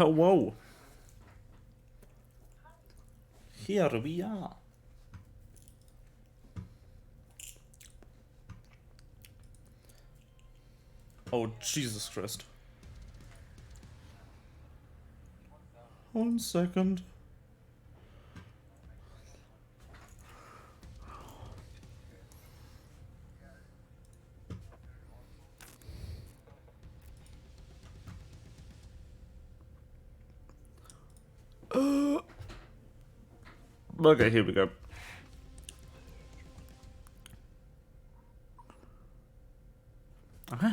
Oh, whoa. Here we are. Oh, Jesus Christ. 1 second. Okay, here we go. Okay.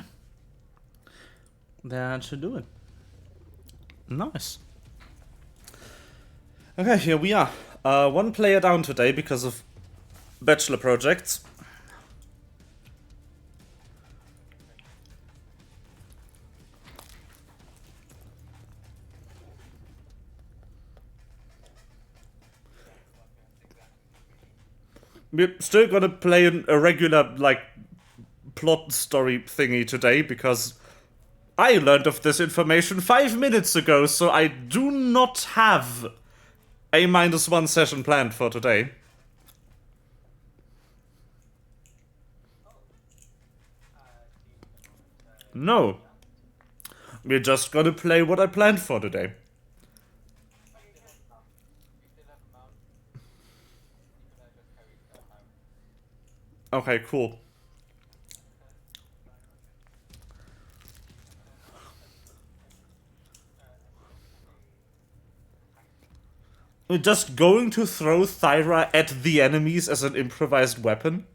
That should do it. Nice. Okay, here we are. One player down today because of bachelor projects. We're still gonna play a regular, like, plot story thingy today because I learned of this information 5 minutes ago, so I do not have a -1 session planned for today. No. We're just gonna play what I planned for today. Okay, cool. We're just going to throw Thyra at the enemies as an improvised weapon?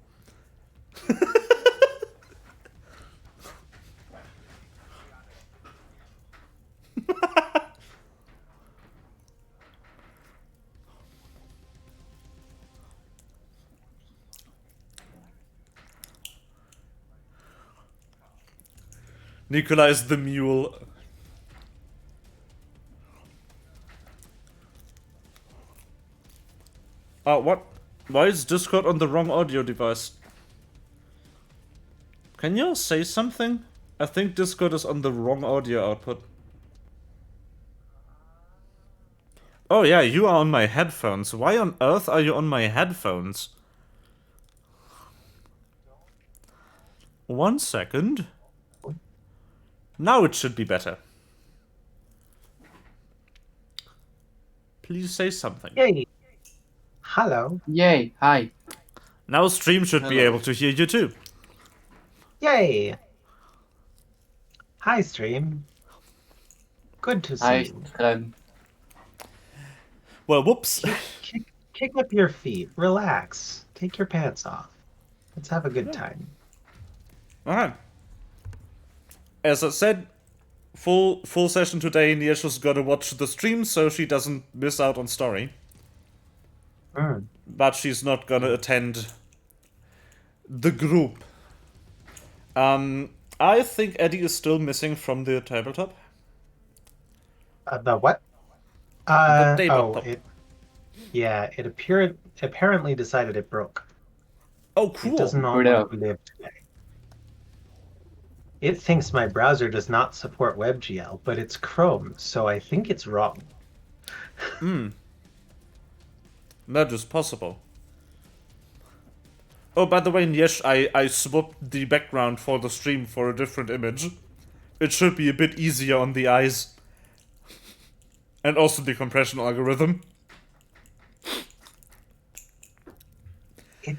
Nikolai's the mule. What? Why is Discord on the wrong audio device? Can you say something? I think Discord is on the wrong audio output. Oh yeah, you are on my headphones. Why on earth are you on my headphones? 1 second. Now it should be better. Please say something. Yay! Hello. Yay, hi. Now stream should be Hello. able to hear you too. Yay! Hi, stream. Good to see Hi, you. Well, whoops. Kick up your feet. Relax. Take your pants off. Let's have a good time. Alright. As I said, full session today. Nia's just gotta watch the stream so she doesn't miss out on story. But she's not gonna attend the group. I think Eddie is still missing from the tabletop. The what? The tabletop. It apparently decided it broke. Oh, cool. It doesn't know where we live today. It thinks my browser does not support WebGL, but it's Chrome, so I think it's wrong. That is possible. Oh, by the way, Niesh, I swapped the background for the stream for a different image. It should be a bit easier on the eyes. And also the compression algorithm.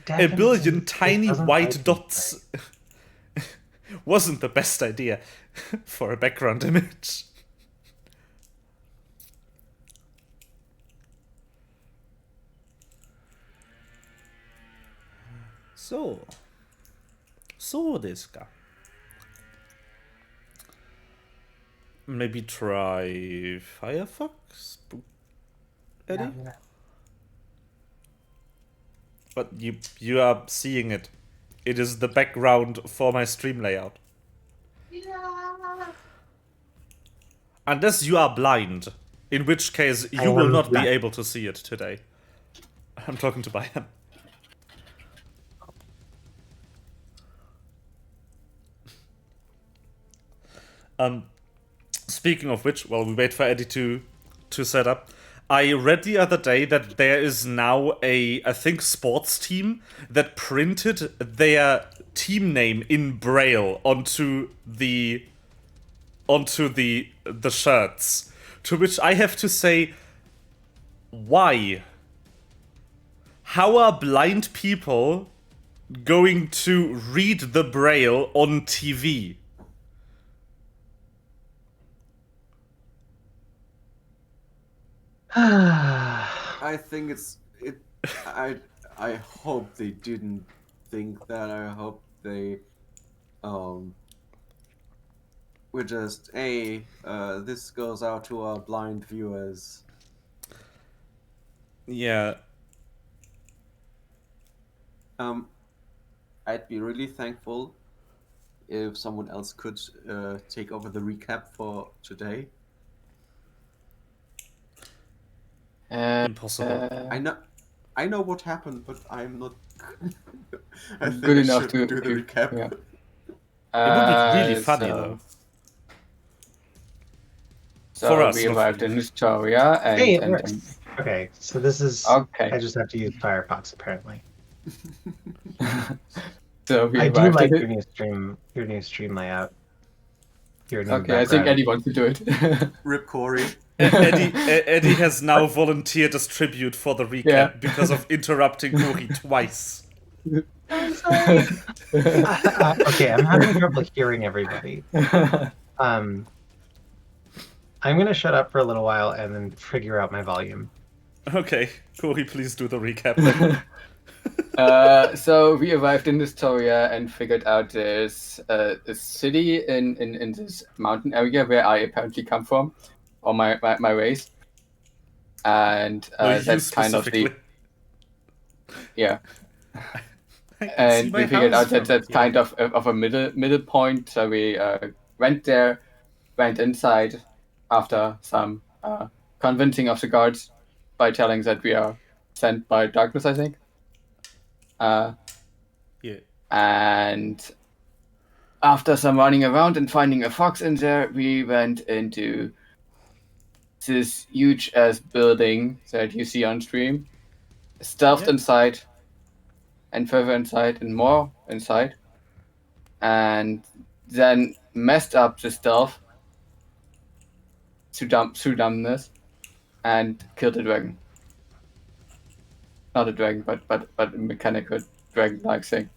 A billion tiny white dots wasn't the best idea for a background image. So this guy. Maybe try Firefox, Eddie? Yeah. But you are seeing it. It is the background for my stream layout. Yeah. Unless you are blind, in which case you will not be able to see it today. I'm talking to Bayern. Speaking of which, while we wait for Eddie to set up, I read the other day that there is now a, I think, sports team that printed their team name in Braille onto the shirts. To which I have to say, why? How are blind people going to read the Braille on TV? I think it. I hope they didn't think that. I hope they we're just this goes out to our blind viewers. Yeah. I'd be really thankful if someone else could take over the recap for today. Impossible. I know what happened, but I'm not. I think Good I enough should to do the recap. Yeah. It would be really funny, so, though. So For us, we not for arrived you. in Historia, and, Hey, it and, works. and Okay, so this is. Okay. I just have to use Firefox apparently. so we I do arrived like at your it. new stream layout. Your new Okay, I think background. Eddie wants to do it. Rip Corey. Eddie has now volunteered as tribute for the recap Yeah. because of interrupting Cory twice. I'm sorry. Okay, I'm having trouble hearing everybody. I'm gonna shut up for a little while and then figure out my volume. Okay, Cory, please do the recap then. So we arrived in Historia and figured out there's a city in this mountain area where I apparently come from, or my race. And No, you that's kind of specifically. yeah. I can see And my we figured house out that from that's here. kind of a middle point. So we went there, went inside after some convincing of the guards by telling that we are sent by darkness, I think. Yeah. And after some running around and finding a fox in there, we went into this huge ass building that you see on stream, stealthed Yeah. inside, and further inside, and more inside, and then messed up the stealth through dumbness, and killed a dragon. Not a dragon, but a mechanical dragon-like thing.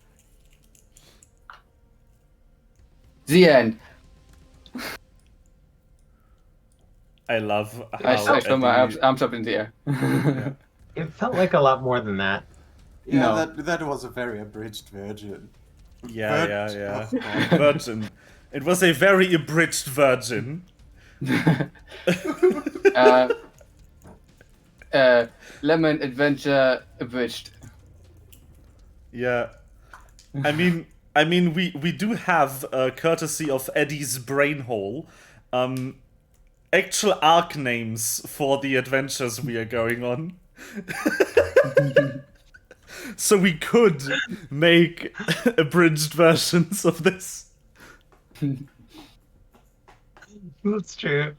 The end. I love how I throw my Eddie- arms up in the air. Yeah. It felt like a lot more than that. Yeah, No. that was a very abridged version. Yeah. Oh, Virgin. It was a very abridged virgin. Lemon adventure abridged. Yeah. I mean, we do have, courtesy of Eddie's brain hole, actual arc names for the adventures we are going on. So we could make abridged versions of this. That's true.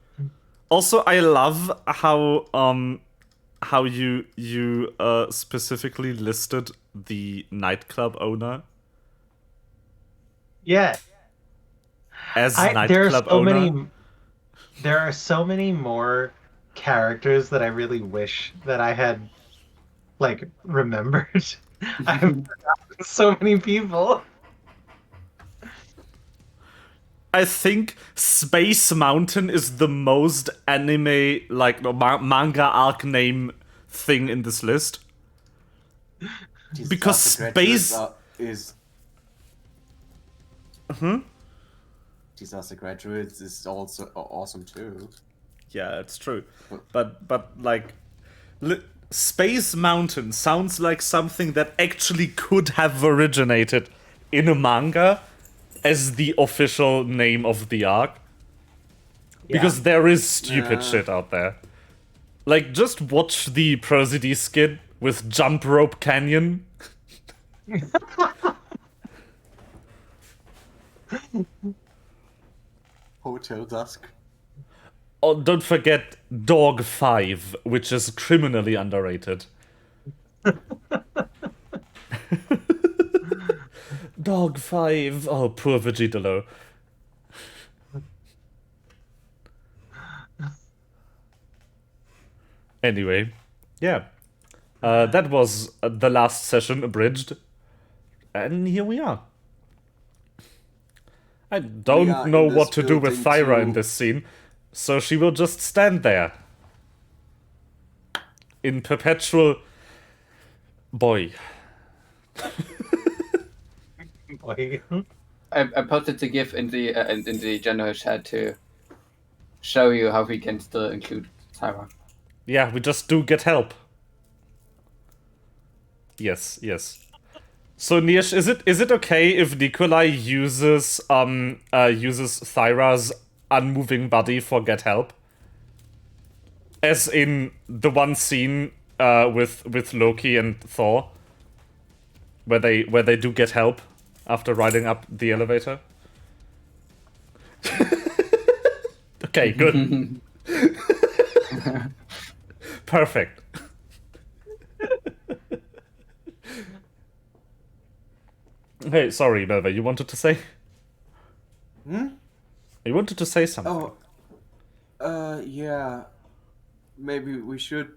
Also, I love how you specifically listed the nightclub owner Yeah. as There are nightclub so owner. many. There are so many more characters that I really wish that I had, like, remembered. I've forgotten so many people. I think Space Mountain is the most anime, like, manga arc name thing in this list. Because space- Disaster Graduates is also awesome too. Yeah, it's true. But like, Space Mountain sounds like something that actually could have originated in a manga as the official name of the arc. Because there is stupid shit out there. Like, just watch the Prosody skit with Jump Rope Canyon. Hotel Dusk. Oh, don't forget Dog 5, which is criminally underrated. Dog 5. Oh, poor Vegitalo. Anyway, yeah. That was the last session abridged. And here we are. I don't know what to do with Thyra in this scene, so she will just stand there. In perpetual... Boy. Boy. I posted the GIF in the general chat to show you how we can still include Thyra. Yeah, we just do get help. Yes, yes. So Nirsch, is it okay if Nikolai uses Thyra's unmoving body for get help? As in the one scene with Loki and Thor, where they do get help after riding up the elevator. Okay, good. Perfect. Hey, sorry, Melva, you wanted to say? You wanted to say something. Yeah. Maybe we should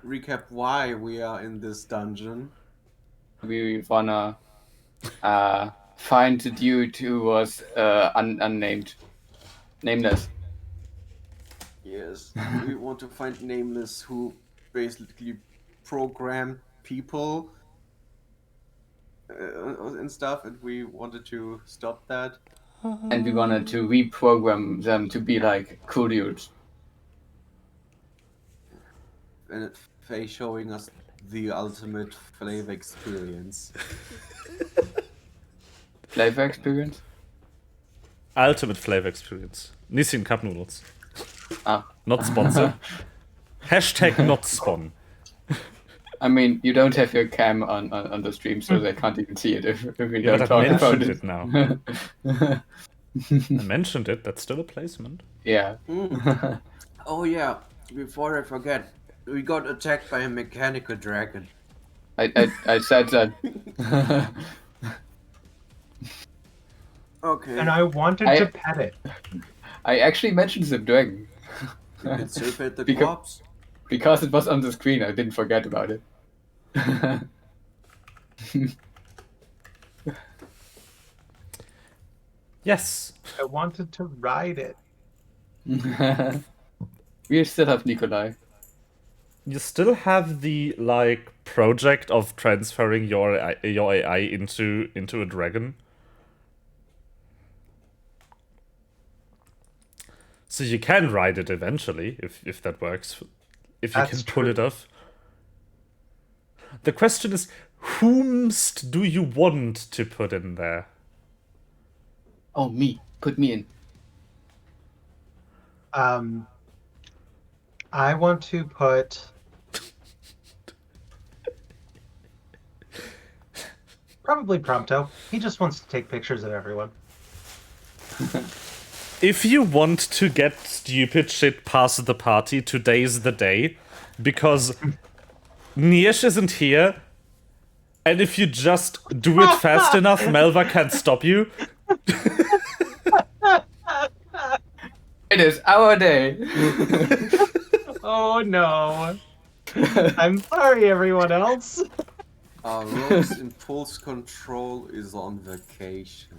recap why we are in this dungeon. We wanna find the dude who was unnamed, nameless. Yes. We want to find Nameless, who basically programmed people and stuff, and we wanted to stop that. And we wanted to reprogram them to be like cool dudes. And Faye showing us the ultimate flavor experience. Flavor experience? Ultimate flavor experience. Nissin Cup Noodles. Ah. Not sponsored. Hashtag not spawn. I mean, you don't have your cam on the stream, so they can't even see it if we Yeah, don't but I talk about mentioned it. it now. I mentioned it, that's still a placement. Yeah. Oh yeah, before I forget, we got attacked by a mechanical dragon. I said that. Okay. And I wanted to pet it. I actually mentioned the dragon. You can still pet the Because- corpse. Because it was on the screen, I didn't forget about it. Yes. I wanted to ride it. We still have Nikolai. You still have the, like, project of transferring your AI into a dragon. So you can ride it eventually, if that works. If you That's can pull true. it off. The question is, whomst do you want to put in there? Oh, me. Put me in. I want to put probably Prompto. He just wants to take pictures of everyone. If you want to get stupid shit past the party, today's the day. Because Nirsch isn't here. And if you just do it fast enough, Melva can't stop you. It is our day. Oh no. I'm sorry, everyone else. Rogue's impulse control is on vacation.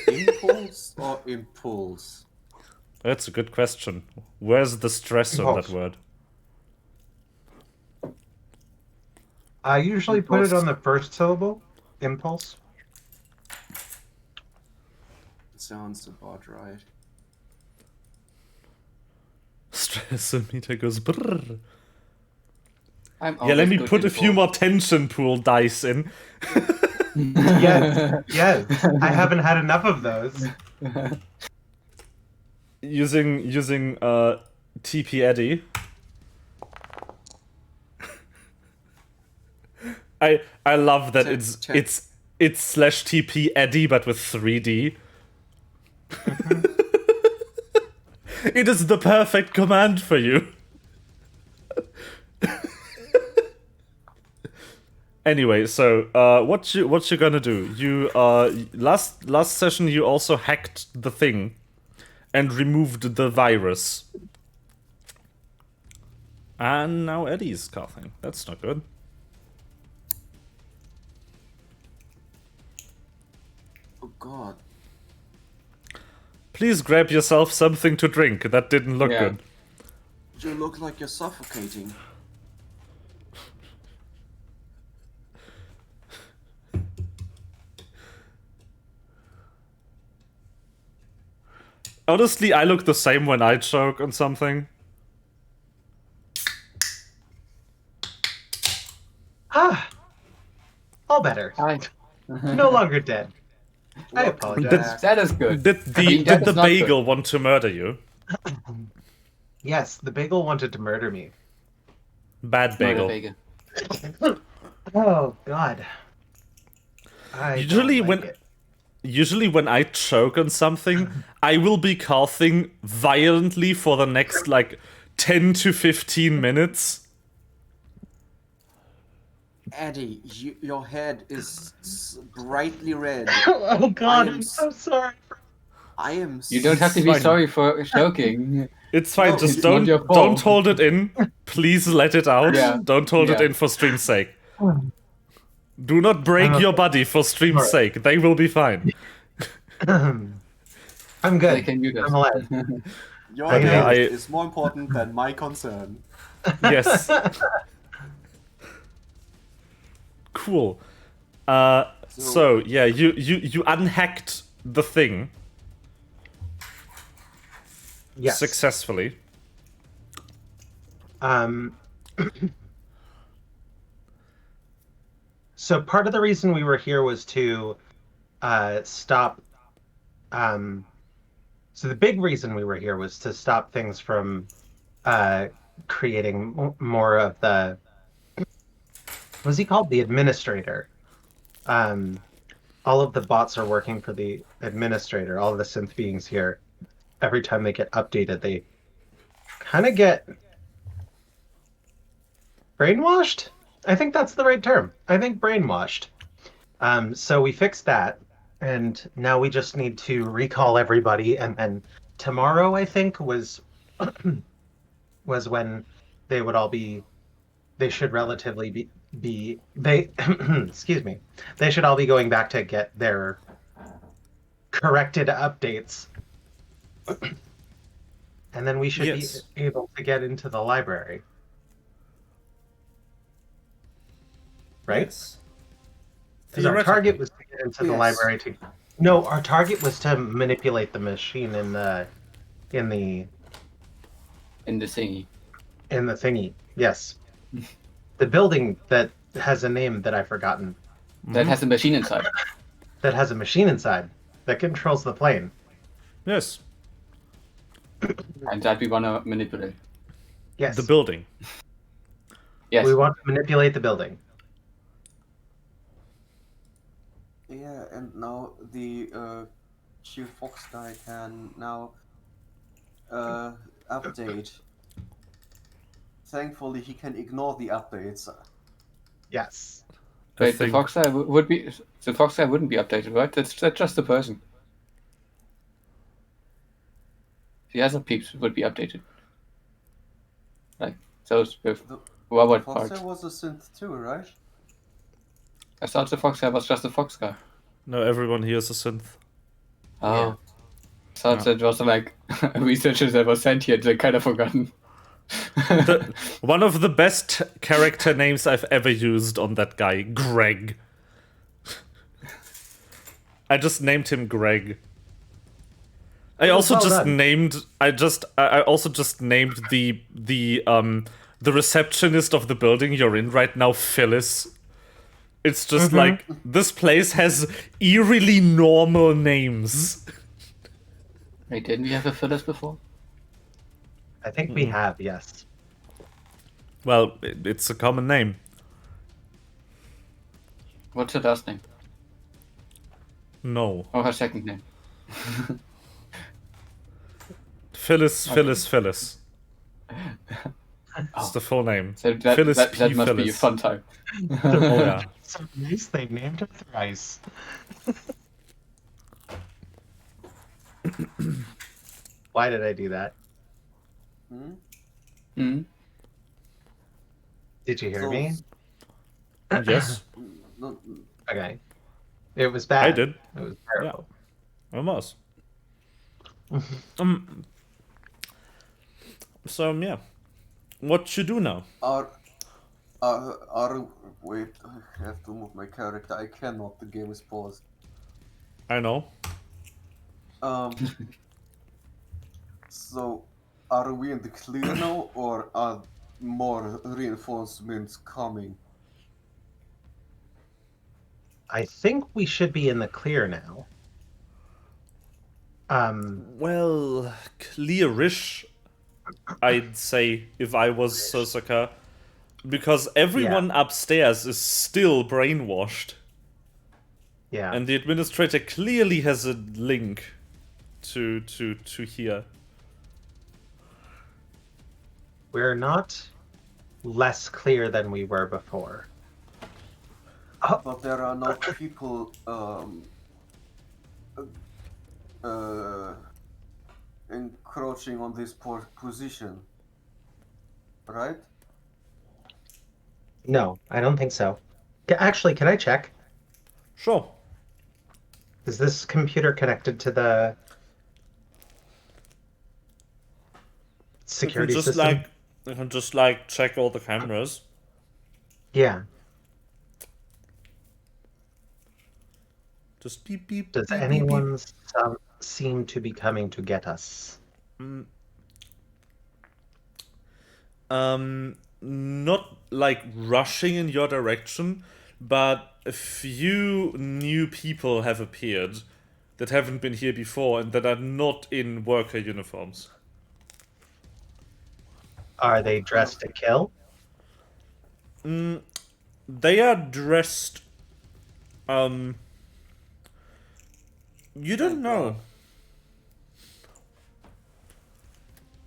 Impulse or impulse? That's a good question. Where's the stress on that Impulse. word? I usually put it on the first syllable. Impulse. Sounds about right. Stress meter goes brrr. I'm Yeah, let always me good put a in few both. more tension pool dice in. Yes, yes. I haven't had enough of those. Using TP Eddie. I love that Chat. it's slash TP Eddie but with 3D. It is the perfect command for you. Anyway, so what you gonna do? You last session you also hacked the thing and removed the virus. And now Eddie's coughing. That's not good. Oh God. Please grab yourself something to drink. That didn't look Yeah. good. You look like you're suffocating. Honestly, I look the same when I choke on something. All better. Hi. No longer dead. I apologize. That is good. Did mean, did that the is not bagel want to murder you? Yes, the bagel wanted to murder me. Bad bagel. Bagel. Oh God. I Usually don't like when- it. Usually when I choke on something, I will be coughing violently for the next like 10 to 15 minutes. Eddie, your head is brightly red. Oh God, I am I'm so sorry. I am. You don't have to be Fine. sorry for choking. It's fine, No, just it's not your fault. don't hold it in. Please let it out. Yeah. Don't hold it Yeah. in for stream's sake. Do not break I'm your okay. body for stream's Alright. sake. They will be fine. I'm They good. can mute us. I'm alive. Your Okay, head I- is more important than my concern. Yes. Cool. So yeah, you unhacked the thing Yes. successfully. So part of the reason we were here was to stop. So the big reason we were here was to stop things from creating more of the. What's he called? The administrator. All of the bots are working for the administrator. All of the synth beings here. Every time they get updated, they kind of get brainwashed. I think that's the right term. I think brainwashed. So we fixed that, and now we just need to recall everybody. And then tomorrow, I think, was when they would all be. They should relatively be they. Excuse me. They should all be going back to get their corrected updates. And then we should Yes. be able to get into the library. Right? Yes. Because our target was to get into the Yes. library to. No, our target was to manipulate the machine in the In the thingy. thingy. Yes. The building that has a name that I've forgotten. That has a machine inside. That has a machine inside that controls the plane. Yes. And that we want to manipulate. Yes. The building. Yes. We want to manipulate the building. Yeah, and now the Chief Fox guy can now update. Thankfully, he can ignore the updates. Yes. Wait, think- the fox guy would be. The fox guy wouldn't be updated, right? That's just the person. The other peeps would be updated. Like those with The robot Fox parts. was a synth too, right? I thought the fox guy was just a fox guy. No, everyone here is a synth. Oh. Yeah. I thought that was like a researcher that was sent here. They kind of forgotten. One of the best character names I've ever used on that guy, Greg. I just named him Greg. I also well just done. named. I also just named the receptionist of the building you're in right now, Phyllis. It's just like this place has eerily normal names. Wait, didn't we have a Phyllis before? I think we have, yes. Well, it's a common name. What's her last name? No. Or her second name? Phyllis, Phyllis, Phyllis. Oh. It's the full name. So that, Phyllis that, P. that must be a Phyllis. fun time. Oh yeah. So nice, they named her thrice. Why did I do that? Hmm? Hmm? Did you hear So- me? Yes, No, Okay. It was bad. I did. It was terrible. I was. So yeah, what you do now? wait, I have to move my character. I cannot, the game is paused. I know. So, are we in the clear now, or are more reinforcements coming? I think we should be in the clear now. Well, clearish, I'd say, if I was Sosaka, because everyone upstairs is still brainwashed, Yeah. and the administrator clearly has a link to here. We're not less clear than we were before. But there are no people encroaching on this position, right? No, I don't think so. Actually, can I check? Sure. Is this computer connected to the security just system? you can just like check all the cameras. Yeah. Just beep beep. Does beep, beep, anyone seem to be coming to get us? beep. Not like rushing in your direction, but a few new people have appeared that haven't been here before and that are not in worker uniforms. Are they dressed to kill? They are dressed. You don't know.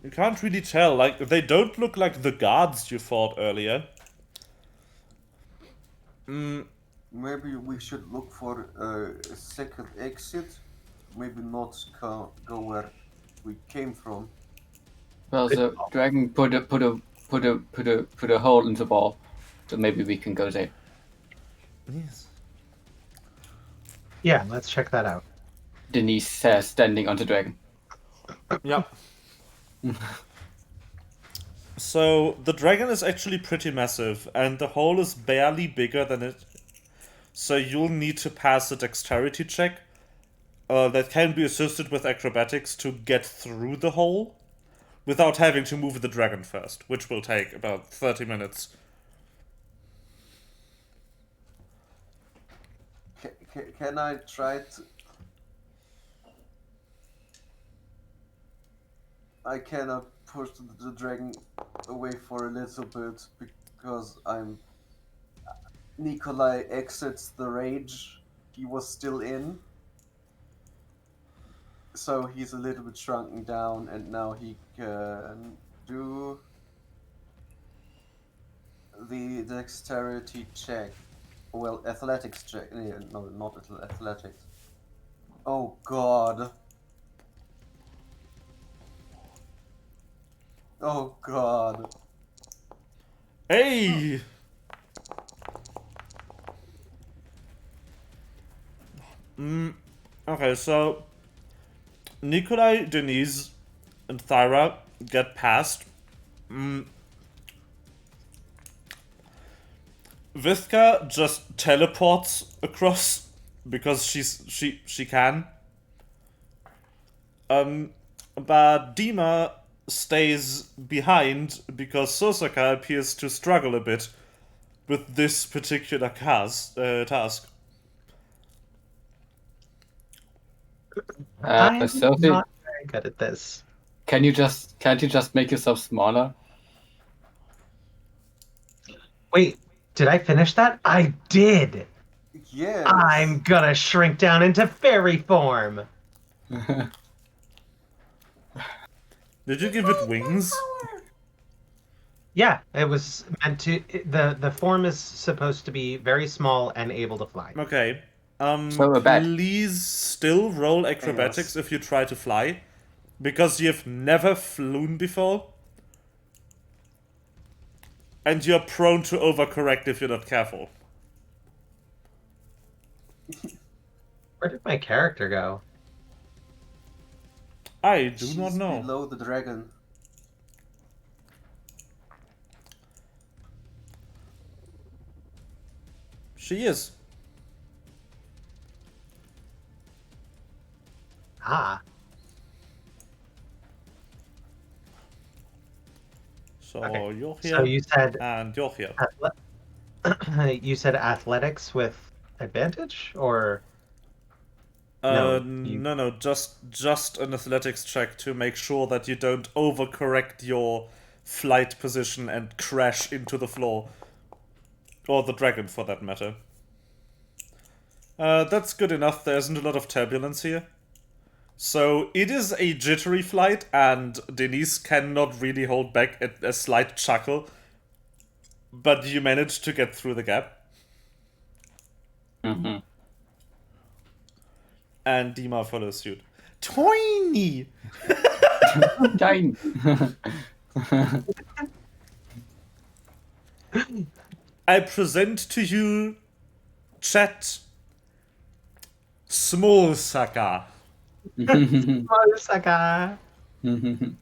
You can't really tell. Like, they don't look like the guards you fought earlier. Maybe we should look for a second exit. Maybe not go where we came from. Well, the dragon put a hole in the wall, so maybe we can go there. Yes. Yeah, let's check that out. Denise says, standing on the dragon. Yep. So, the dragon is actually pretty massive, and the hole is barely bigger than it. So you'll need to pass a dexterity check that can be assisted with acrobatics to get through the hole without having to move the dragon first, which will take about 30 minutes. Can I try to... I cannot push the dragon away for a little bit because Nikolai exits the rage he was still in. So he's a little bit shrunken down, and now he can do the dexterity check. Well, athletics check. No, not athletics. Oh god. Oh god. Hey! Okay, so Nikolai, Denise, and Thyra get past. Vithka just teleports across because she can. But Dima stays behind because Sosaka appears to struggle a bit with this particular task. I'm Sophie, not very good at this. can't you just make yourself smaller? Wait, did I finish that? I did! Yes. I'm gonna shrink down into fairy form. Did you give it wings? Yeah, it was meant to. The form is supposed to be very small and able to fly. Okay. So a bat. Please still roll acrobatics if you try to fly, because you've never flown before, and you're prone to overcorrect if you're not careful. Where did my character go? I do She's not know. below the dragon. She is. Ah, So Okay. you're here, so you said and you're here. you said athletics with advantage, or No, just an athletics check to make sure that you don't overcorrect your flight position and crash into the floor. Or the dragon, for that matter. That's good enough, there isn't a lot of turbulence here. So, it is a jittery flight, and Denise cannot really hold back a slight chuckle. But you managed to get through the gap. Mm-hmm. And Dima follows suit. Tiny! Tiny. I present to you, chat, Small Saka. Osaka. Behold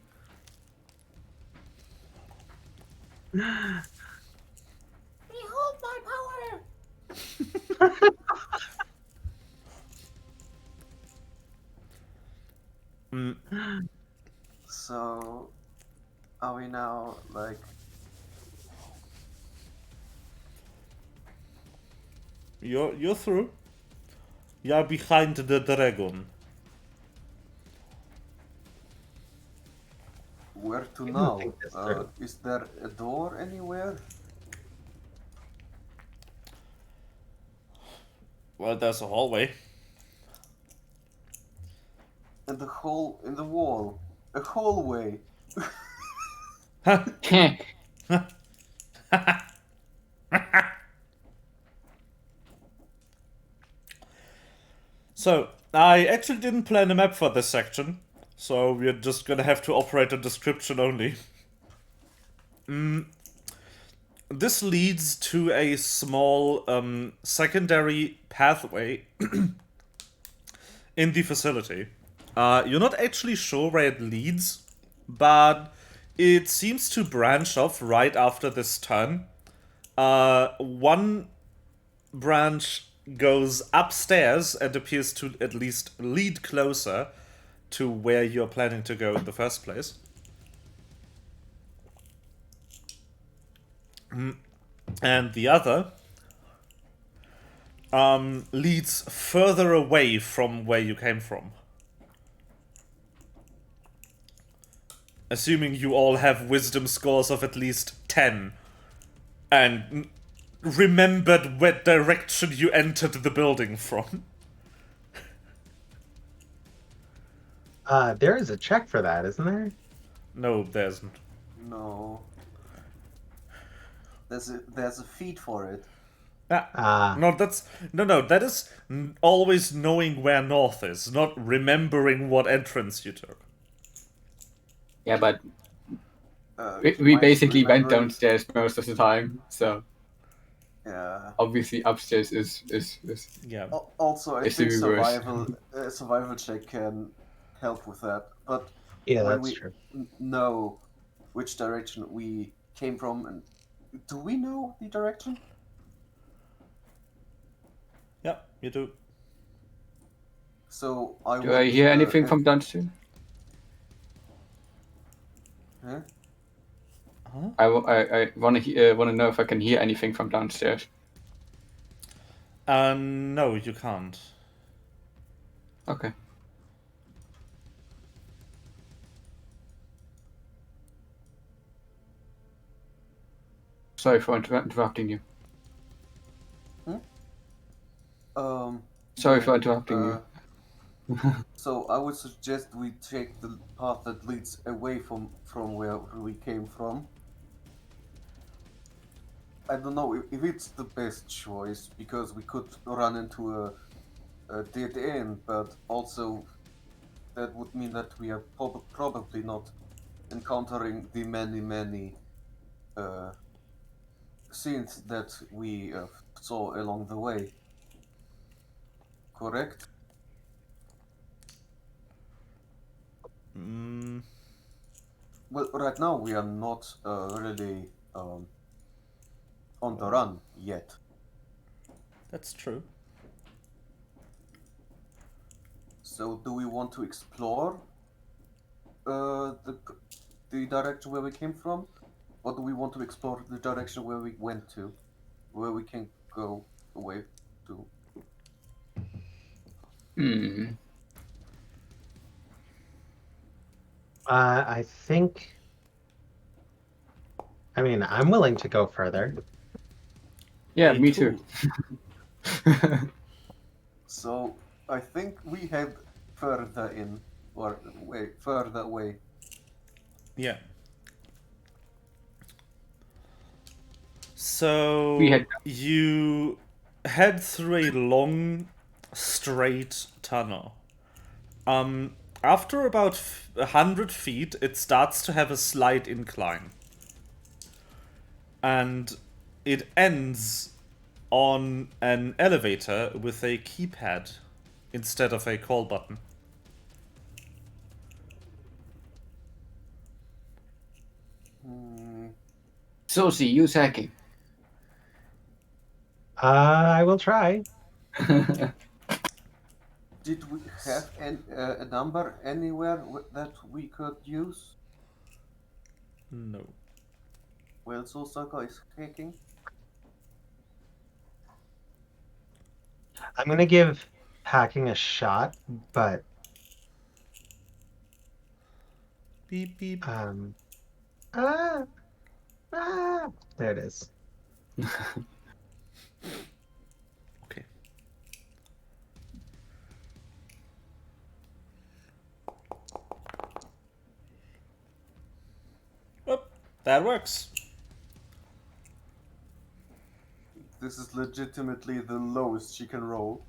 my power! So, are we now like? You're through. You're behind the dragon. Where to don't now? think that's true. Is there a door anywhere? Well, there's a hallway. And a hole in the wall. A hallway. So, I actually didn't plan a map for this section, so we're just gonna have to operate a description only. This leads to a small secondary pathway in the facility. You're not actually sure where it leads, but it seems to branch off right after this turn. One branch goes upstairs and appears to at least lead closer to where you're planning to go in the first place. And the other leads further away from where you came from. Assuming you all have wisdom scores of at least 10 and remembered what direction you entered the building from. There is a check for that, isn't there? No, there isn't. No. There's a feed for it. No, that is always knowing where north is, not remembering what entrance you took. Yeah, but we Might basically went remember- downstairs most of the time, so Yeah. obviously upstairs is Yeah. Also, I It's think the reverse. survival check can help with that. But Yeah, when that's we true. know which direction we came from, and do we know the direction? Yeah, you do. So I Do would, I hear anything from downstairs? Huh? I want to know if I can hear anything from downstairs. No, you can't. Okay. Sorry for interrupting you. Sorry yeah, for interrupting you. So I would suggest we take the path that leads away from where we came from. I don't know if it's the best choice because we could run into a dead end, but also that would mean that we are probably not encountering the many uh, scenes that we saw along the way. Correct? Mm, Well, right now we are not really on the run yet. that's true. So, do we want to explore the direction where we came from, or do we want to explore the direction where we went to, where we can go away to? Hmm. I think. I mean, I'm willing to go further. Yeah, me too. So, I think we head further in, or way further away. Yeah. We So had you head through a long, straight tunnel. After about 100 feet, it starts to have a slight incline. And it ends on an elevator with a keypad instead of a call button. Hmm. Sosi, use hacking. I will try. Did we have a number anywhere that we could use? No. Well, Sosaka is hacking. I'm gonna give hacking a shot, but Beep beep. ah, there it is. Okay. Oh, that works. This is legitimately the lowest she can roll.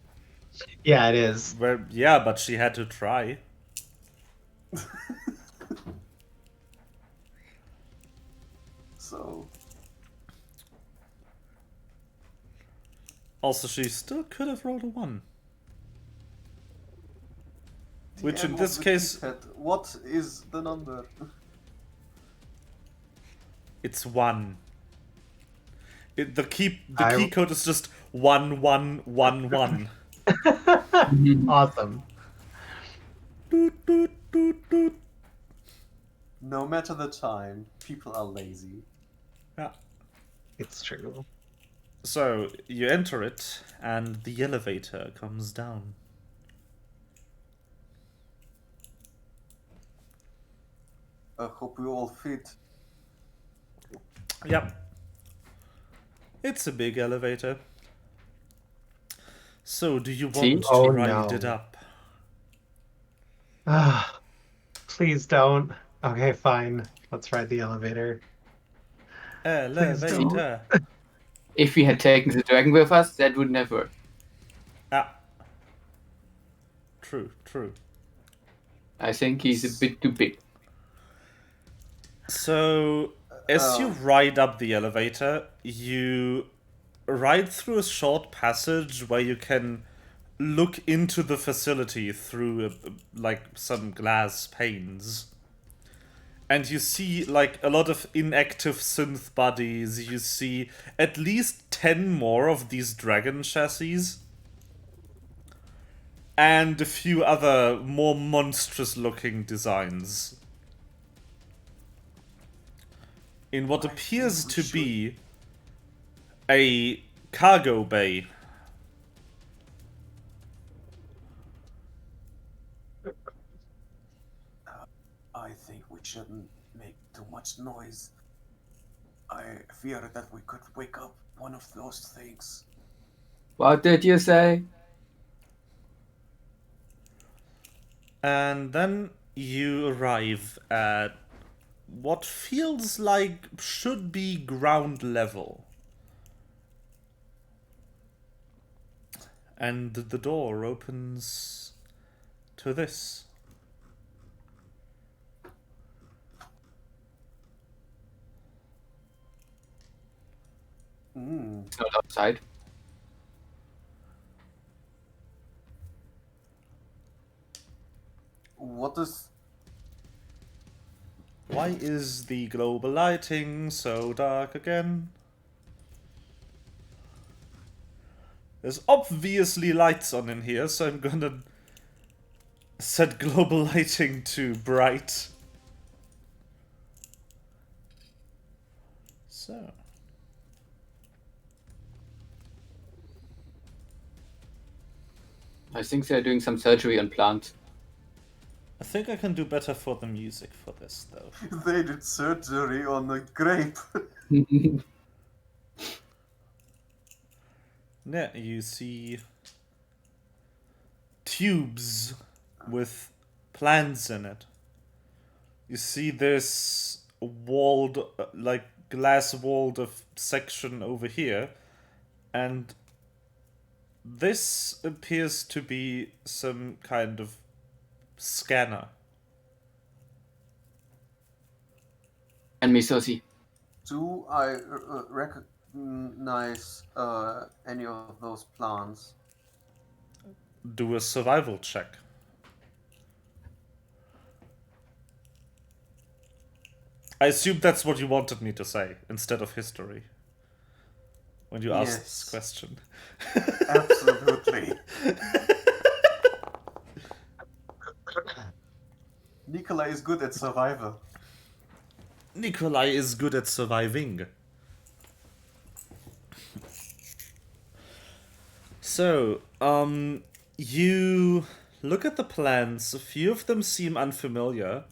Yeah, it is. Well, yeah, but she had to try. So, Also, she still could have rolled a 1. Which in DM this of the case, keypad, what is the number? it's 1. The I key code is just 1111. awesome. Doot, doot, doot, doot. No matter the time, people are lazy. Yeah. It's true. So you enter it, and the elevator comes down. I hope we all fit. Yep. It's a big elevator. So, do you See? want Oh to ride it no. up? Ah, please don't. Okay, fine. Let's ride the elevator. Please don't. Elevator. If we had taken the dragon with us, that would never. Ah. True, true. I think he's a bit too big. So, as you Uh, ride up the elevator, you ride through a short passage where you can look into the facility through like some glass panes. And you see like a lot of inactive synth bodies. You see at least 10 more of these dragon chassis. And a few other more monstrous looking designs. In what I appears think we to should- be a cargo bay. I think we shouldn't make too much noise. I fear that we could wake up one of those things. What did you say? And then you arrive at what feels like should be ground level. And the door opens to this. It's not outside. What is... Why is the global lighting so dark again? There's obviously lights on in here, so I'm gonna set global lighting to bright. So. I think they're doing some surgery on plants. I think I can do better for the music for this, though. They did surgery on a grape. Yeah, you see tubes with plants in it. You see this walled, like glass walled of section over here, and this appears to be some kind of scanner. And Misosi. Do I recognize any of those plants? Do a survival check. I assume that's what you wanted me to say instead of history when you asked this question. Absolutely. Nikolai is good at survival. Nikolai is good at surviving. So, you look at the plants. A few of them seem unfamiliar,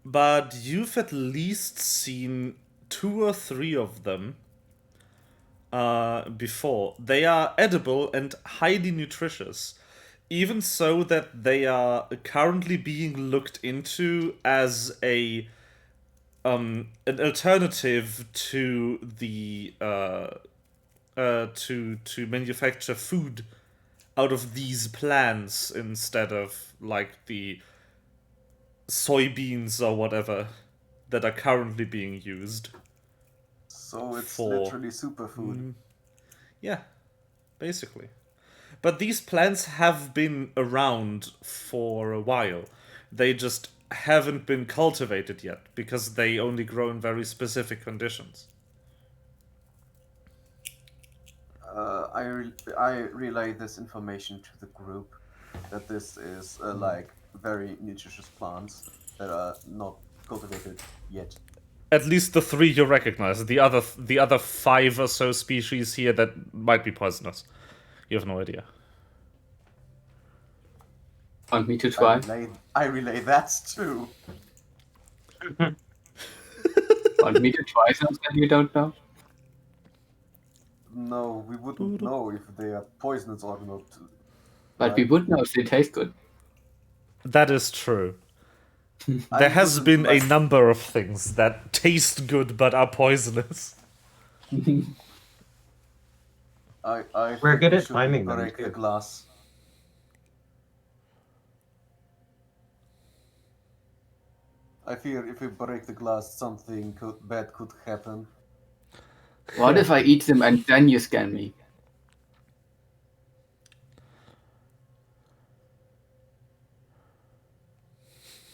but you've at least seen 2 or 3 of them before. They are edible and highly nutritious, even so that they are currently being looked into as an alternative to the to manufacture food out of these plants instead of like the soybeans or whatever that are currently being used. So it's For- literally superfood. Yeah, basically. But these plants have been around for a while. They just haven't been cultivated yet because they only grow in very specific conditions. I relay this information to the group that this is like very nutritious plants that are not cultivated yet. At least the 3 you recognize. The other 5 or so species here that might be poisonous. You have no idea. Want me to try? I relay that too. Want me to try something you don't know? No, we wouldn't know if they are poisonous or not. But we would know if they taste good. That is true. I There has wouldn't been a like- number of things that taste good but are poisonous. I We're think good we at should finding them, break the too. glass. I fear if we break the glass, something bad could happen. What if I eat them and then you scan me?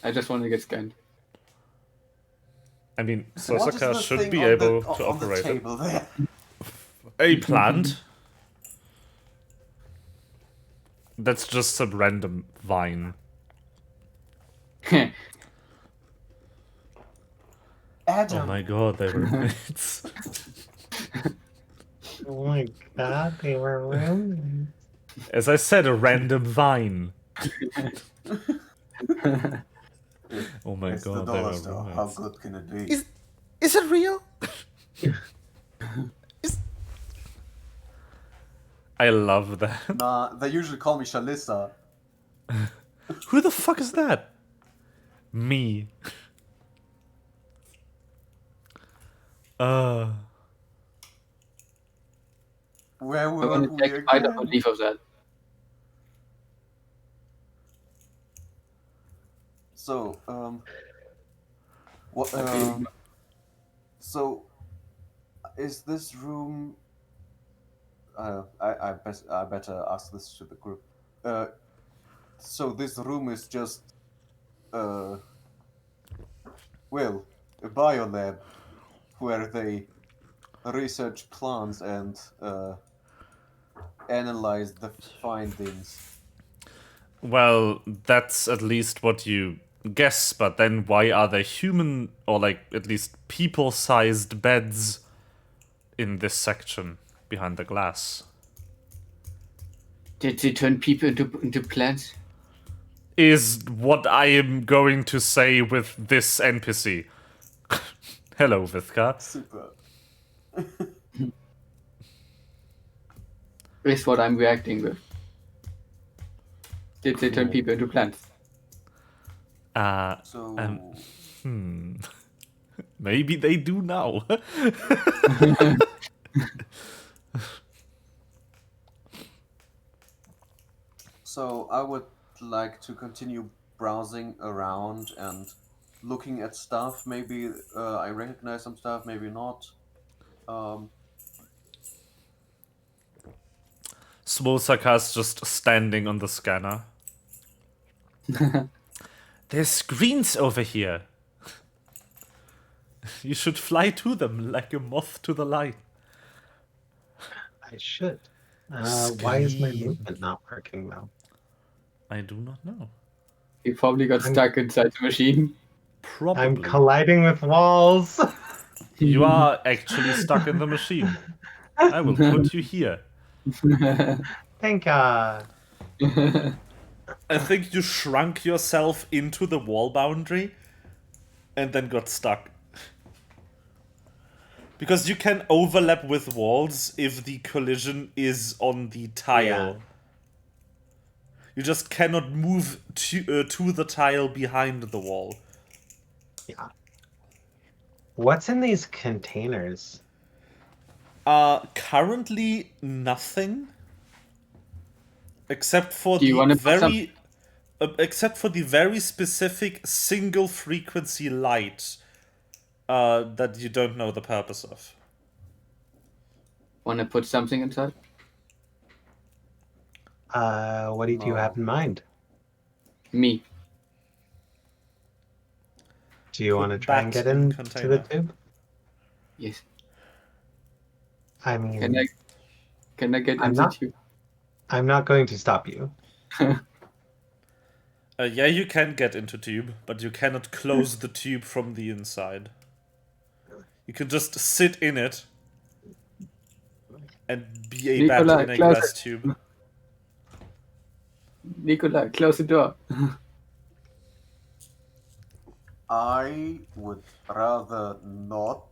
I just want to get scanned. I mean, What is Sosaka the should thing be on able the, to on the operate it. table there? A plant. That's just some random vine. Adam, Oh my god, they were mates. Oh my god, they were roommates. As I said, a random vine. Oh my it's the god, they dollar were store. How roommates. good can it be? Is it real? I love that. Nah, they usually call me Shalissa. Who the fuck is that? Me. Where I were want to we take either or again? leave of that. So, what? Okay. So, is this room? I better ask this to the group. So this room is just, well, a biolab where they research plants and analyze the findings. Well, that's at least what you guess, but then why are there human, or like at least people-sized beds in this section behind the glass? Did they turn people into plants? Is what I am going to say with this NPC. Hello, Vithka. Super. Is what I'm reacting with. Did they turn Cool. people into plants? So, Maybe they do now. so I would like to continue browsing around and looking at stuff. Maybe I recognize some stuff, maybe not. Smolsaka's just standing on the scanner. There's screens over here. You should fly to them like a moth to the light. I should. Why is my Scream. movement not working though? I do not know. You probably got stuck inside the machine. Probably. I'm colliding with walls. You are actually stuck in the machine. I will put you here. Thank God. I think you shrunk yourself into the wall boundary and then got stuck. Because you can overlap with walls if the collision is on the tile. Yeah. You just cannot move to the tile behind the wall. Yeah. What's in these containers? Currently nothing. Except for Do you the wanna put some- very... except for the very specific single frequency light that you don't know the purpose of. Want to put something inside? What do you have in mind? Me. Do you Put want to try and bat get in into the container. tube? Yes. I mean, Can I get I'm into not- tube? I'm not going to stop you. Yeah, you can get into tube, but you cannot close the tube from the inside. You can just sit in it and be a bat Nikolai, in a close glass it. tube. Nikolai, close the door. I would rather not,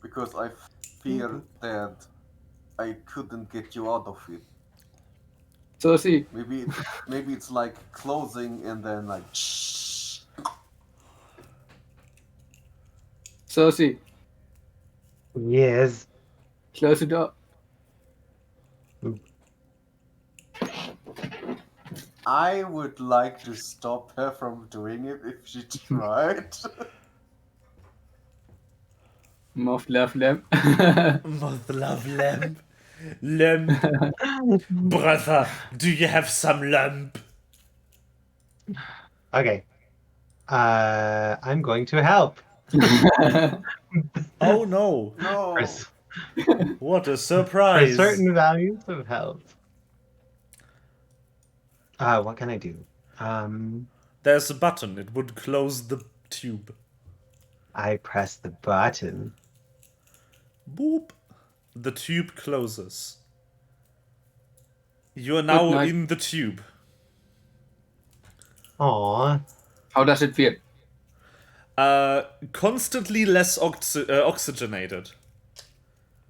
because I fear that I couldn't get you out of it. So see. Maybe it's like closing and then like. So see. Yes. Close the door. I would like to stop her from doing it if she tried. Moth love lamp. Moth love lamp. Lamp. Brother, do you have some lamp? Okay. I'm going to help. Oh no. No. What a For surprise. certain values of health. What can I do? There's a button. It would close the tube. I press the button. Boop. The tube closes. You are now night. in the tube. Aw. How does it feel? Constantly less oxygenated.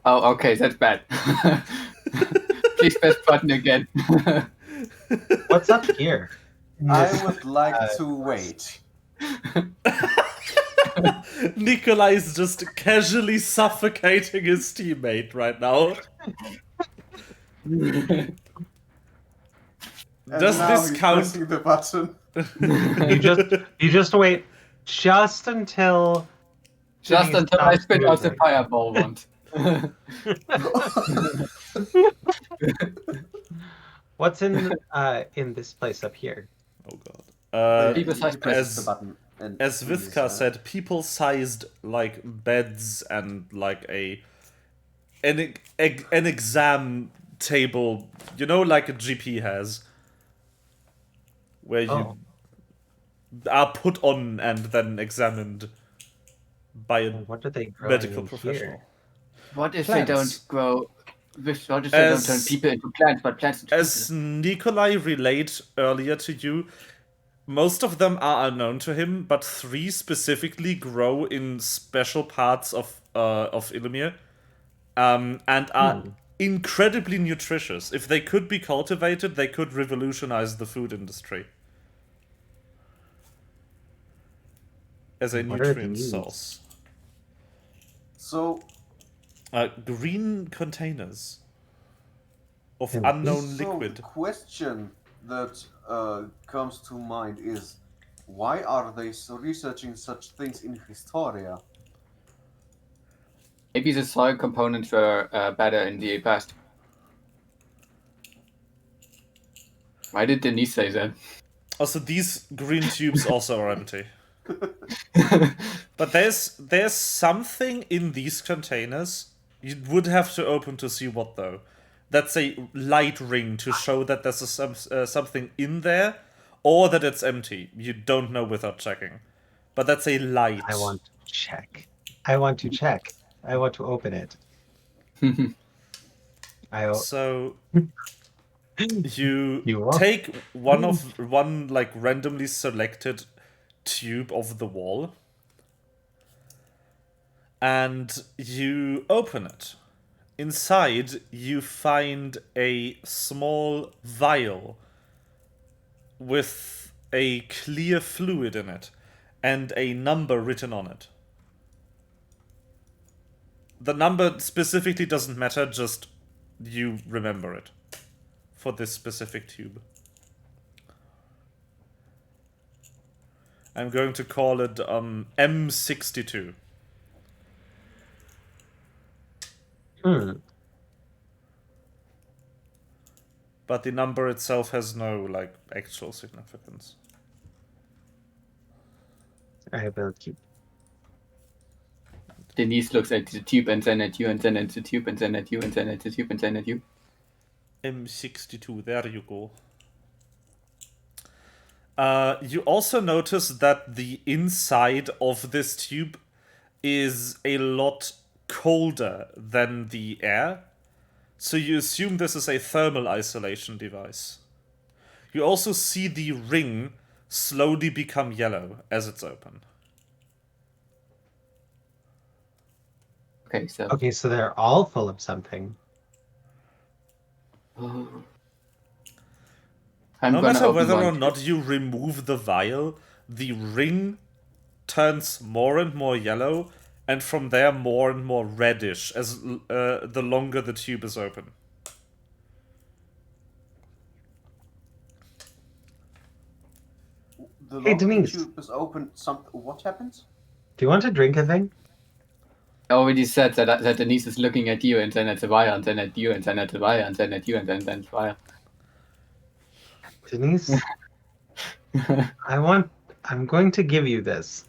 Oh, okay, that's bad. Please press button again. What's up here? in I this, would like uh, to wait. Nikolai is just casually suffocating his teammate right now. And Does now this he's count? pressing the button. You just wait just until Just Denise until I stops spit out the moving. fireball wand. What's in this place up here? Oh god. People He size presses the as button. And as freezes, Vithka said, people-sized like beds and like an exam table, you know, like a GP has, where you Oh. are put on and then examined by a What are they growing medical in professional. here? What if Plants. they don't grow? What if they don't turn As- people into plants, but plants into As Nikolai relayed earlier to you, most of them are unknown to him, but 3 specifically grow in special parts of Ilumir, and are incredibly nutritious. If they could be cultivated, they could revolutionize the food industry as a What are nutrient these? source. So, Green containers of And unknown so liquid. the question that comes to mind is, why are they so researching such things in Historia? Maybe the soil components were better in the past. Why did Denise say that? Also, these green tubes also are empty. But there's something in these containers. You would have to open to see what though. That's a light ring to show that there's something in there, or that it's empty. You don't know without checking. But that's a light. I want to check. I want to check. I want to open it. So you You are? take one like randomly selected tube of the wall, and you open it. Inside, you find a small vial with a clear fluid in it and a number written on it. The number specifically doesn't matter, just you remember it for this specific tube. I'm going to call it M62. But the number itself has no like actual significance. I will keep. Denise looks at the tube and then at you and then at the tube and then at you and then at the tube and then at you. M62, there you go. You also notice that the inside of this tube is a lot colder than the air, so you assume this is a thermal isolation device. You also see the ring slowly become yellow as it's open. Okay, So they're all full of something. I'm No gonna matter open whether one or too. not you remove the vial, the ring turns more and more yellow, and from there more and more reddish as the longer the tube is open. The Hey, longer the Denise. tube is open, what happens? Do you want to drink a thing? I already said that Denise is looking at you and then at the wire and then at you and then at the wire and then at you and then the wire. Denise, I'm going to give you this,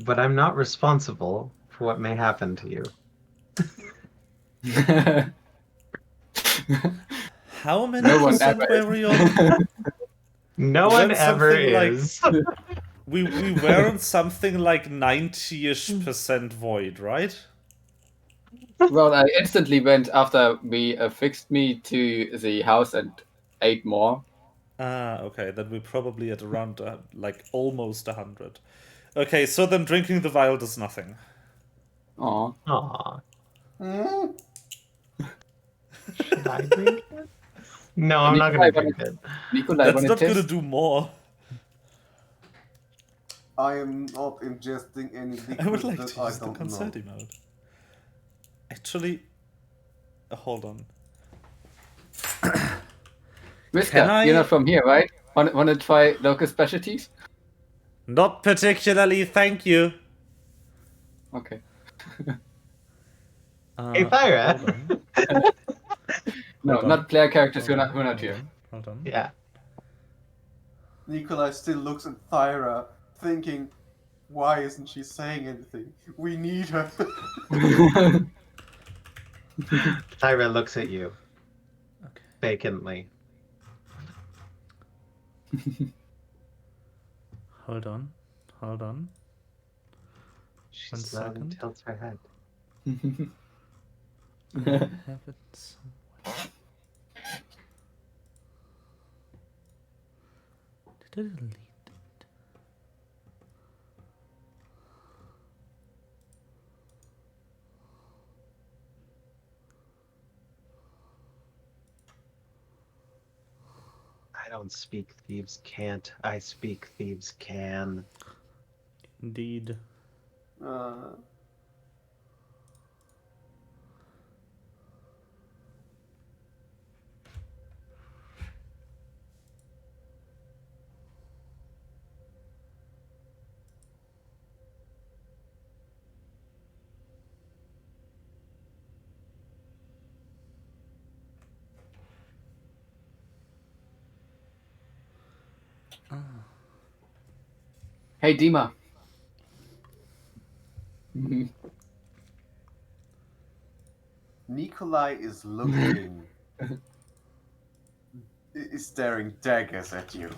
but I'm not responsible for what may happen to you. How many No one percent ever were we on? No Well, one ever something like- is. We were on something like 90-ish% void, right? Well, I instantly went after we fixed me to the house and ate more. Ah, okay, then we're probably at around, like, almost 100. Okay, so then drinking the vial does nothing. Aw. Aw. Should I drink it? No, I'm not Nikolai, gonna drink it. Nikolai, That's wanna not gonna test? do more. I am not ingesting any I would liquid like that to I use the don't know. concerti mode. Actually, hold on. Whisker, Can I- you're not from here, right? Wanna try local specialties? Not particularly, thank you. Okay. Hey, Thyra. Hold on. No, Hold on. not player characters who are Hold not on, here. Hold on. Yeah. Nikolai still looks at Thyra, thinking, why isn't she saying anything? We need her. Thyra looks at you Okay. vacantly. Hold on. Hold on. She 1 slowly second. tilts her head. I have it somewhere. Did I delete it? I don't speak thieves can't. I speak thieves can. Indeed. Uh, Hey, Dima. Nikolai is looking, is staring daggers at you.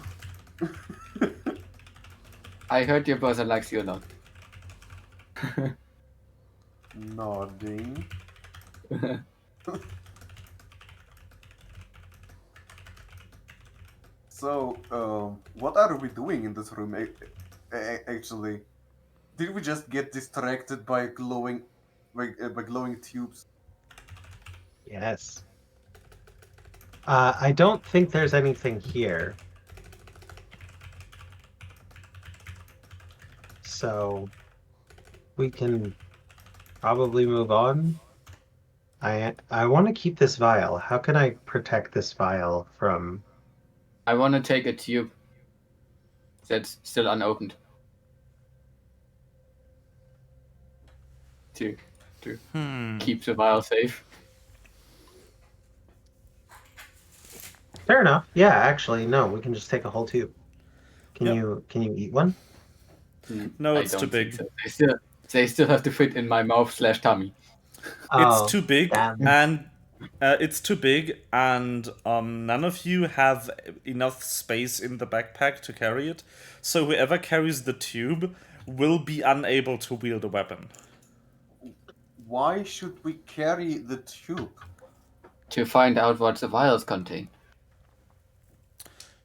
I heard your brother likes you a lot. Nodding. So, what are we doing in this room, actually? Did we just get distracted by by glowing tubes? Yes. I don't think there's anything here. So we can probably move on. I want to keep this vial. How can I protect this vial from... I wanna take a tube that's still unopened. To keep the vial safe. Fair enough. Yeah, actually, no, we can just take a whole tube. Can Yep. you eat one? No, I it's too don't think big. so. They still have to fit in my mouth/tummy. Oh, It's too big, damn. and it's too big, and none of you have enough space in the backpack to carry it. So whoever carries the tube will be unable to wield a weapon. Why should we carry the tube? To find out what the vials contain.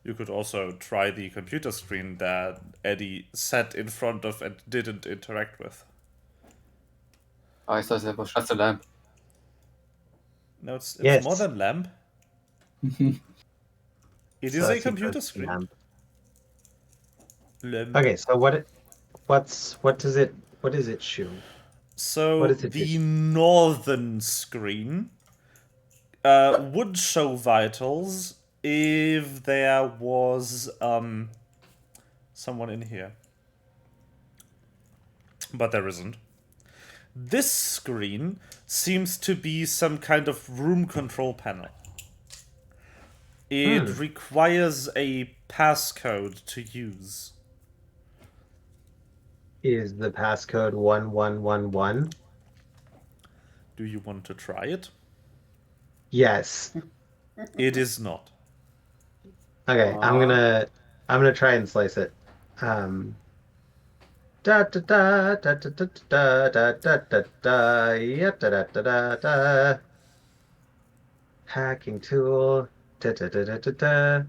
You could also try the computer screen that Eddie sat in front of and didn't interact with. Oh, I thought that was just a lamp. No, it's Yes. more than lamp. It is So a it's computer because- screen. yeah. Lamp. Okay, so what does it show? So What is it the do? northern screen would show vitals if there was someone in here. But there isn't. This screen seems to be some kind of room control panel. It requires a passcode to use. Is the passcode 1111? Do you want to try it? Yes. It is not. Okay, I'm gonna try and slice it. Da da da da da da da da da da da yeah da da da da da. Hacking tool. Da da da da da da.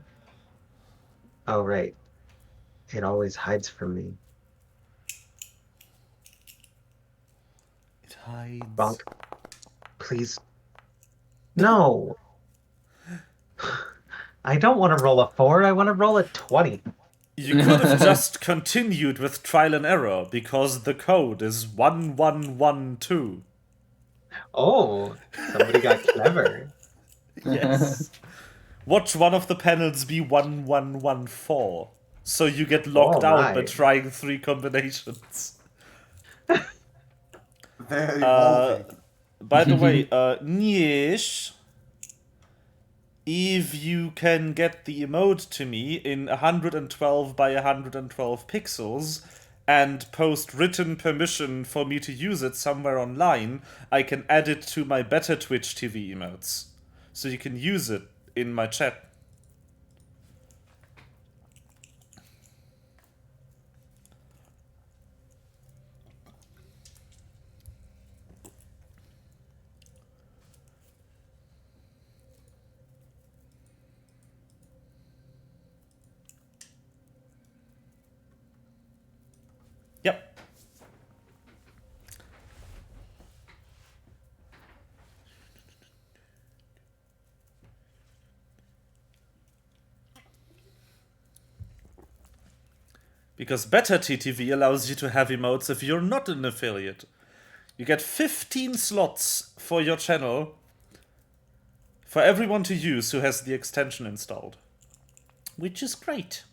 Oh right. It always hides from me. It hides. Bonk. Please. No. I don't want to roll a 4. I want to roll a 20. You could have just continued with trial and error, because the code is 1112. Oh, somebody got clever. Yes. Watch one of the panels be 1114. So you get locked All out by right. trying 3 combinations. They're evolving. By the way, Nier, if you can get the emote to me in 112 by 112 pixels and post written permission for me to use it somewhere online, I can add it to my Better Twitch TV emotes. So you can use it in my chat. Yep. Because Better TTV allows you to have emotes if you're not an affiliate. You get 15 slots for your channel for everyone to use who has the extension installed. Which is great.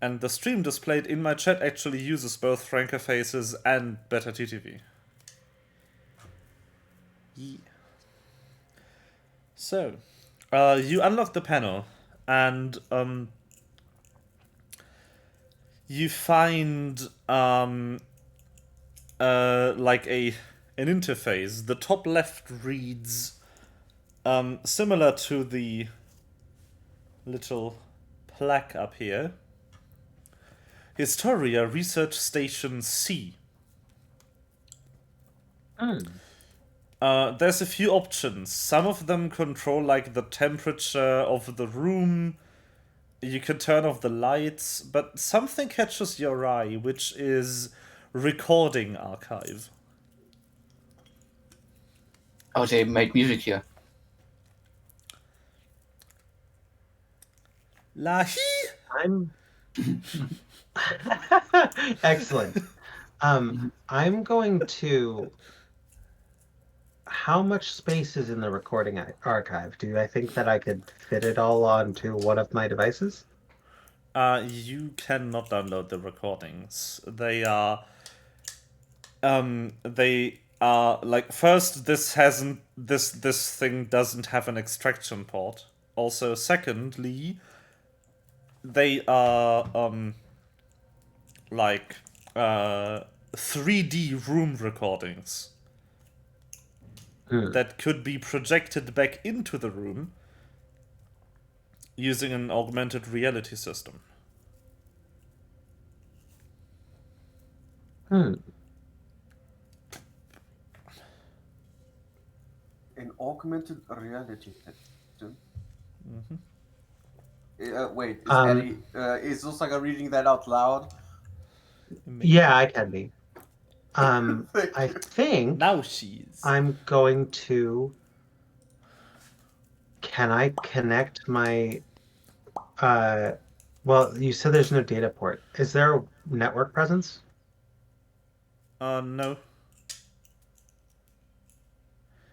And the stream displayed in my chat actually uses both Franker Faces and Better TTV. Yeah. So, you unlock the panel, and you find like an interface. The top left reads similar to the little plaque up here. Historia Research Station C. There's a few options. Some of them control like the temperature of the room. You can turn off the lights, but something catches your eye, which is recording archive. Oh, they made music here. Lahi. I'm excellent. I'm going to. How much space is in the recording archive? Do I think that I could fit it all onto one of my devices? You cannot download the recordings. They are like, first, this thing doesn't have an extraction port. Also, secondly, they are like 3D room recordings that could be projected back into the room using an augmented reality system. An augmented reality system. Wait, is Eddie? Is Osaka reading that out loud? Yeah, I can be. I think Now she's. I'm going to. Can I connect my? Well, you said there's no data port. Is there a network presence? No.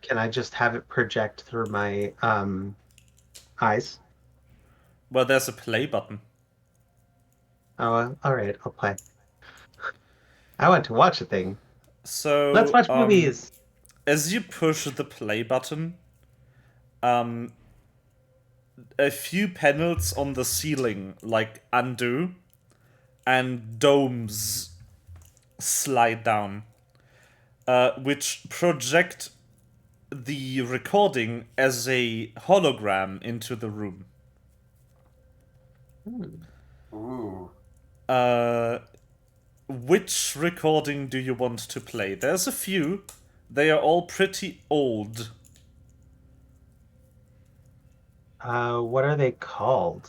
Can I just have it project through my eyes? Well, there's a play button. Oh, all right, I'll play. I want to watch a thing. So Let's watch movies. As you push the play button, a few panels on the ceiling like undo, and domes slide down, which project the recording as a hologram into the room. Ooh. Which recording do you want to play? There's a few. They are all pretty old. What are they called?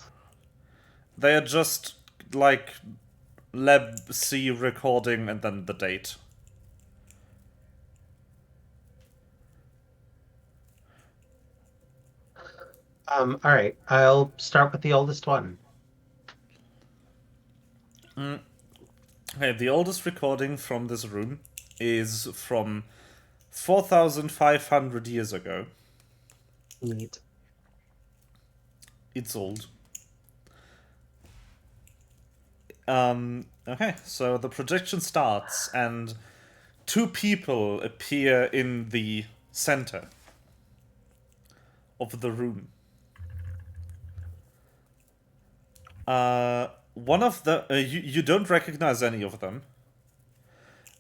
They are just like Lab C recording and then the date. All right, I'll start with the oldest one. Okay, the oldest recording from this room is from 4,500 years ago. Neat. It's old. Okay, so the projection starts, and two people appear in the center of the room. One of the you don't recognize any of them,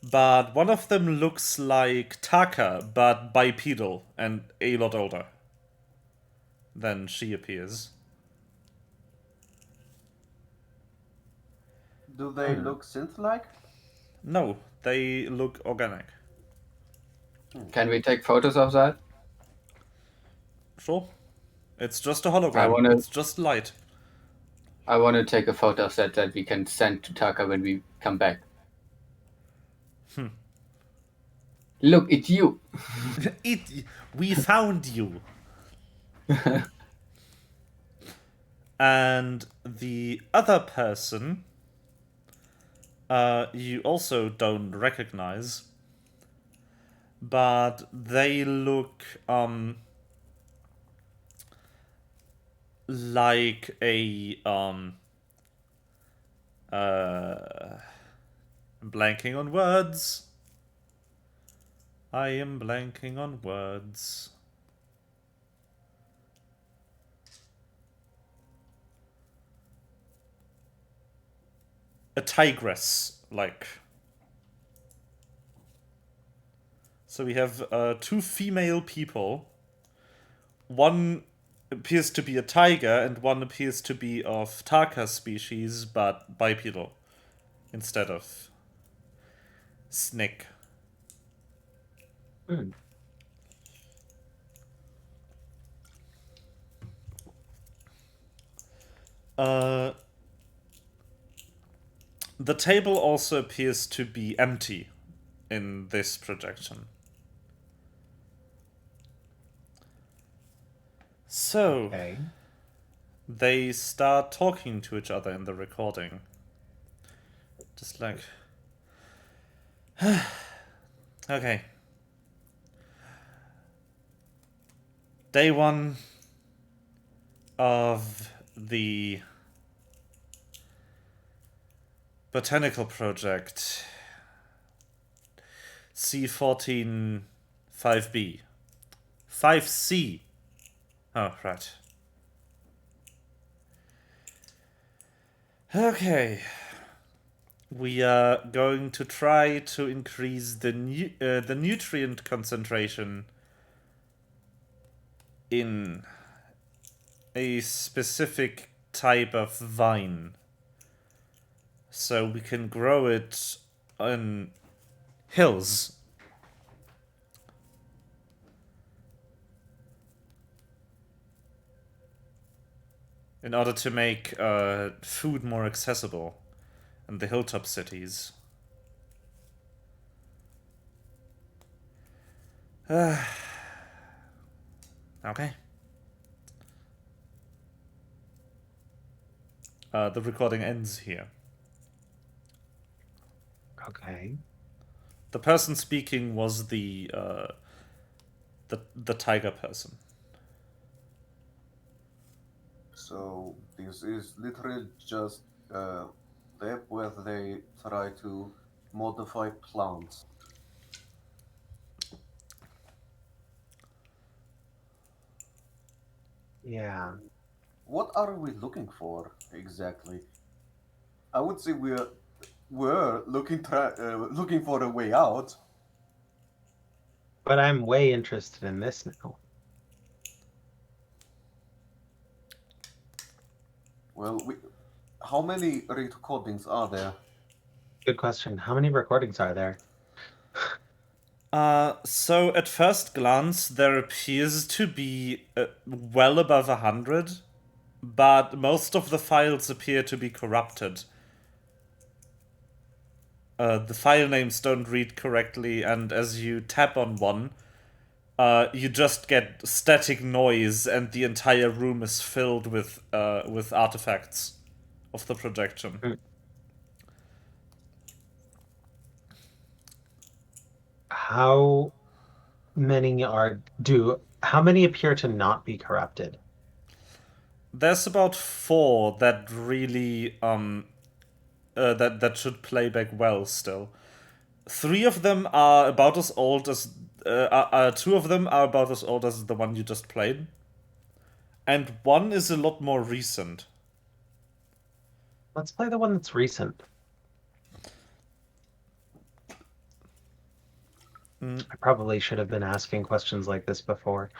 but one of them looks like Taka, but bipedal and a lot older than she appears. Do they look synth-like? No, they look organic. Can we take photos of that? Sure. It's just a hologram. I wanna- It's just light. I want to take a photo of that we can send to Taka when we come back. Look, it's you. We found you. And the other person, you also don't recognize, but they look like a I'm blanking on words. I am blanking on words. A tigress, like. So we have two female people. One appears to be a tiger, and one appears to be of Taka species, but bipedal instead of snake. Hmm. The table also appears to be empty in this projection. So, Okay. they start talking to each other in the recording. Just like... Okay. Day 1 of the botanical project. C14 5B. 5C. Oh, right. Okay. We are going to try to increase the nutrient concentration in a specific type of vine, so we can grow it on hills. In order to make food more accessible in the hilltop cities. Okay. The recording ends here. Okay. The person speaking was the tiger person. So this is literally just a lab where they try to modify plants. Yeah. What are we looking for exactly? I would say we're looking for a way out. But I'm way interested in this now. Well, how many recordings are there? Good question. How many recordings are there? So at first glance, there appears to be well above 100, but most of the files appear to be corrupted. The file names don't read correctly, and as you tap on one, you just get static noise, and the entire room is filled with artifacts of the projection. Mm. How many appear to not be corrupted? There's about 4 that really that should play back well still. 3 of them are about as old as 2 of them are about as old as the one you just played, and 1 is a lot more recent. Let's play the one that's recent. I probably should have been asking questions like this before.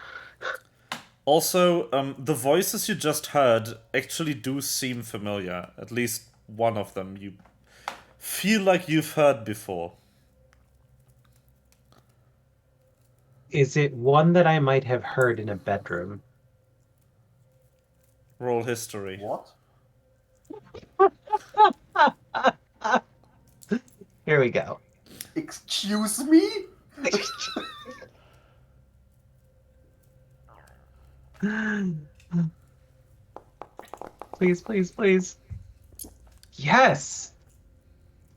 Also, the voices you just heard actually do seem familiar. At least one of them you feel like you've heard before. Is it one that I might have heard in a bedroom? Roll history. What? Here we go. Excuse me? Please, please, please. Yes!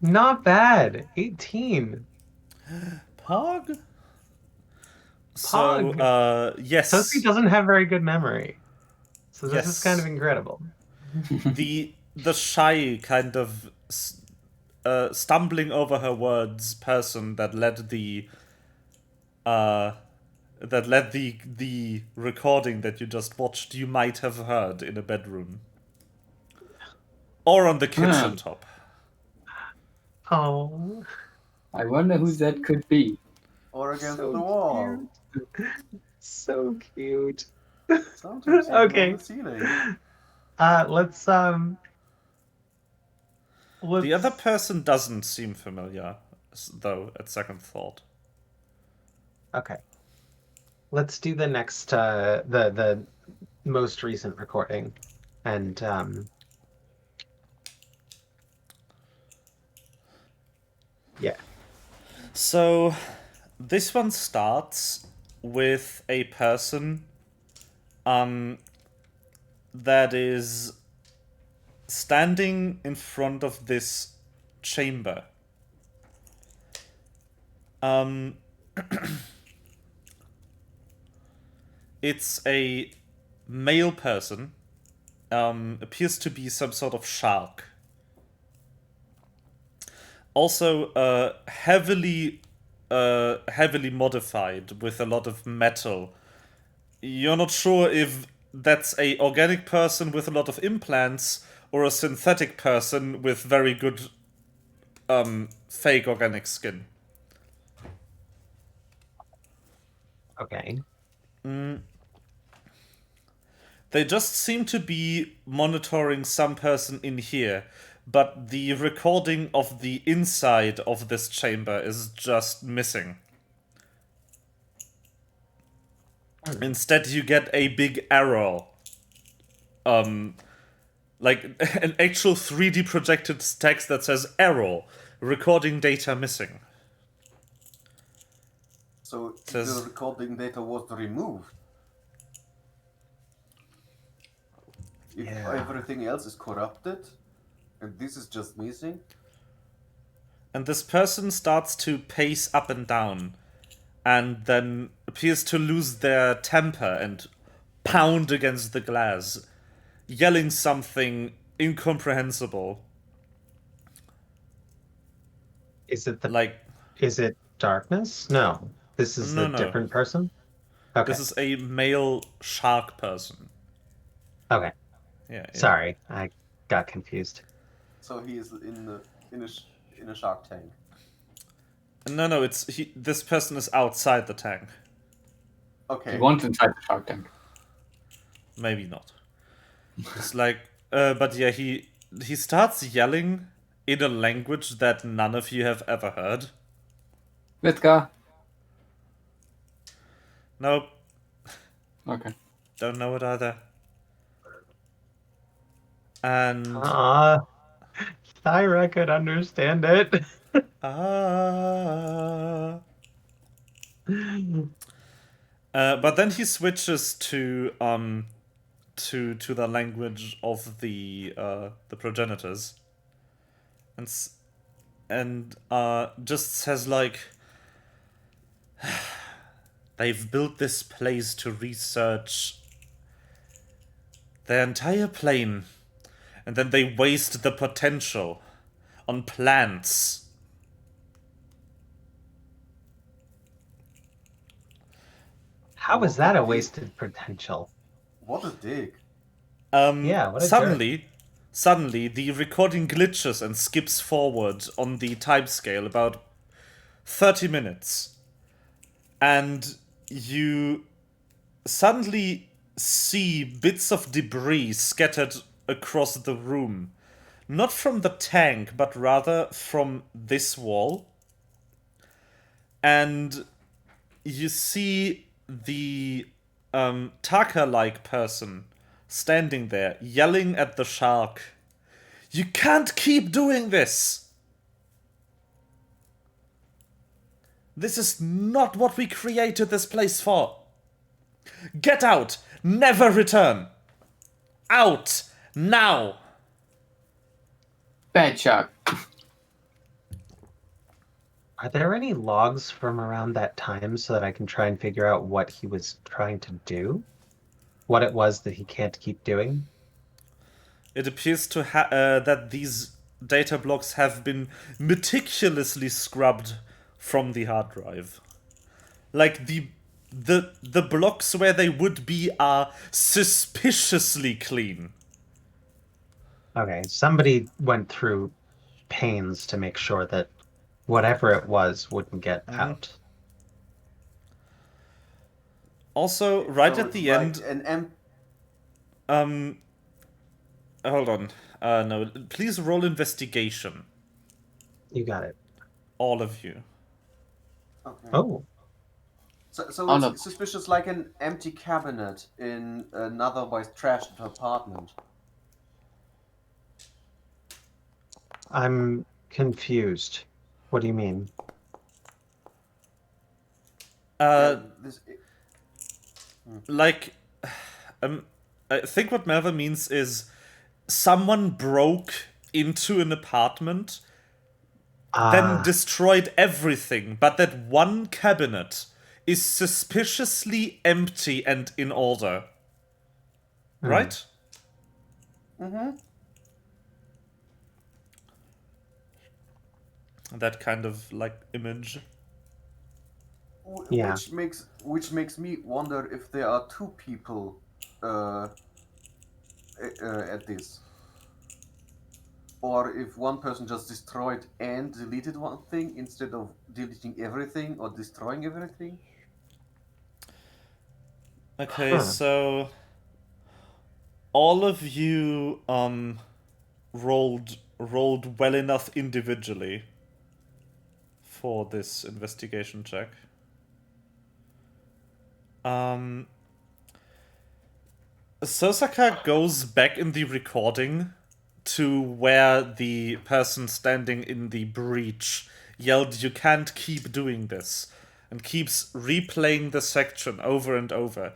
Not bad. 18. Pog? Pog. So, yes. Sophie doesn't have very good memory. So this is Yes. kind of incredible. the shy kind of stumbling over her words person that led the recording that you just watched, you might have heard in a bedroom or on the kitchen top. Oh. I wonder who that could be. Or against So the wall. cute. So cute. Sometimes even Okay. on the ceiling. Let's The other person doesn't seem familiar, though, at second thought. Okay. Let's do the next the most recent recording. And yeah. So, this one starts with a person that is standing in front of this chamber. It's a male person. Appears to be some sort of shark. Also, heavily modified with a lot of metal. You're not sure if that's a organic person with a lot of implants or a synthetic person with very good fake organic skin. Okay. They just seem to be monitoring some person in here, but the recording of the inside of this chamber is just missing. Instead, you get a big arrow. Like an actual 3D projected text that says error, recording data missing. So Says- the recording data was removed. If Yeah. everything else is corrupted, and this is just missing, And this person starts to pace up and down, and then appears to lose their temper and pound against the glass, yelling something incomprehensible. Is it Like, is it darkness? No. This is No, a no. different person? Okay. this is a male shark person. Okay. Yeah. Sorry. I got confused. so he is in a shark tank. No, this person is outside the tank. Okay. He wants inside the Shark Tank. Maybe not. It's like, but yeah, he starts yelling in a language that none of you have ever heard. Let's go. Nope, Okay. don't know it either. And Thyra could understand it. But then he switches to the language of the progenitors, and just says like, they've built this place to research their entire plane, and then they waste the potential on plants. How is that a wasted potential? What a dig. Yeah, what a jerk. Suddenly, the recording glitches and skips forward on the timescale about 30 minutes. And you suddenly see bits of debris scattered across the room. Not from the tank, but rather from this wall. And you see the Taka-like person standing there, yelling at the shark. You can't keep doing this! This is not what we created this place for! Get out! Never return! Out! Now! Bad shark. Are there any logs from around that time so that I can try and figure out what he was trying to do? What it was that he can't keep doing? It appears to that these data blocks have been meticulously scrubbed from the hard drive. Like the blocks where they would be are suspiciously clean. Okay, somebody went through pains to make sure that whatever it was wouldn't get out. Also, right So at it's the like end, hold on. No, please roll investigation, You got it. all of you. Okay. Oh, So Oh, it's no. suspicious like an empty cabinet in an otherwise trashed apartment. I'm confused. What do you mean? This, Like, I think what Melva means is someone broke into an apartment, then destroyed everything, but that one cabinet is suspiciously empty and in order. Right? mm-hmm. That kind of like image. Yeah. Which makes me wonder if there are two people at this, or if one person just destroyed and deleted one thing instead of deleting everything or destroying everything. Okay, so all of you rolled well enough individually for this investigation check. Sosaka goes back in the recording to where the person standing in the breach yelled, "You can't keep doing this," and keeps replaying the section over and over.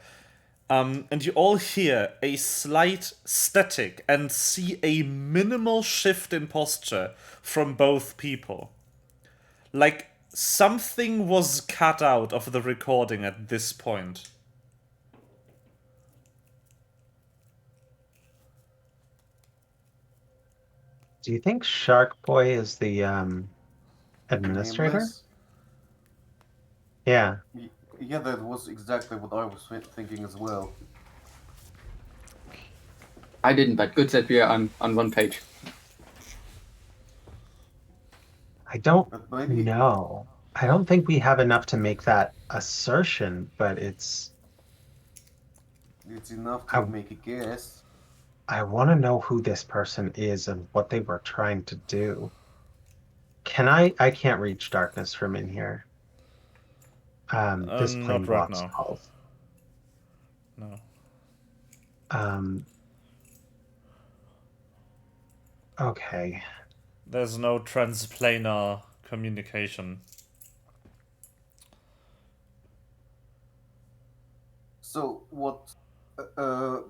And you all hear a slight static and see a minimal shift in posture from both people. Like something was cut out of the recording at this point. Do you think Shark Boy is the administrator? Nameless. Yeah. Yeah, that was exactly what I was thinking as well. I didn't, but good that we are on one page. I don't But maybe know. I don't think we have enough to make that assertion, but it's enough to make a guess. I want to know who this person is and what they were trying to do. I can't reach darkness from in here. This plane Not right blocks now. calls. No. Okay. There's no transplanar communication. So what? Uh,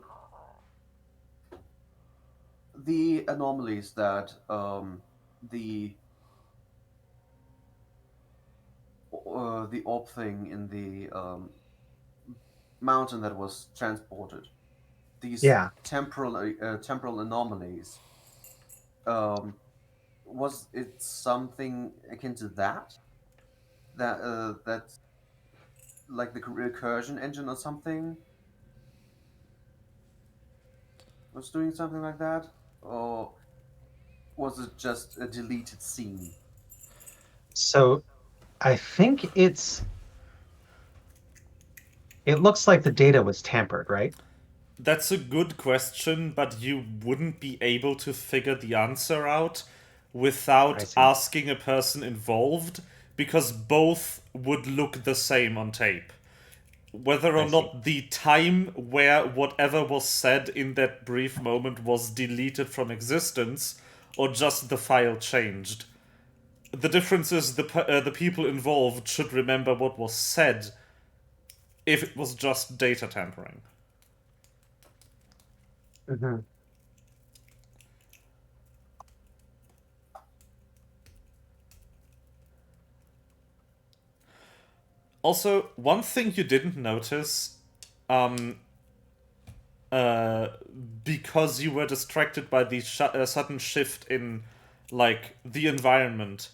the anomalies that the orb thing in the mountain that was transported. These Yeah. temporal anomalies. Um, was it something akin to that? That's like the recursion engine or something was doing something like that, or was it just a deleted scene? So I think it looks like the data was tampered, right? That's a good question, but you wouldn't be able to figure the answer out I without see. asking a person involved, because both would look the same on tape. Whether or I see. not the time where whatever was said in that brief moment was deleted from existence, or just the file changed. The difference is the people involved should remember what was said if it was just data tampering. Hmm. Also, one thing you didn't notice, um, uh, because you were distracted by the sudden shift in, like, the environment.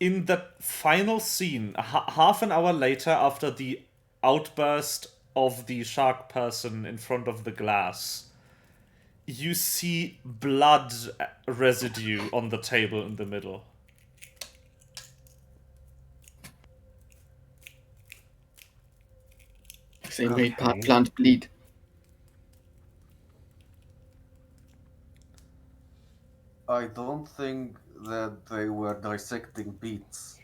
In that final scene, half an hour later, after the outburst of the shark person in front of the glass, you see blood residue on the table in the middle. They made Okay. plant bleed. I don't think that they were dissecting beets.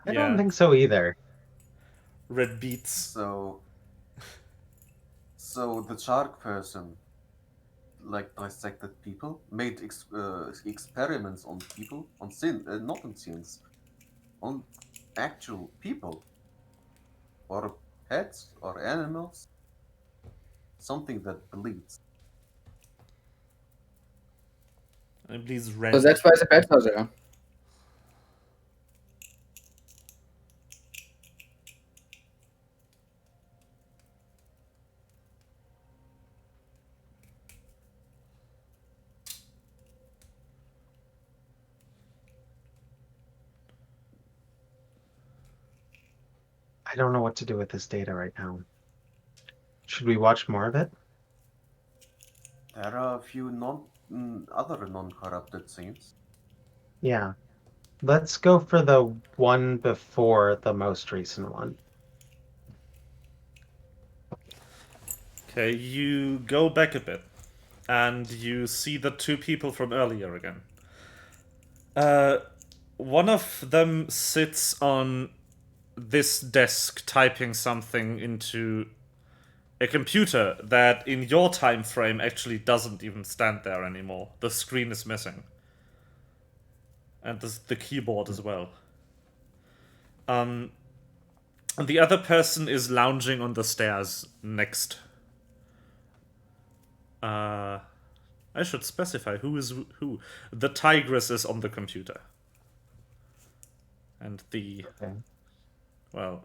I don't Yeah, think so either. red beets. So, so the shark person like dissected people, made experiments on people, on not on scenes, on actual people or pets or animals, something that bleeds. It bleeds So red. that's why the beds are there. I don't know what to do with this data right now. Should we watch more of it? There are a few other non-corrupted scenes. Yeah. Let's go for the one before the most recent one. Okay, you go back a bit, and you see the two people from earlier again. One of them sits on this desk typing something into a computer that in your time frame actually doesn't even stand there anymore. The screen is missing. And the keyboard as well. And the other person is lounging on the stairs next. I should specify who is who. The tigress is on the computer. And the, Okay. well,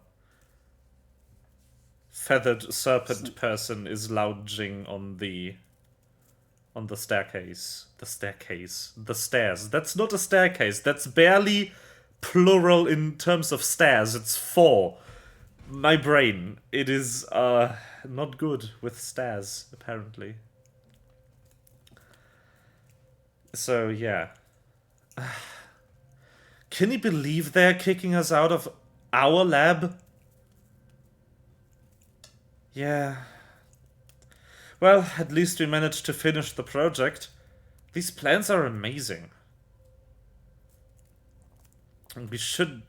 feathered serpent person is lounging on the staircase. The staircase. The stairs. That's not a staircase. That's barely plural in terms of stairs. It's 4. My brain. It is not good with stairs, apparently. So yeah. Can you believe they're kicking us out of our lab? Yeah. Well, at least we managed to finish the project. These plans are amazing. And we should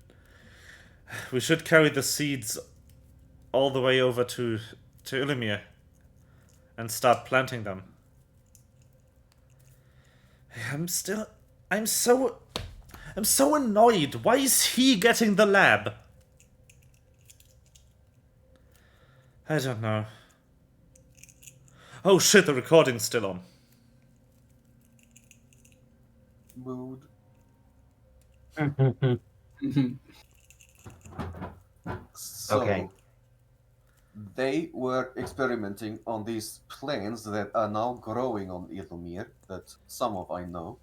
carry the seeds all the way over to Illimir and start planting them. I'm so annoyed. Why is he getting the lab? I don't know. Oh shit, the recording's still on. Mood. So, Okay. they were experimenting on these plants that are now growing on Ilumir, that some of I know.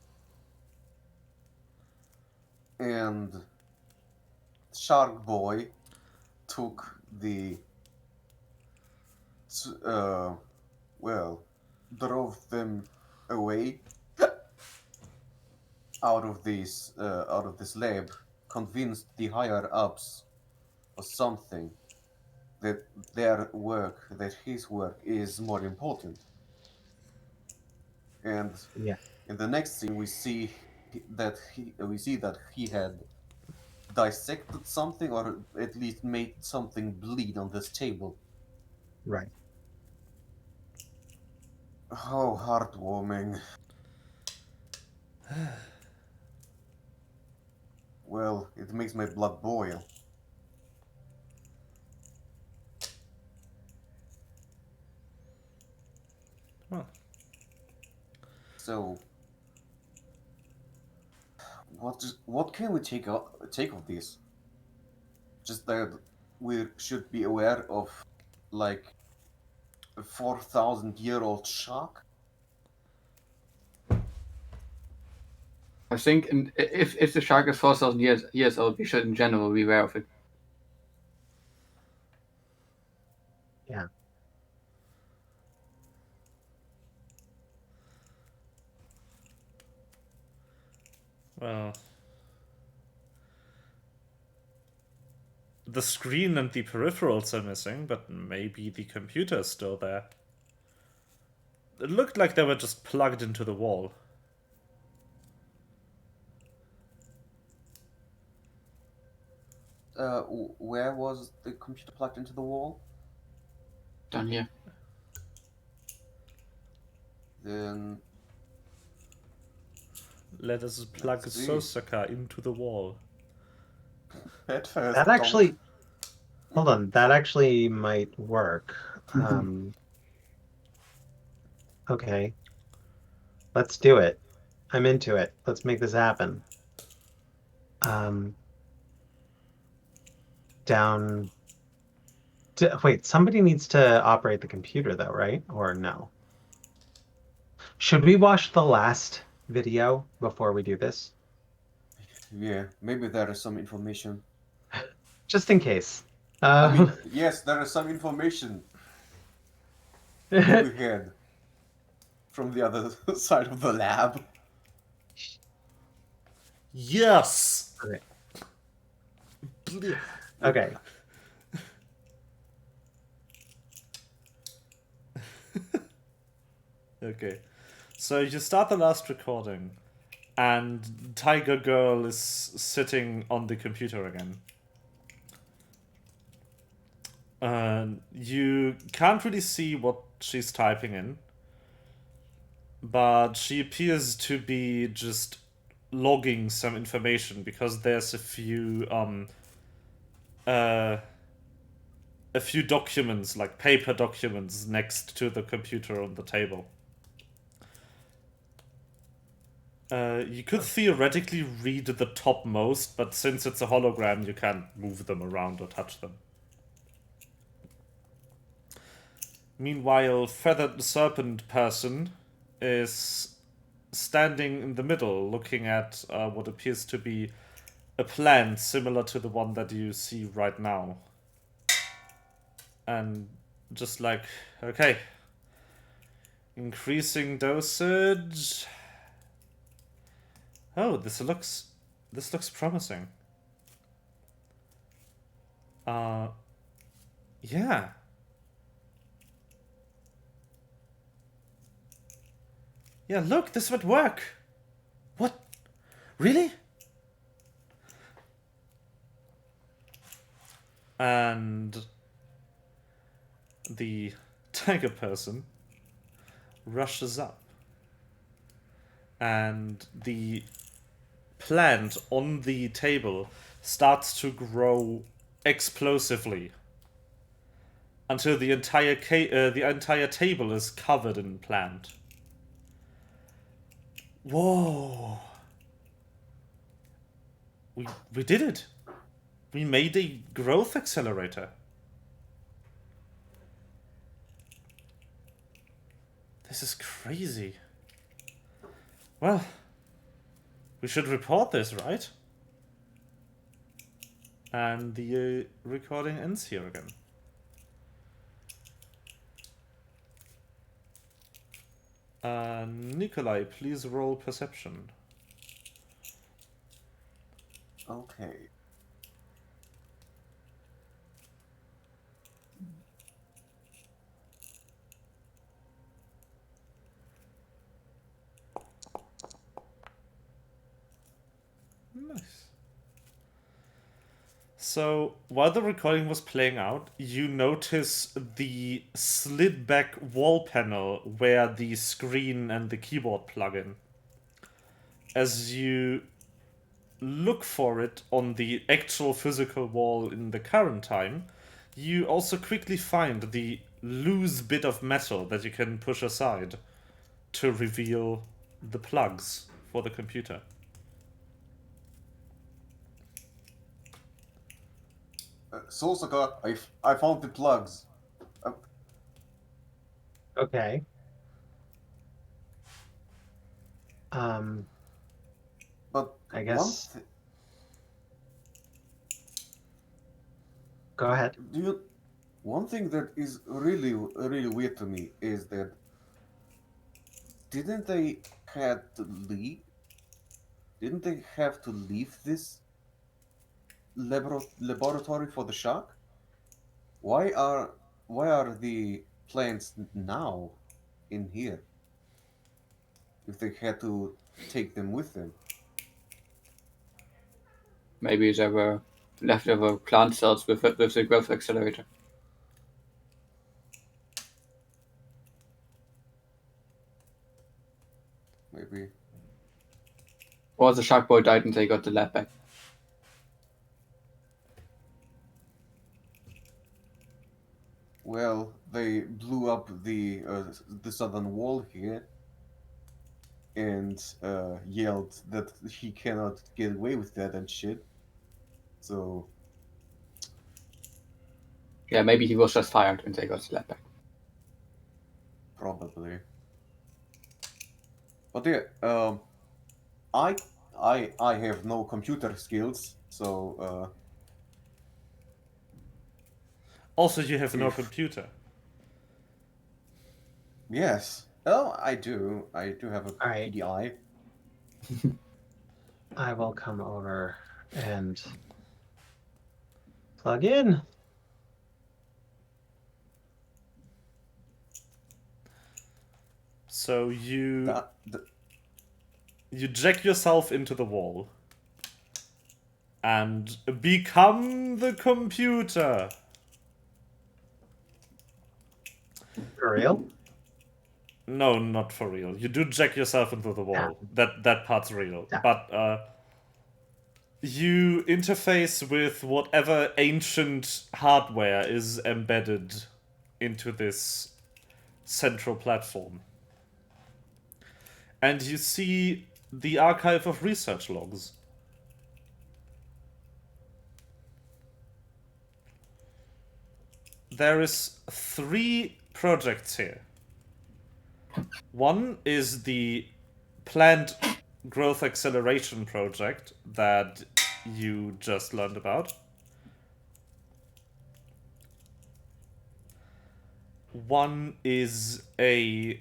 And Shark Boy took the, well, drove them away out of this lab, convinced the higher ups or something that that his work is more important. And Yeah. in the next scene, we see that he had dissected something, or at least made something bleed on this table. Right. How heartwarming. Well, it makes my blood boil. Well, So, what can we take of this? Just that we should be aware of, like, a 4,000-year-old shark. I think if the shark is 4,000 years old, we should in general be aware of it. Yeah. well. The screen and the peripherals are missing, but maybe the computer's still there. It looked like they were just plugged into the wall. Where was the computer plugged into the wall? Down here. Then Let us plug Let's see. Sosaka into the wall. at first, That actually. Hold on. That actually might work. Okay. Let's do it. I'm into it. Let's make this happen. Down. Wait, somebody needs to operate the computer, though, right? Or no? Should we watch the last video before we do this? Yeah, maybe there is some information. Just in case. I mean, yes, there is some information we had from the other side of the lab. Yes! Okay. Okay. Okay. So you start the last recording, and Tiger Girl is sitting on the computer again. You can't really see what she's typing in, but she appears to be just logging some information because there's a few documents, like paper documents, next to the computer on the table. You could theoretically read the topmost, but since it's a hologram, you can't move them around or touch them. Meanwhile, Feathered Serpent person is standing in the middle, looking at what appears to be a plant similar to the one that you see right now. And just like, okay, increasing dosage. Oh, this looks promising. Yeah. Yeah, look, this would work. What? Really? And the tiger person rushes up. And the plant on the table starts to grow explosively. until the entire table is covered in plant. Whoa! We did it! We made a growth accelerator. This is crazy. Well, we should report this, right? And the recording ends here again. Nikolai, please roll perception. Okay. Nice. So, while the recording was playing out, you notice the slid back wall panel where the screen and the keyboard plug in. As you look for it on the actual physical wall in the current time, you also quickly find the loose bit of metal that you can push aside to reveal the plugs for the computer. Solsaka, I found the plugs. Okay. But I guess. Go ahead. One thing that is really weird to me is that didn't they have to leave? Didn't they have to leave this laboratory for the shock? Why are the plants now in here? If they had to take them with them. Maybe there were leftover plant cells with the growth accelerator. Maybe. Or the shark boy died and they got the lab back. Well, they blew up the southern wall here and yelled that he cannot get away with that and shit. So Yeah, maybe he was just fired and they got the lab back. probably. But yeah, I have no computer skills, so Also, you have no If- computer. yes. Oh, I do. I do have a All right. PDI. I will come over and plug in. So you That, you jack yourself into the wall and become the computer. For real? No, not for real. You do jack yourself into the wall. That part's real. Yeah. But you interface with whatever ancient hardware is embedded into this central platform. And you see the archive of research logs. There is 3 projects here. One is the planned growth acceleration project that you just learned about. One is a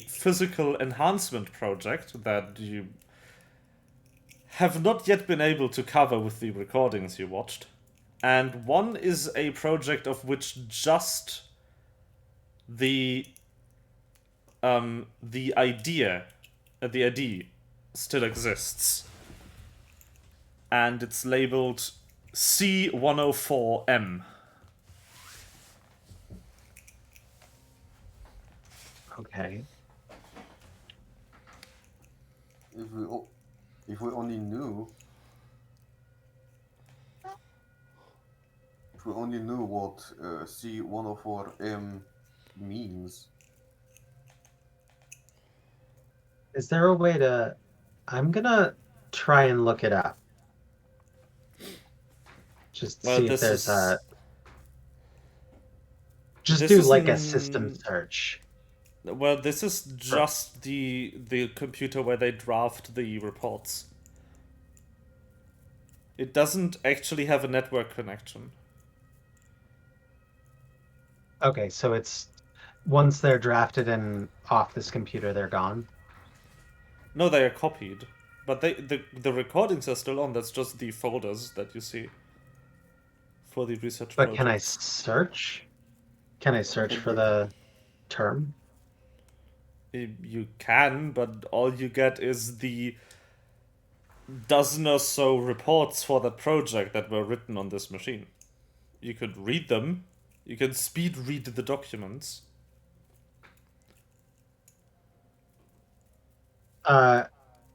physical enhancement project that you have not yet been able to cover with the recordings you watched. And one is a project of which just the idea still exists, and it's labeled C104M. Okay. If we only knew. If we only knew what C104M means. Is there a way to? I'm gonna try and look it up. Just Well, see if this there's is a. Just this do is like a system n- search. well, this is just the computer where they draft the reports. It doesn't actually have a network connection. Okay, so it's once they're drafted and off this computer, they're gone. No, they are copied, but the recordings are still on. That's just the folders that you see for the research But can I projects. search? Can I search for the term? You can, but all you get is the dozen or so reports for that project that were written on this machine. You could read them. You can speed read the documents. Uh,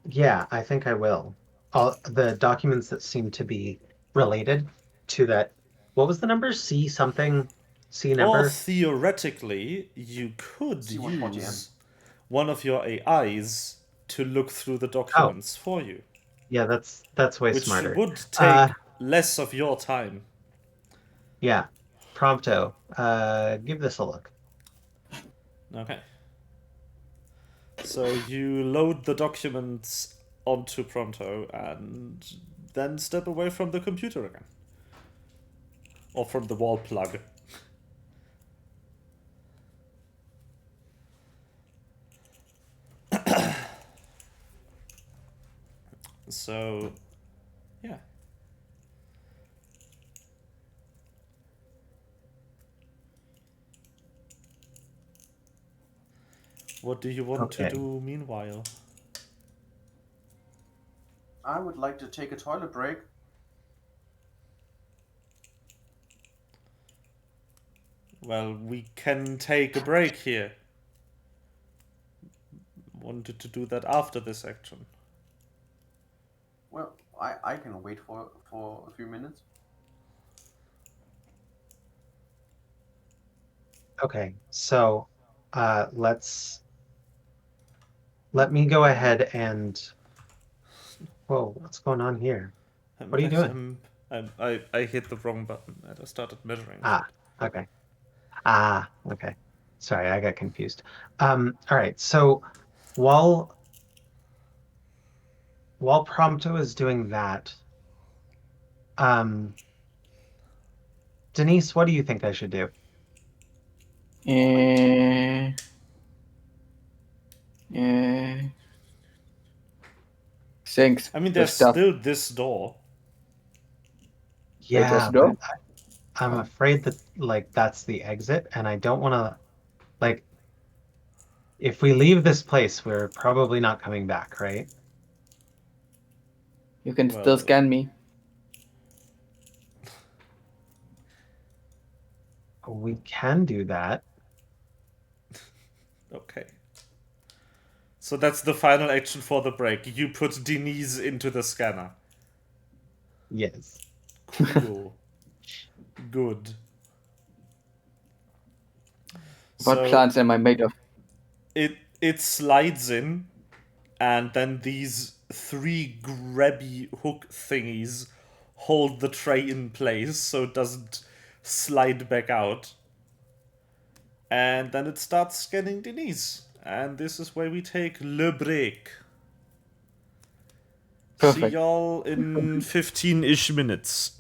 yeah, I think I will. All the documents that seem to be related to that. What was the number? C something? C Or number? theoretically, you could C140M. use one of your AIs to look through the Oh, documents for you, yeah, that's way which smarter. would take less of your time. Yeah. Prompto. Give this a look. Okay. So you load the documents onto Pronto and then step away from the computer again. Or from the wall plug. So, yeah. What do you want to Okay. do meanwhile? I would like to take a toilet break. Well, we can take a break here. Wanted to do that after this action. Well, I can wait for a few minutes. Okay. So, let me go ahead and. Whoa, what's going on here? What are you doing? I hit the wrong button and I started measuring. Ah, okay. Okay. Sorry, I got confused. All right. So while while Prompto is doing that, um, Denise, what do you think I should do? Uh, uh, Thanks. I mean, The there's stuff. still this door. Wait, there's Yeah, a but door. I'm afraid that like that's the exit, and I don't want to like if we leave this place, we're probably not coming back, right? You can still Well, scan me. We can do that. okay. So that's the final action for the break. You put Denise into the scanner. Yes. Cool. Good. What So plants am I made of? it slides in, and then these three grabby hook thingies hold the tray in place so it doesn't slide back out. And then it starts scanning Denise. And this is where we take le break. See Perfect. y'all in 15-ish minutes.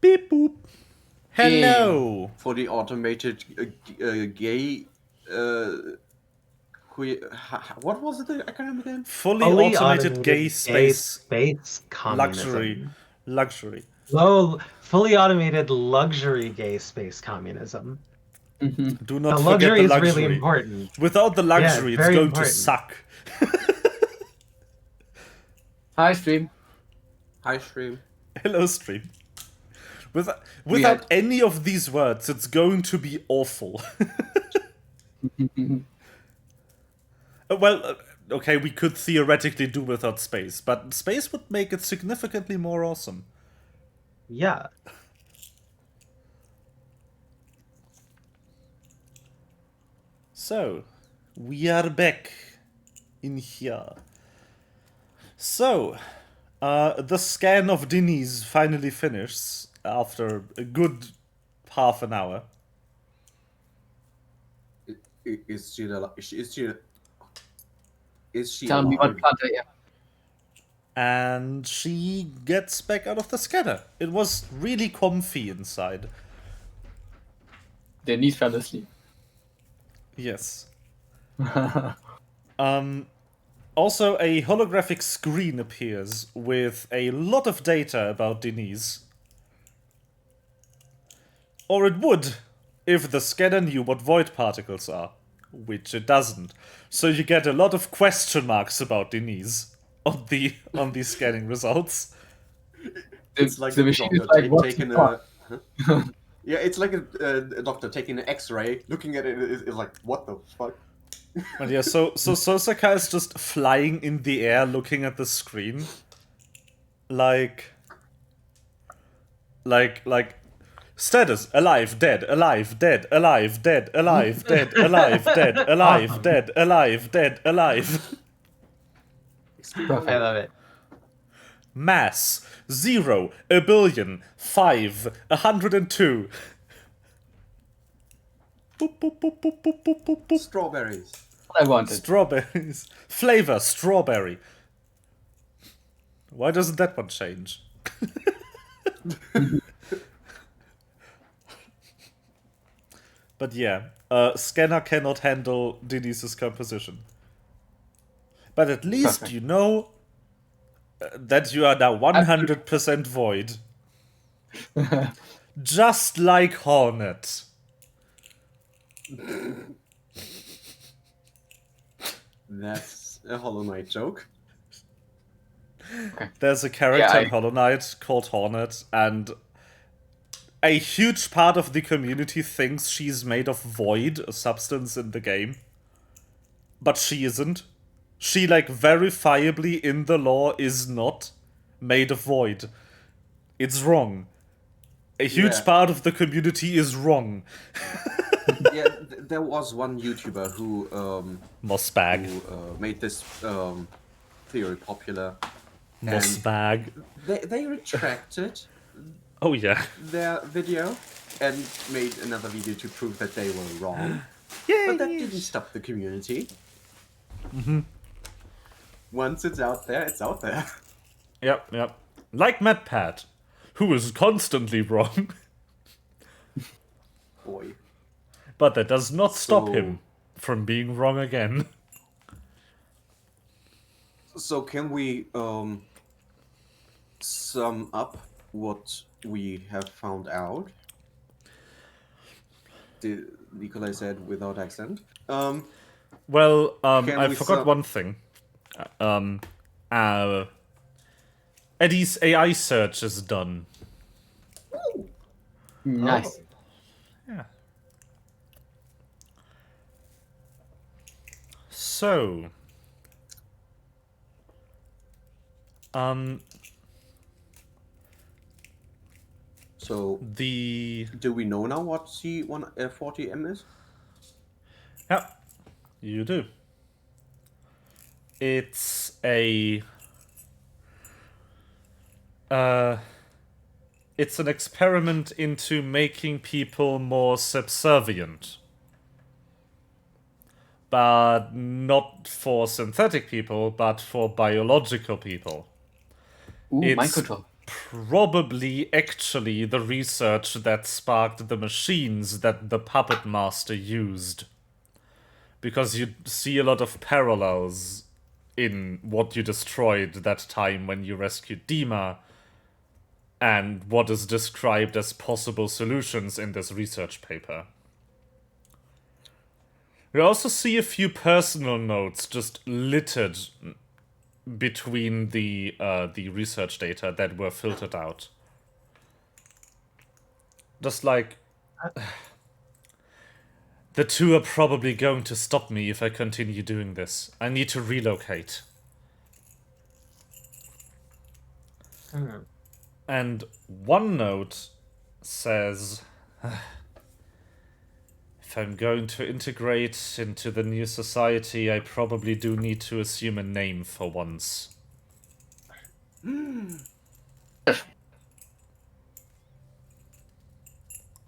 Beep boop. Hello. For the automated gay. What was the acronym again? Fully Fully automated gay space space communism. luxury. Fully automated luxury gay space communism. Do not The forget luxury the is really luxury. important. Without the luxury, it's very going to important. suck. Hi, stream. Hi, stream. Hello, stream. Without any of these words, it's going to be awful. Well, okay, we could theoretically do without space, but space would make it significantly more awesome. Yeah. So, we are back in here. So, the scan of Denise finally finishes after a good half an hour. Is she Tell me what alive? Panther, yeah. And she gets back out of the scanner. It was really comfy inside. Denise fell asleep. Yes. Also, a holographic screen appears with a lot of data about Denise. Or it would, if the scanner knew what void particles are. Which it doesn't. So you get a lot of question marks about Denise on the scanning results. It's like the a machine is doctor like, what's taking the fuck? Yeah, it's like a doctor taking an X-ray, looking at it, is like, what the fuck? But yeah, so Sosaka is just flying in the air looking at the screen. Like status, alive, dead, alive, dead, alive, dead, alive, dead, alive, dead, alive, dead, alive, dead, alive. I love it. Mass 0, a billion, 5, 102. Boop, boop, boop, boop, boop, boop, boop, boop. Strawberries. What I wanted. Strawberries. Flavor, strawberry. Why doesn't that one change? But yeah, scanner cannot handle Denise's composition. But at least Perfect. you know that you are now 100% void. Just like Hornet. That's a Hollow Knight joke. There's a character Yeah, in Hollow Knight called Hornet, and a huge part of the community thinks she's made of void, a substance in the game. But she isn't. She, like, verifiably in the lore is not made of void. It's wrong. A huge Yeah. part of the community is wrong. Yeah, there was one YouTuber who Mossbag. made this theory popular. And Mossbag. they retracted Oh yeah. their video and made another video to prove that they were wrong. Yay! But that didn't stop the community. Mm-hmm. Once it's out there, it's out there. Yep. Like MadPat, who is constantly wrong. Boy. But that does not stop So- him from being wrong again. So can we sum up what we have found out? Nikolai said without accent. Well, Can I we forgot sum- one thing. Eddie's AI search is done. Nice. Yeah. So, So the do we know now what C140M is? yeah, you do. It's a it's an experiment into making people more subservient. But not for synthetic people, but for biological people. Ooh, It's- mind control. probably actually the research that sparked the machines that the Puppet Master used. Because you see a lot of parallels in what you destroyed that time when you rescued Dima and what is described as possible solutions in this research paper. We also see a few personal notes just littered between the research data that were filtered out. Just like... The two are probably going to stop me if I continue doing this. I need to relocate. And one note says... If I'm going to integrate into the new society, I probably do need to assume a name for once.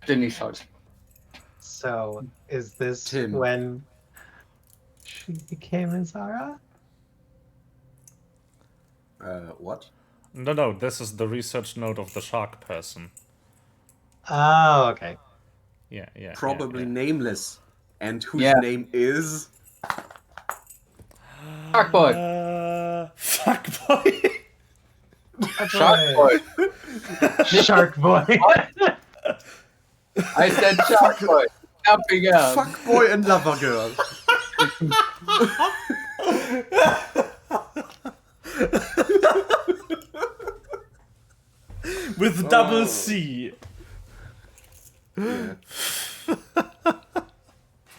Jenny shot. So, is this Tim. when she became Azara? What? No, this is the research note of the shark person. Oh, okay. Yeah. Probably yeah. nameless. And whose Yeah. name is... Shark boy. Fuck boy. Shark boy. Shark boy. I said shark boy. Nothing else. Fuckboy and lover girl. With double C. Yeah.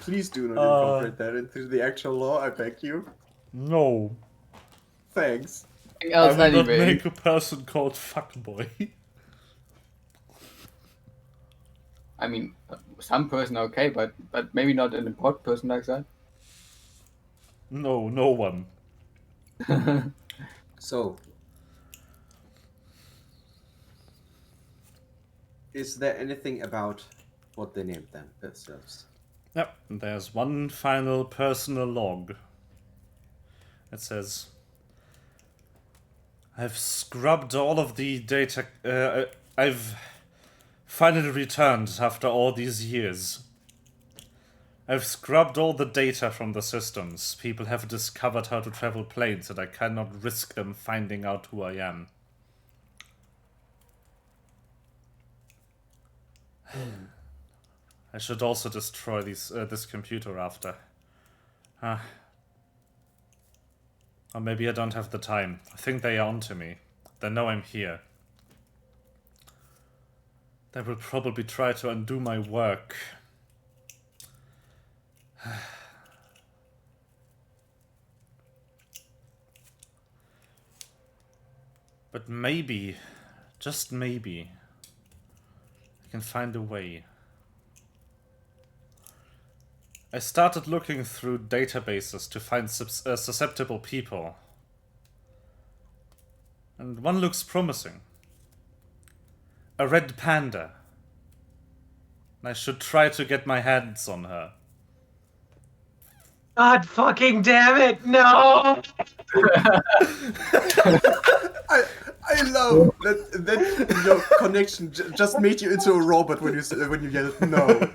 Please do not incorporate that into the actual law, I beg you. No. Thanks. Nothing I else will not anyway. make a person called fuckboy. I mean, some person okay, but maybe not an important person like that. No one. So, is there anything about what they named themselves? Yep, there's one final personal log. It says, I've scrubbed all of the data. I've finally returned after all these years. I've scrubbed all the data from the systems. People have discovered how to travel planes, and I cannot risk them finding out who I am. I should also destroy this computer after. Or maybe I don't have the time. I think they are onto me. They know I'm here. They will probably try to undo my work. But maybe, just maybe, I can find a way. I started looking through databases to find susceptible people. And one looks promising. A red panda. I should try to get my hands on her. God fucking damn it! No! I love that your connection just made you into a robot when you yelled no.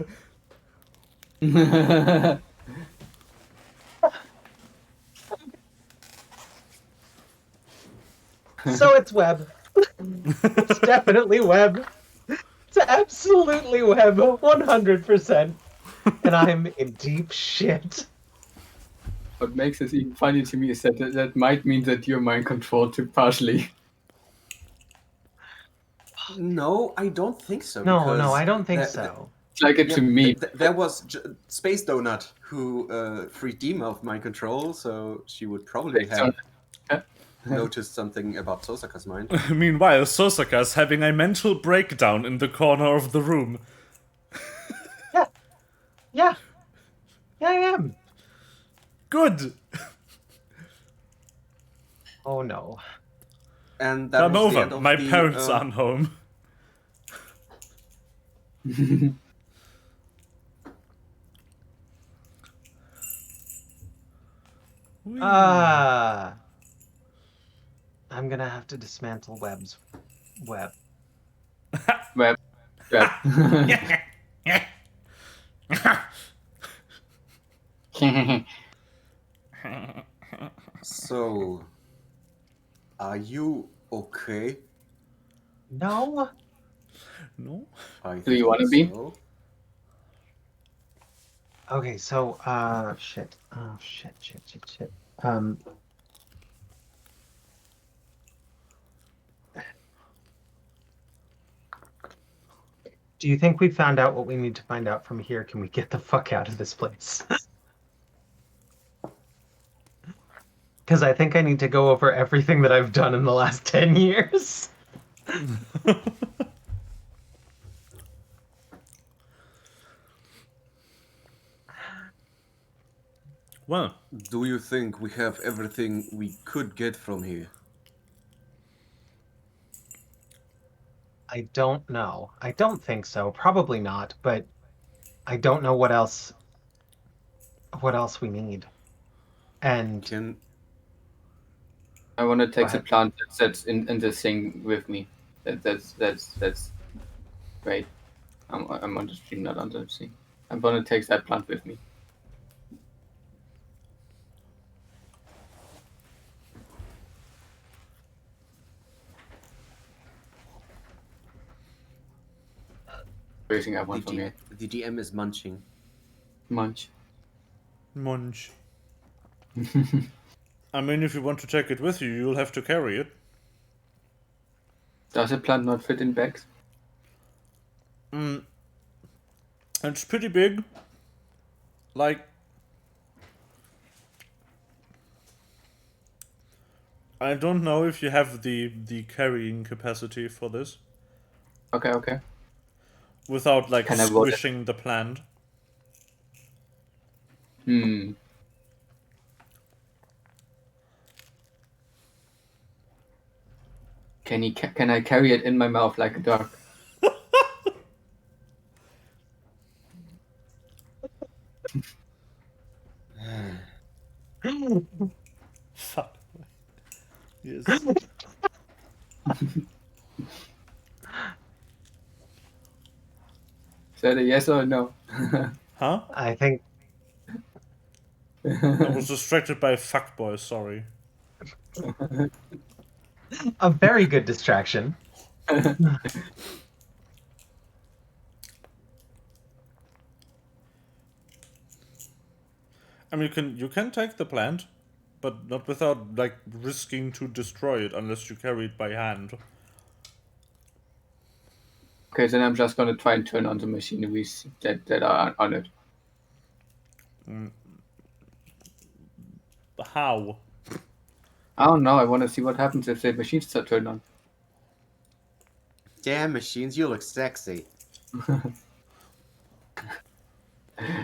So it's web. It's definitely web. It's absolutely web, 100%. And I'm in deep shit. What makes this even funny to me is that might mean that you're mind controlled too partially. No, I don't think so. No, because I don't think so. It's like it to me. There was Space Donut who freed Dima of mind control, so she would probably have noticed something about Sosaka's mind. Meanwhile, Sosaka is having a mental breakdown in the corner of the room. Yeah, I am. Good! Oh no. And that Come was the over, end of my the, parents aren't home. I'm gonna have to dismantle webs Web. Web. Web. So, are you okay? No. No? I Do you think wanna be? so. Okay, so shit. Oh shit. Um Do you think we found out what we need to find out from here? Can we get the fuck out of this place? Because I think I need to go over everything that I've done in the last 10 years. Well, Do you think we have everything we could get from here? I don't know. I don't think so. Probably not, but I don't know what else we need. And Can I want to go take the ahead. plant that's in this thing with me. That's great. I'm on the stream, not on the thing. I'm gonna take that plant with me. Raising up one for me. the DM is munching? Munch. Munch. I mean, if you want to take it with you, you'll have to carry it. Does a plant not fit in bags? It's pretty big. Like, I don't know if you have the carrying capacity for this Okay. without like Can I roll it? squishing the plant. Hmm. Can I carry it in my mouth like a dog? Fuck. Yes. Is that a yes or a no? Huh? I think I was distracted by a fuckboy, sorry. a very good distraction. I mean, you can take the plant, but not without like risking to destroy it unless you carry it by hand. Okay, then I'm just gonna try and turn on the machineries that are on it. How? I don't know. I want to see what happens if the machines are turned on. Damn machines, you look sexy.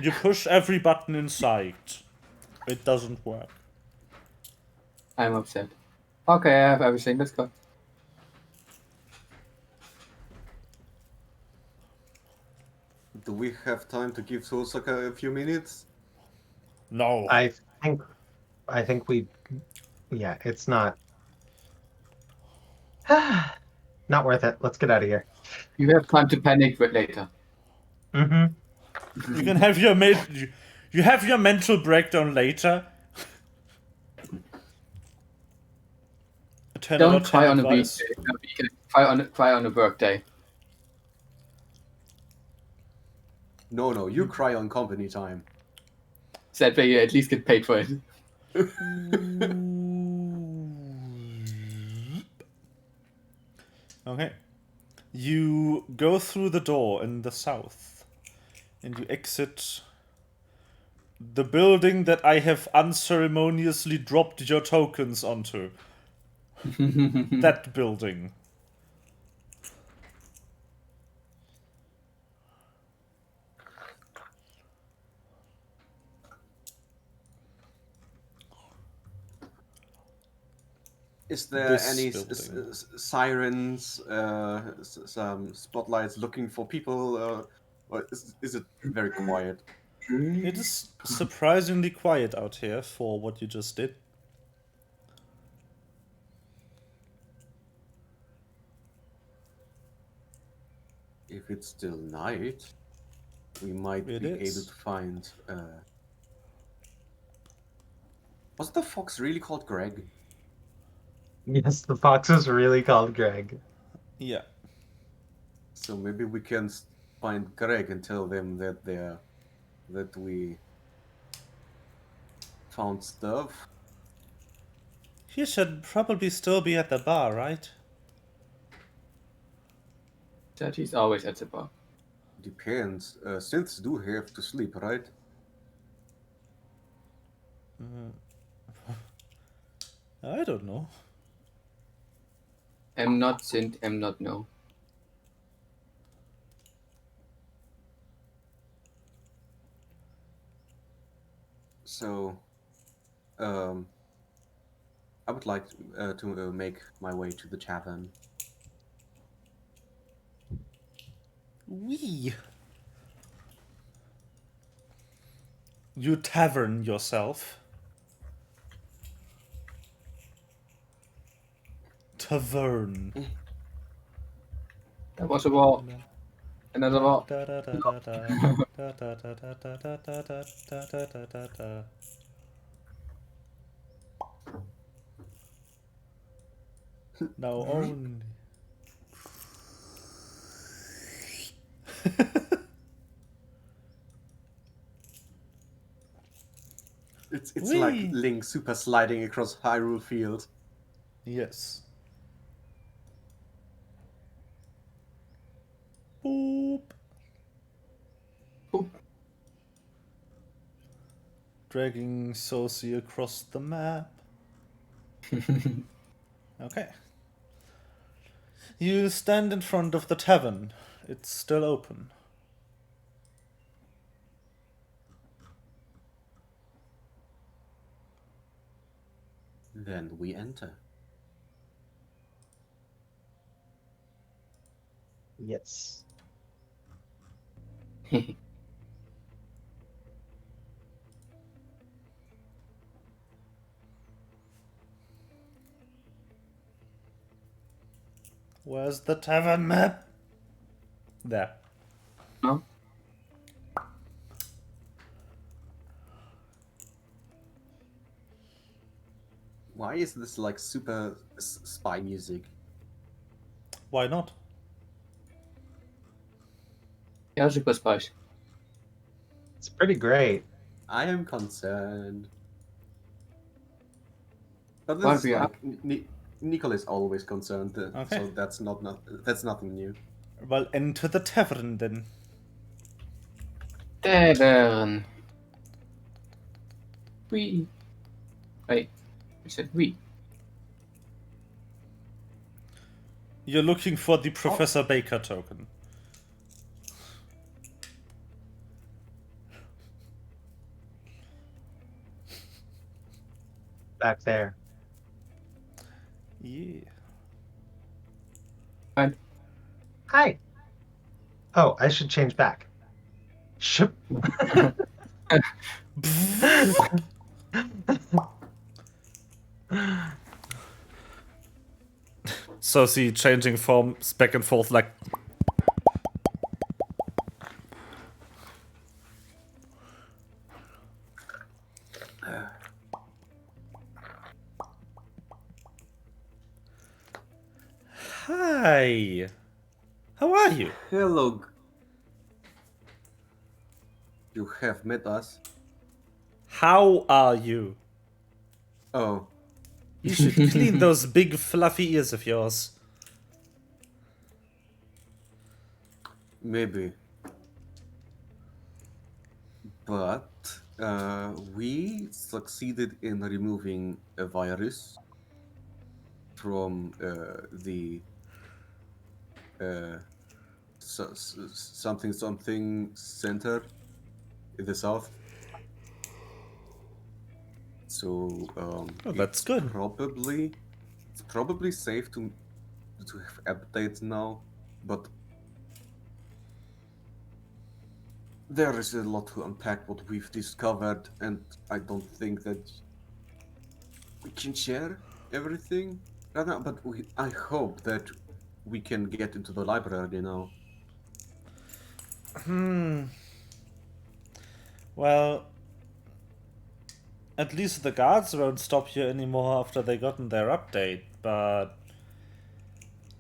You push every button in sight. It doesn't work. I'm upset. Okay, I have everything. Let's go. Do we have time to give Sosaka a few minutes? No. I think yeah, it's not not worth it. Let's get out of here. You have time to panic later. Mm-hmm. You can have you have your mental breakdown later. 10 out Don't of 10 cry on a advice. weekday. No, you can cry on a work day. No, you cry on company time. That way you at least get paid for it. Okay. You go through the door in the south, and you exit the building that I have unceremoniously dropped your tokens onto. That building. Is there This any building. sirens, some spotlights looking for people, or is it very quiet? It is surprisingly quiet out here for what you just did. If it's still night, we might It be able is. to find. Was the fox really called Greg? Yes, the fox is really called Greg. Yeah. So maybe we can find Greg and tell them that we found stuff. He should probably still be at the bar, right? That he's always at the bar. Depends. Synths do have to sleep, right? I don't know. Am not synth, am not no. So, I would like to make my way to the tavern. Wee. You tavern yourself. Tavern. That was a wall. Another wall. Now only. It's Whee! like Link super sliding across Hyrule Field. Yes. Boop. Boop. Dragging Sosi across the map. Okay. You stand in front of the tavern. It's still open. Then we enter. Yes. Where's the tavern map? There. No? Why is this like super spy music? Why not? Yeah, super spice. It's pretty great. I am concerned. But Why this is we are- like Nicole is always concerned, Okay. so that's that's nothing new. Well, enter the tavern then. Tavern. We. Wait. I said we. You're looking for the Professor Baker token. Back there. Yeah. Fine. Hi. Oh, I should change back. Ship. So see changing forms back and forth like. Hi. How are you? Hello. You have met us. How are you? Oh, You should clean those big fluffy ears of yours. maybe. But we succeeded in removing a virus from the something center in the south. So Oh, that's it's good. probably safe to have updates now, but there is a lot to unpack what we've discovered, and I don't think that we can share everything right now. But I hope that we can get into the library now. Well, at least the guards won't stop you anymore after they gotten their update, but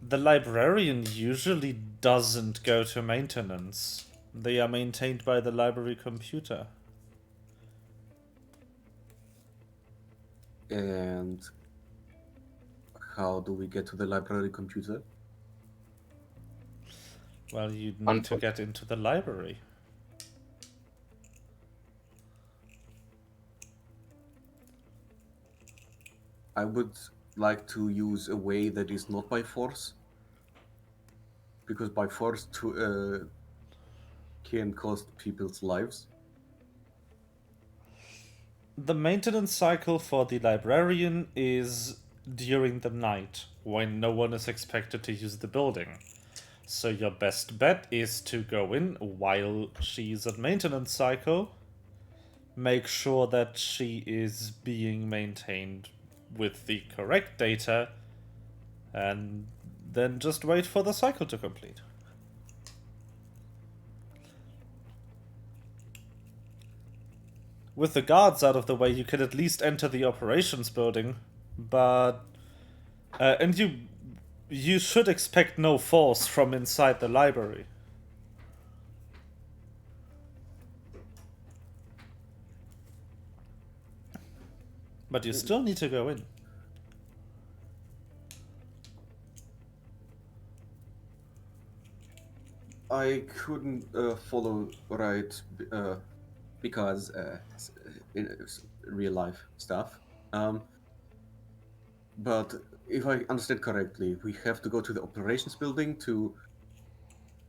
the librarian usually doesn't go to maintenance. They are maintained by the library computer. And how do we get to the library computer? Well, you need to get into the library. I would like to use a way that is not by force. Because by force can cost people's lives. The maintenance cycle for the librarian is during the night, when no one is expected to use the building. So your best bet is to go in while she's at maintenance cycle, make sure that she is being maintained with the correct data, and then just wait for the cycle to complete. With the guards out of the way, you can at least enter the operations building, but and you should expect no force from inside the library. But you still need to go in. I couldn't follow right because in real life stuff. But if I understand correctly, we have to go to the operations building to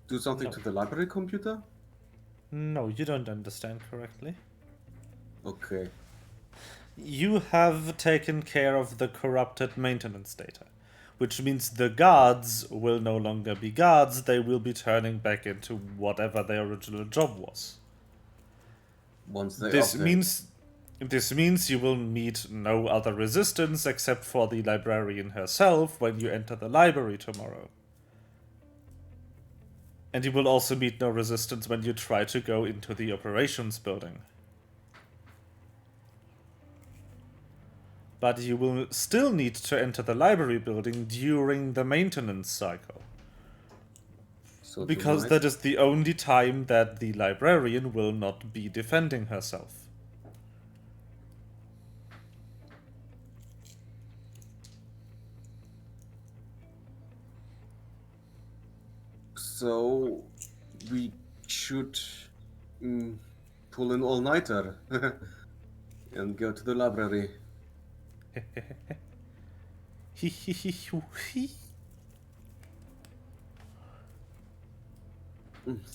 do something No. to the library computer? No, you don't understand correctly. Okay. You have taken care of the corrupted maintenance data, which means the guards will no longer be guards, they will be turning back into whatever their original job was. Once they This update. means you will meet no other resistance except for the librarian herself when you enter the library tomorrow. And you will also meet no resistance when you try to go into the operations building. But you will still need to enter the library building during the maintenance cycle. So Because tonight, that is the only time that the librarian will not be defending herself. so we should pull an all-nighter and go to the library.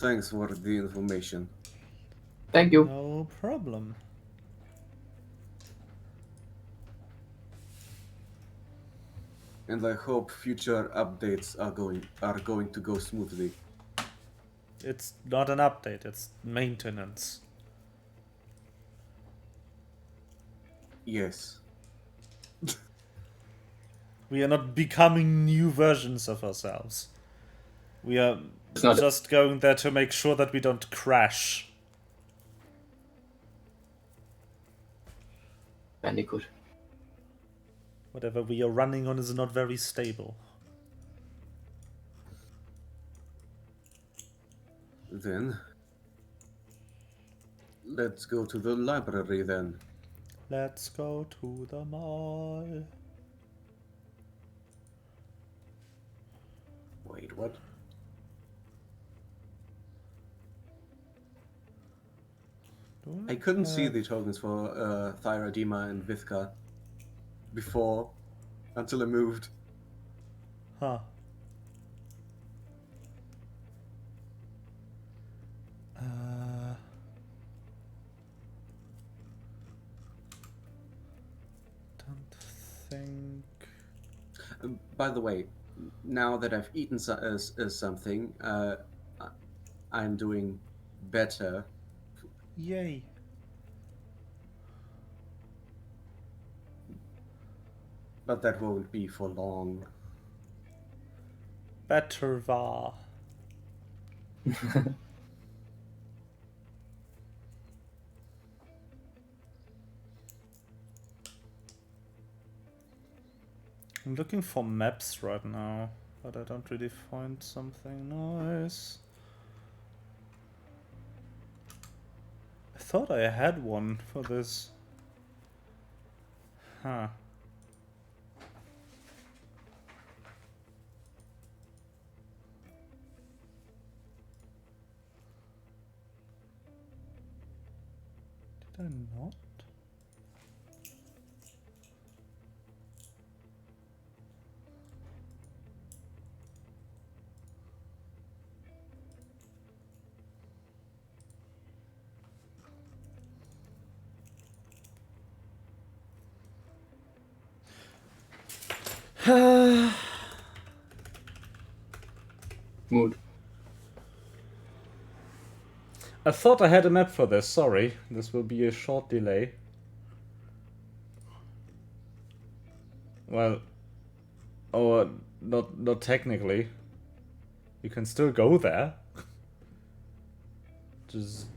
Thanks for the information. Thank you. No problem. And I hope future updates are going to go smoothly. It's not an update, it's maintenance. Yes. We are not becoming new versions of ourselves. We are It's not- just going there to make sure that we don't crash. Very good. Whatever we are running on is not very stable. Then let's go to the library then. Let's go to the mall. Wait, what? I couldn't see the tokens for Thyradema and Vithka before until I moved. Huh. Don't think. By the way, now that I've eaten something, I'm doing better. Yay. But that won't be for long. Better va. I'm looking for maps right now, but I don't really find something nice. I thought I had one for this. Huh. Did I not? Mood. I thought I had a map for this, sorry. This will be a short delay. Well, oh, not technically. You can still go there. Just...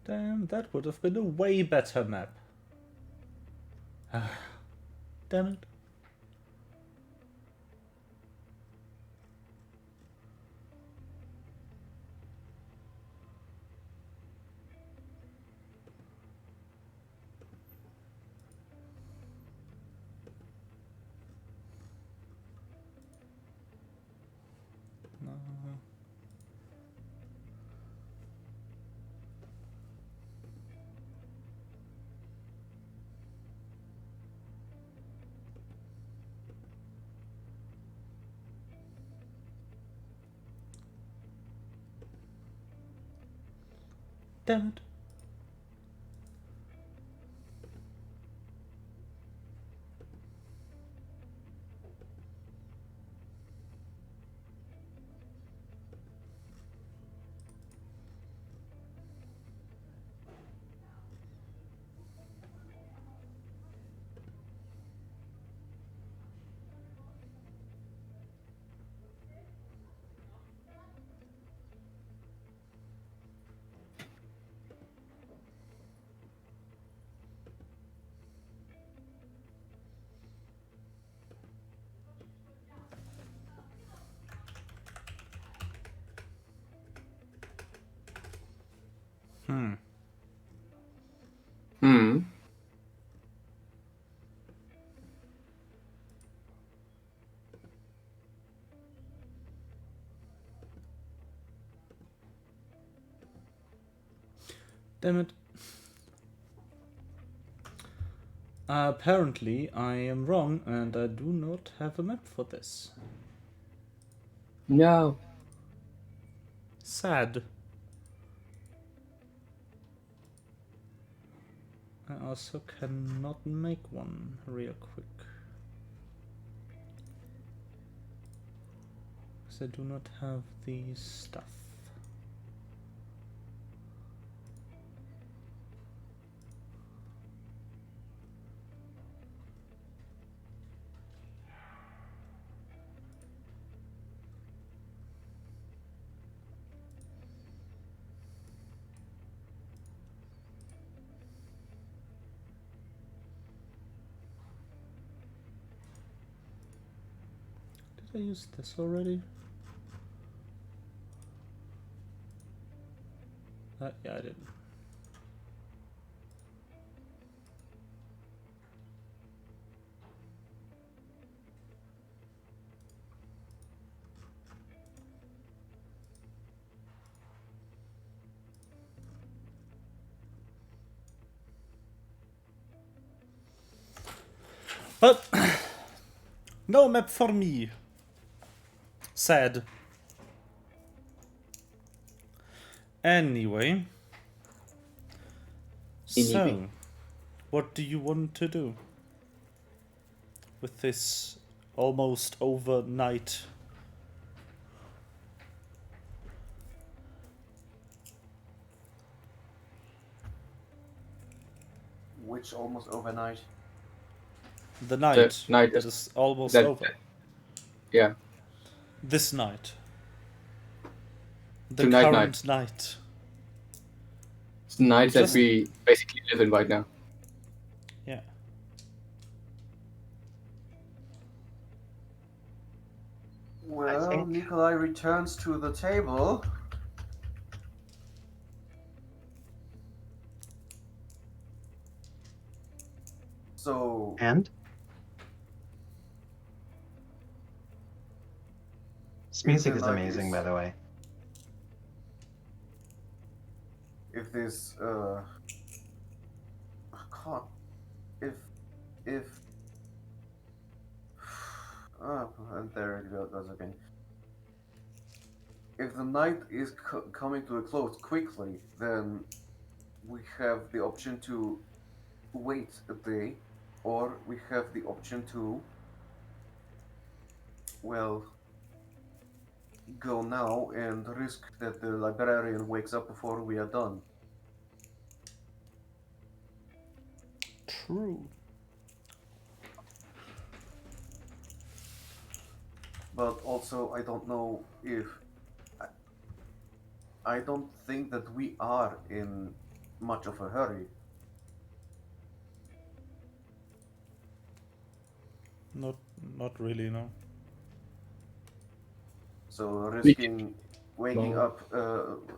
Damn, that would have been a way better map. Damn it. Damn it. Hmm. Damn it. Apparently, I am wrong, and I do not have a map for this. No. Sad. I also cannot make one real quick. Because I do not have the stuff. Did I use this already? Yeah, I did. But no map for me. Sad. Anyway. So, what do you want to do with this almost overnight? Which almost overnight. The night. The night that is almost that- over. Yeah. This night. The Tonight current night. It's the night that Just- we basically live in right now. Yeah. Well, think- Nikolai returns to the table. So, And this music is like amazing, this. by the way. if this, God, if, and there it goes again. If the night is coming to a close quickly, then we have the option to wait a day, or we have the option to, well, go now and risk that the librarian wakes up before we are done. True. But also, I don't know if. I don't think that we are in much of a hurry. Not really, no. So risking waking No. up,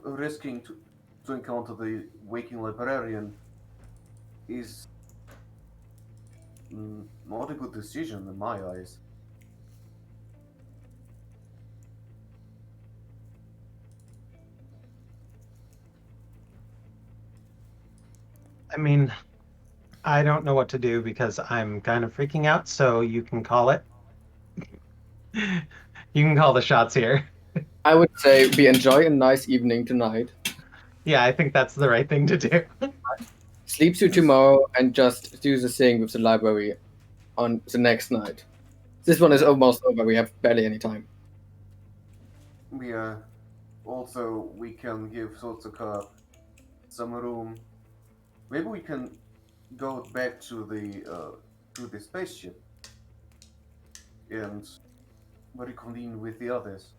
risking to encounter the waking librarian is not a good decision in my eyes. I mean, I don't know what to do because I'm kind of freaking out, so you can call it. You can call the shots here. I would say we enjoy a nice evening tonight. Yeah, I think that's the right thing to do. Sleep to tomorrow and just do the thing with the library on the next night. This one is almost over. We have barely any time. We also we can give Sotsuka some room. Maybe we can go back to the spaceship and reconvene with the others.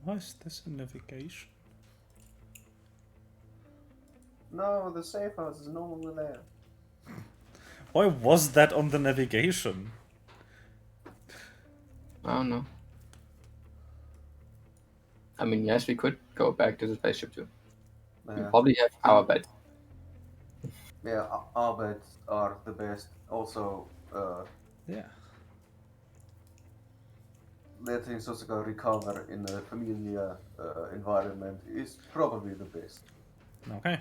Why is this a navigation? No, the safe house is no longer there. Why was that on the navigation? I don't know. I mean, yes, we could go back to the spaceship too. We probably have our bed. Yeah, our beds are the best. Also, Yeah. letting Sotsuka recover in a familiar environment is probably the best. Okay.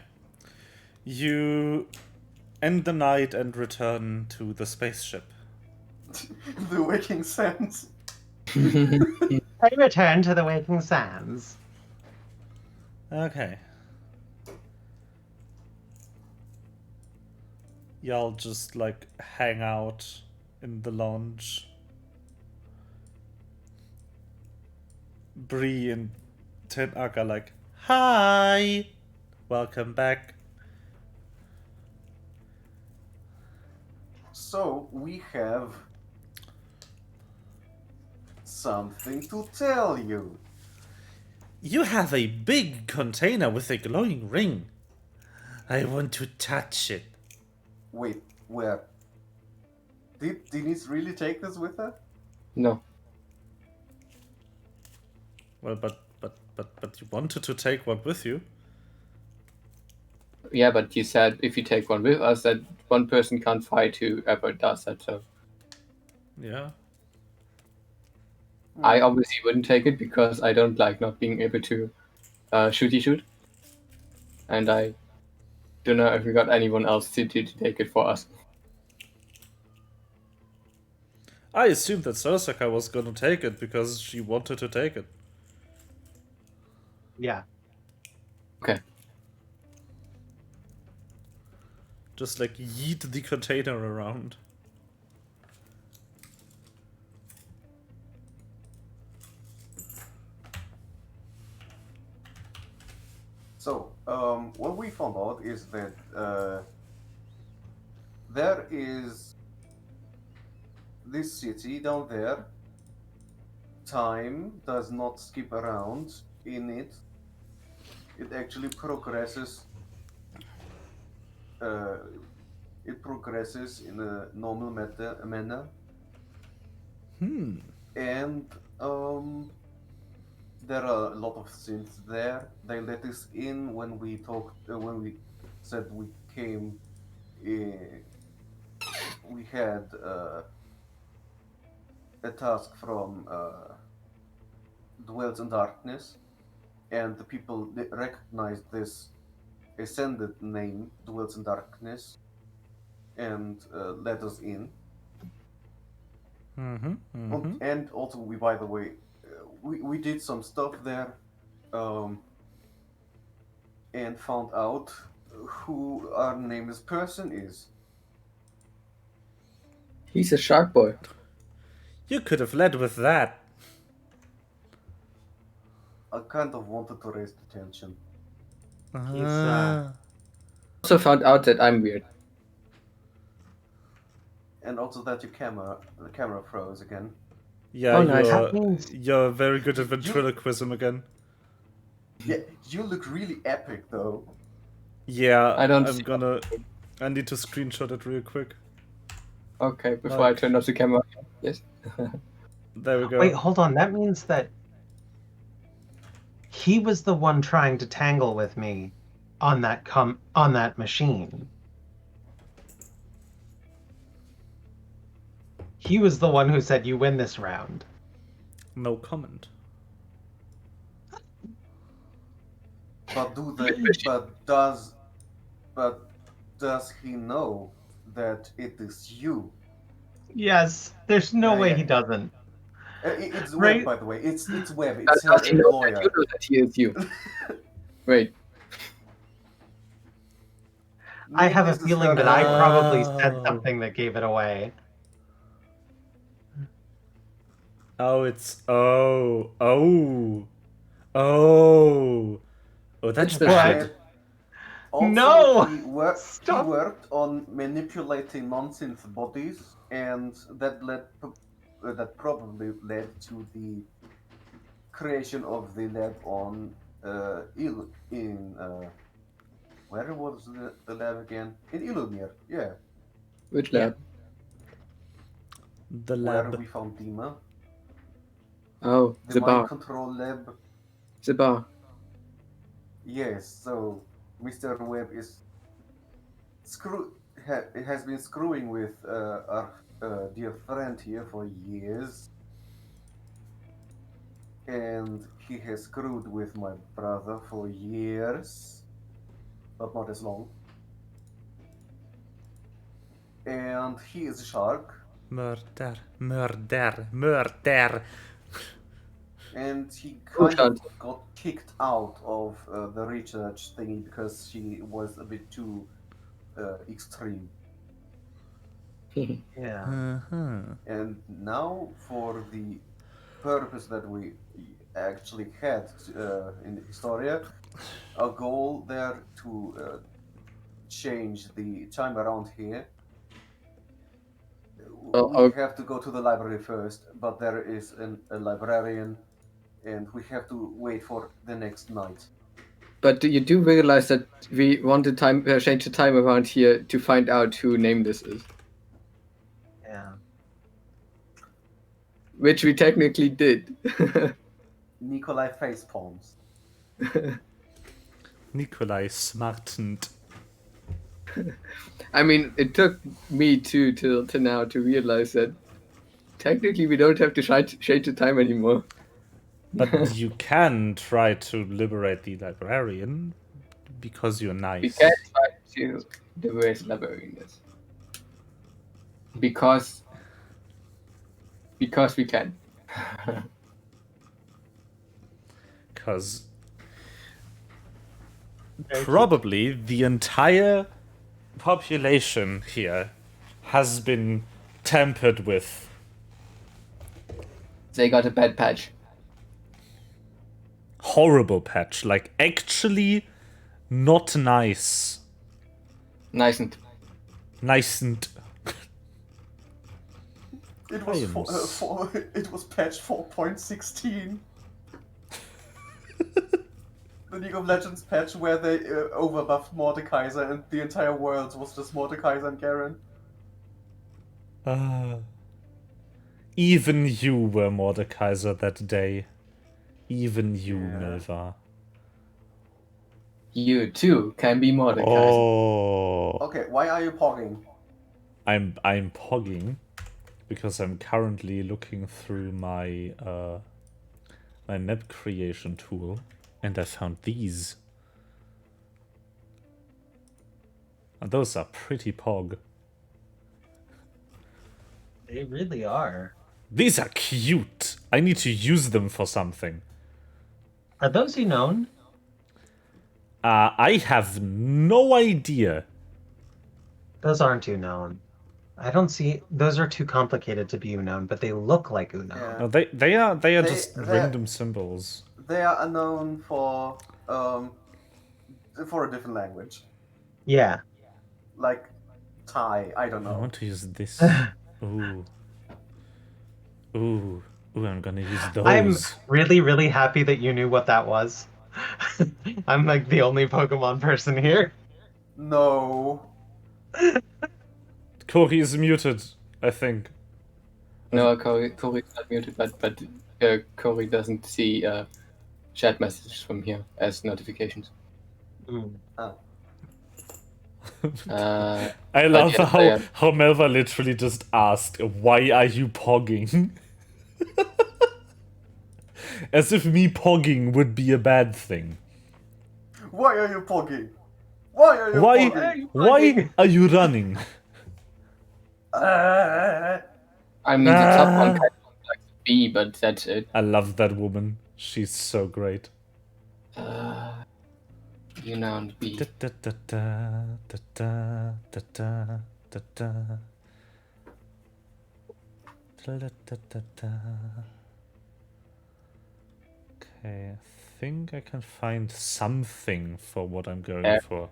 You end the night and return to the spaceship. The waking sands. I return to the Waking Sands. Okay. Y'all just like hang out in the lounge. Bree and Tenak are like, hi! Welcome back. So we have something to tell you. You have a big container with a glowing ring. I want to touch it. Wait, where? Did Denise really take this with her? No. Well, but you wanted to take one with you. Yeah, but you said if you take one with us, that one person can't fight whoever does that. So Yeah. I obviously wouldn't take it because I don't like not being able to shooty shoot, and I don't know if we got anyone else to take it for us. I assumed that Sosaka was gonna take it because she wanted to take it. Yeah. Okay. Just like yeet the container around. So, what we found out is that there is this city down there. Time does not skip around in it. It actually progresses. It progresses in a normal manner. And there are a lot of synths there. They let us in when we talked. When we said we came. We had a task from Dwells in Darkness, and the people recognized this ascended name, Dwells in Darkness, and let us in. And also, we, by the way, we did some stuff there, and found out who our nameless person is. He's a shark boy. You could have led with that. I kind of wanted to raise the tension. He's Also found out that I'm weird. And also that the camera froze again. Yeah, Oh, nice. you're very good at ventriloquism again. Yeah, you look really epic though. Yeah, I don't I'm see- gonna. I need to screenshot it real quick. Okay, before I turn off the camera. Yes. There we go. Wait, hold on. That means that he was the one trying to tangle with me on that machine. He was the one who said you win this round. No comment. But does he know that it is you? Yes, there's no Yeah, way yeah. he doesn't. It's Right. Webb, by the way. It's Webb. Does It's he a know lawyer. that you know that he is you? Wait. I have a This is feeling her- that I probably said Oh. something that gave it away. Oh, it's oh. That's It's the bad. shit. Also, No! he Stop. worked on manipulating non-synth bodies, and that probably led to the creation of the lab on where was the lab again? In Nier, yeah, Which Yeah. lab? The where lab. we found Dima, Oh, the the mind bar. control lab. The bar. Yes, so Mr. Webb is has been screwing with our dear friend here for years, and he has screwed with my brother for years, but not as long. And he is a shark, Murder. and he Oh, kind of got kicked out of the research thingy because she was a bit too extreme. Yeah. And now, for the purpose that we actually had in Historia, our goal there to change the time around here. We have to go to the library first, but there is a librarian, and we have to wait for the next night. But you do realize that we want to change the time around here to find out who name this is, Yeah. which we technically did. Nikolai facepalms. Nikolai smartened. I mean, it took me till now to realize that technically we don't have to change the time anymore. But you can try to liberate the librarian because you're nice. We can try to to the various librarians. Because we can. Because Very cute. probably the entire population here has been tampered with. They got a bad patch. Horrible patch. Like, actually not nice. Nice and Nice and... It was Times. it was patch 4.16. The League of Legends patch where they overbuffed Mordekaiser and the entire world was just Mordekaiser and Garen. Even you were Mordekaiser that day. Even you, Yeah. Milva. you too can be Mordecai. Oh, Okay, why are you pogging? I'm pogging because I'm currently looking through my my map creation tool, and I found these. And those are pretty pog. They really are. These are cute. I need to use them for something. Are those you known? I have no idea. Those aren't Unknown. I don't see. Those are too complicated to be Unknown, but they look like Unknown. Yeah. No, they are They- just they're- random symbols. They are known for a different language. Yeah. Like Thai, I don't I know. want to use this. Ooh. Ooh. Ooh, I'm gonna use those. I'm really, really happy that you knew what that was. I'm like the only Pokemon person here. No. Corey is muted, I think. No, Corey's not muted, but Corey doesn't see chat messages from here as notifications. Mm. Oh. I love yeah, how, yeah. how Melva literally just asked, why are you pogging? As if me pogging would be a bad thing. Why are you pogging? Why are you Why, pogging? why are you running? I mean, the top one kind of looks like a bee, but that's it. I love that woman. She's so great. You know, bee. Da, da, da, da, da, da, da, da, da, da. Da, da, da, da, da. Okay, I think I can find something for what I'm going Yeah. for.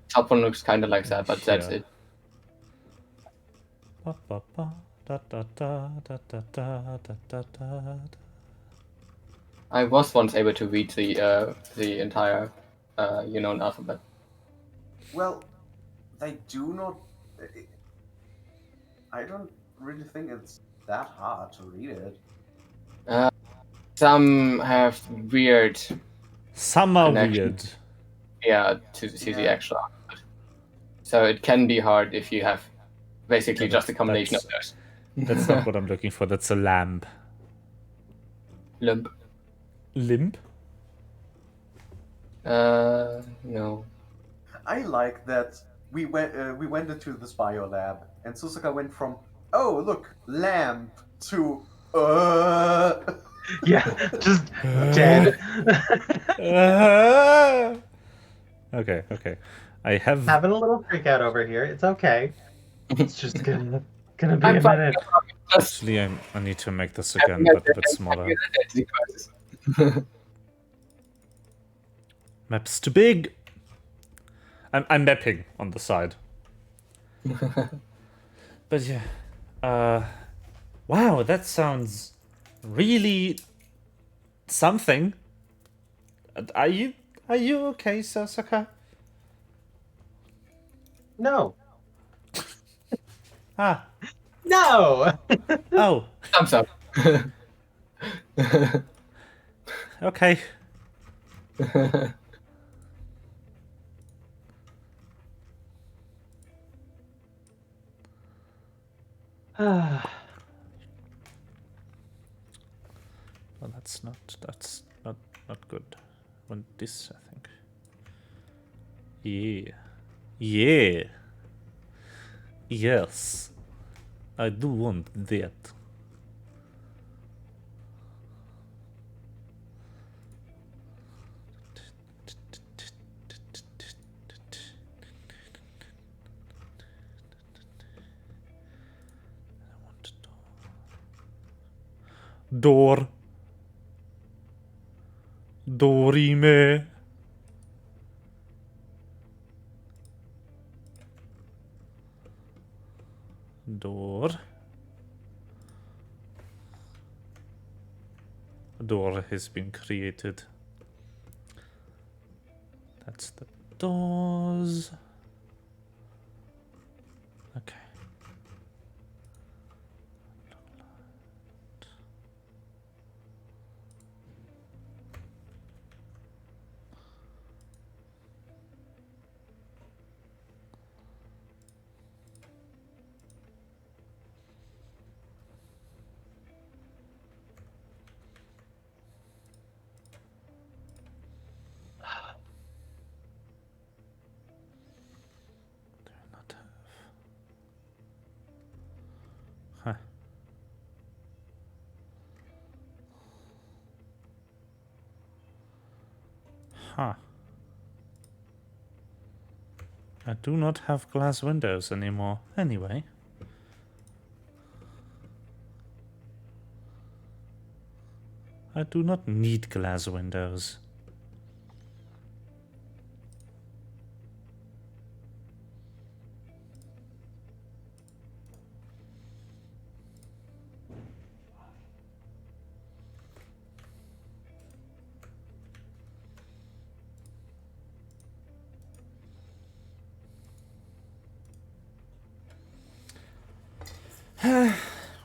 Top one looks kind of like that, but that's Yeah. it. Ba, ba, ba, da, da, da, da, da, da, da, da, da. I was once able to read the entire alphabet. Well, they do not. I don't really think it's that hard to read it. Some have weird, Some are Connection. weird. to see the Yeah. actual alphabet. So it can be hard if you have basically Yeah, just a combination of that's- those. That's not what I'm looking for. That's a lamp. Lump. Limp? No. I like that we went into this bio lab and Susaka went from look lamp to Yeah, just dead. Okay, okay. I have. Having a little freak out over here. It's okay. It's just gonna be a I'm fine. minute. Actually, I need to make this again, but a bit smaller. Map's too big. I'm mapping on the side. But yeah. Wow, that sounds really something. Are you okay, Sasaka? No. Ah. No. Oh. Thumbs up. Okay. Well, that's not good. Want this, I think. Yeah. Yeah. Yes. I do want that. Door. Dorime. Door. A door has been created. That's the doors. Okay. Do not have. Huh. Huh. I do not have glass windows anymore. Anyway. I do not need glass windows.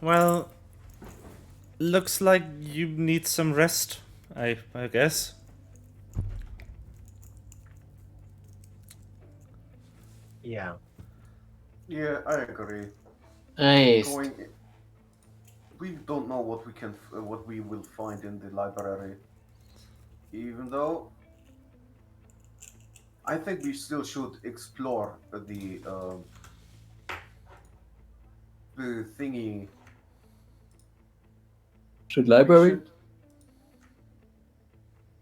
Well, looks like you need some rest, I guess. Yeah. Yeah, I agree. Nice. We don't know what what we will find in the library. Even though I think we still should explore the thingy. Should We library? should.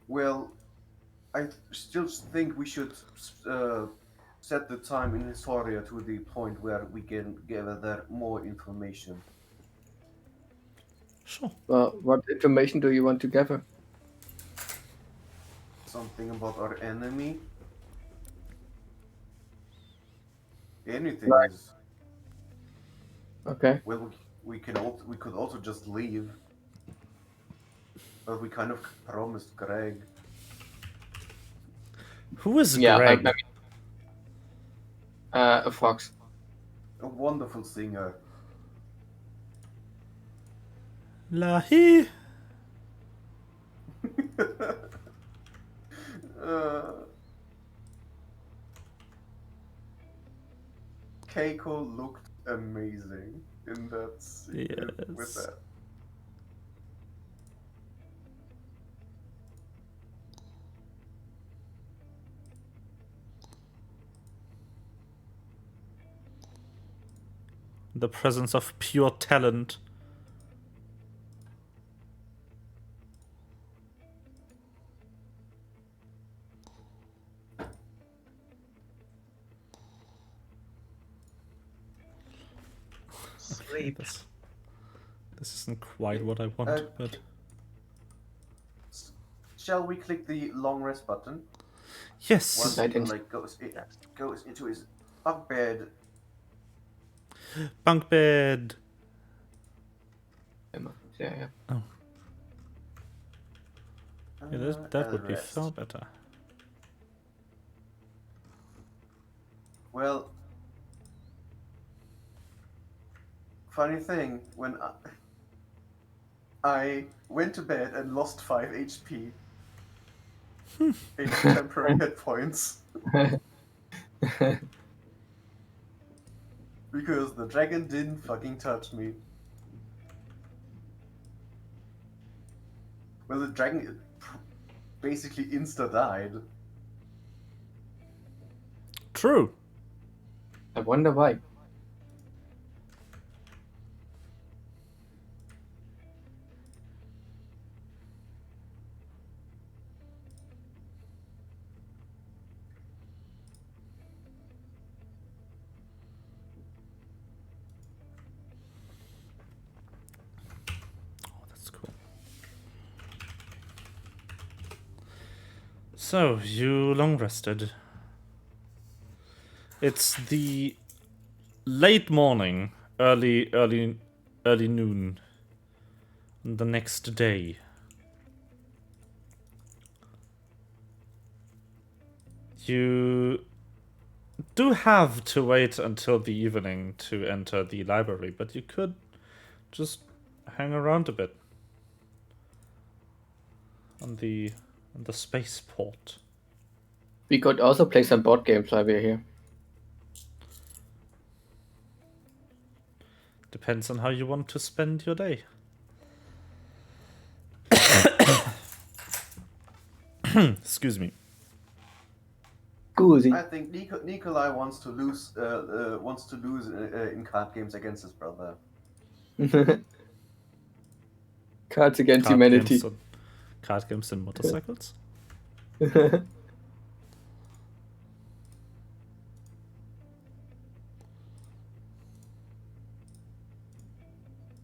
Well, I still think we should set the time in Historia to the point where we can gather more information. Sure. Well, what information do you want to gather? Something about our enemy. Anything Right. is. Okay. Well, we could also just leave. But we kind of promised Greg. Who is Yeah, Greg? a fox. A wonderful singer. Lahi. Keiko looked amazing in that scene with Yes. that. The presence of pure talent. Sleep. This isn't quite what I want, but Shall we click the long rest button? yes. Once I he didn't- like goes into his bunk bed. Bunk bed. Yeah. Yeah, that would be rest. far better. Well, funny thing, when I went to bed and lost 5 HP in temporary hit points because the dragon didn't fucking touch me. Well, the dragon basically insta died. True. I wonder why. Oh, that's cool. So, you long rested. It's the late morning, early noon the next day. You do have to wait until the evening to enter the library, but you could just hang around a bit on the spaceport. We could also play some board games while we're here. Depends on how you want to spend your day. Excuse me. Goozy. I think Nikolai wants to lose in card games against his brother. Cards Against Humanity. Card games and motorcycles?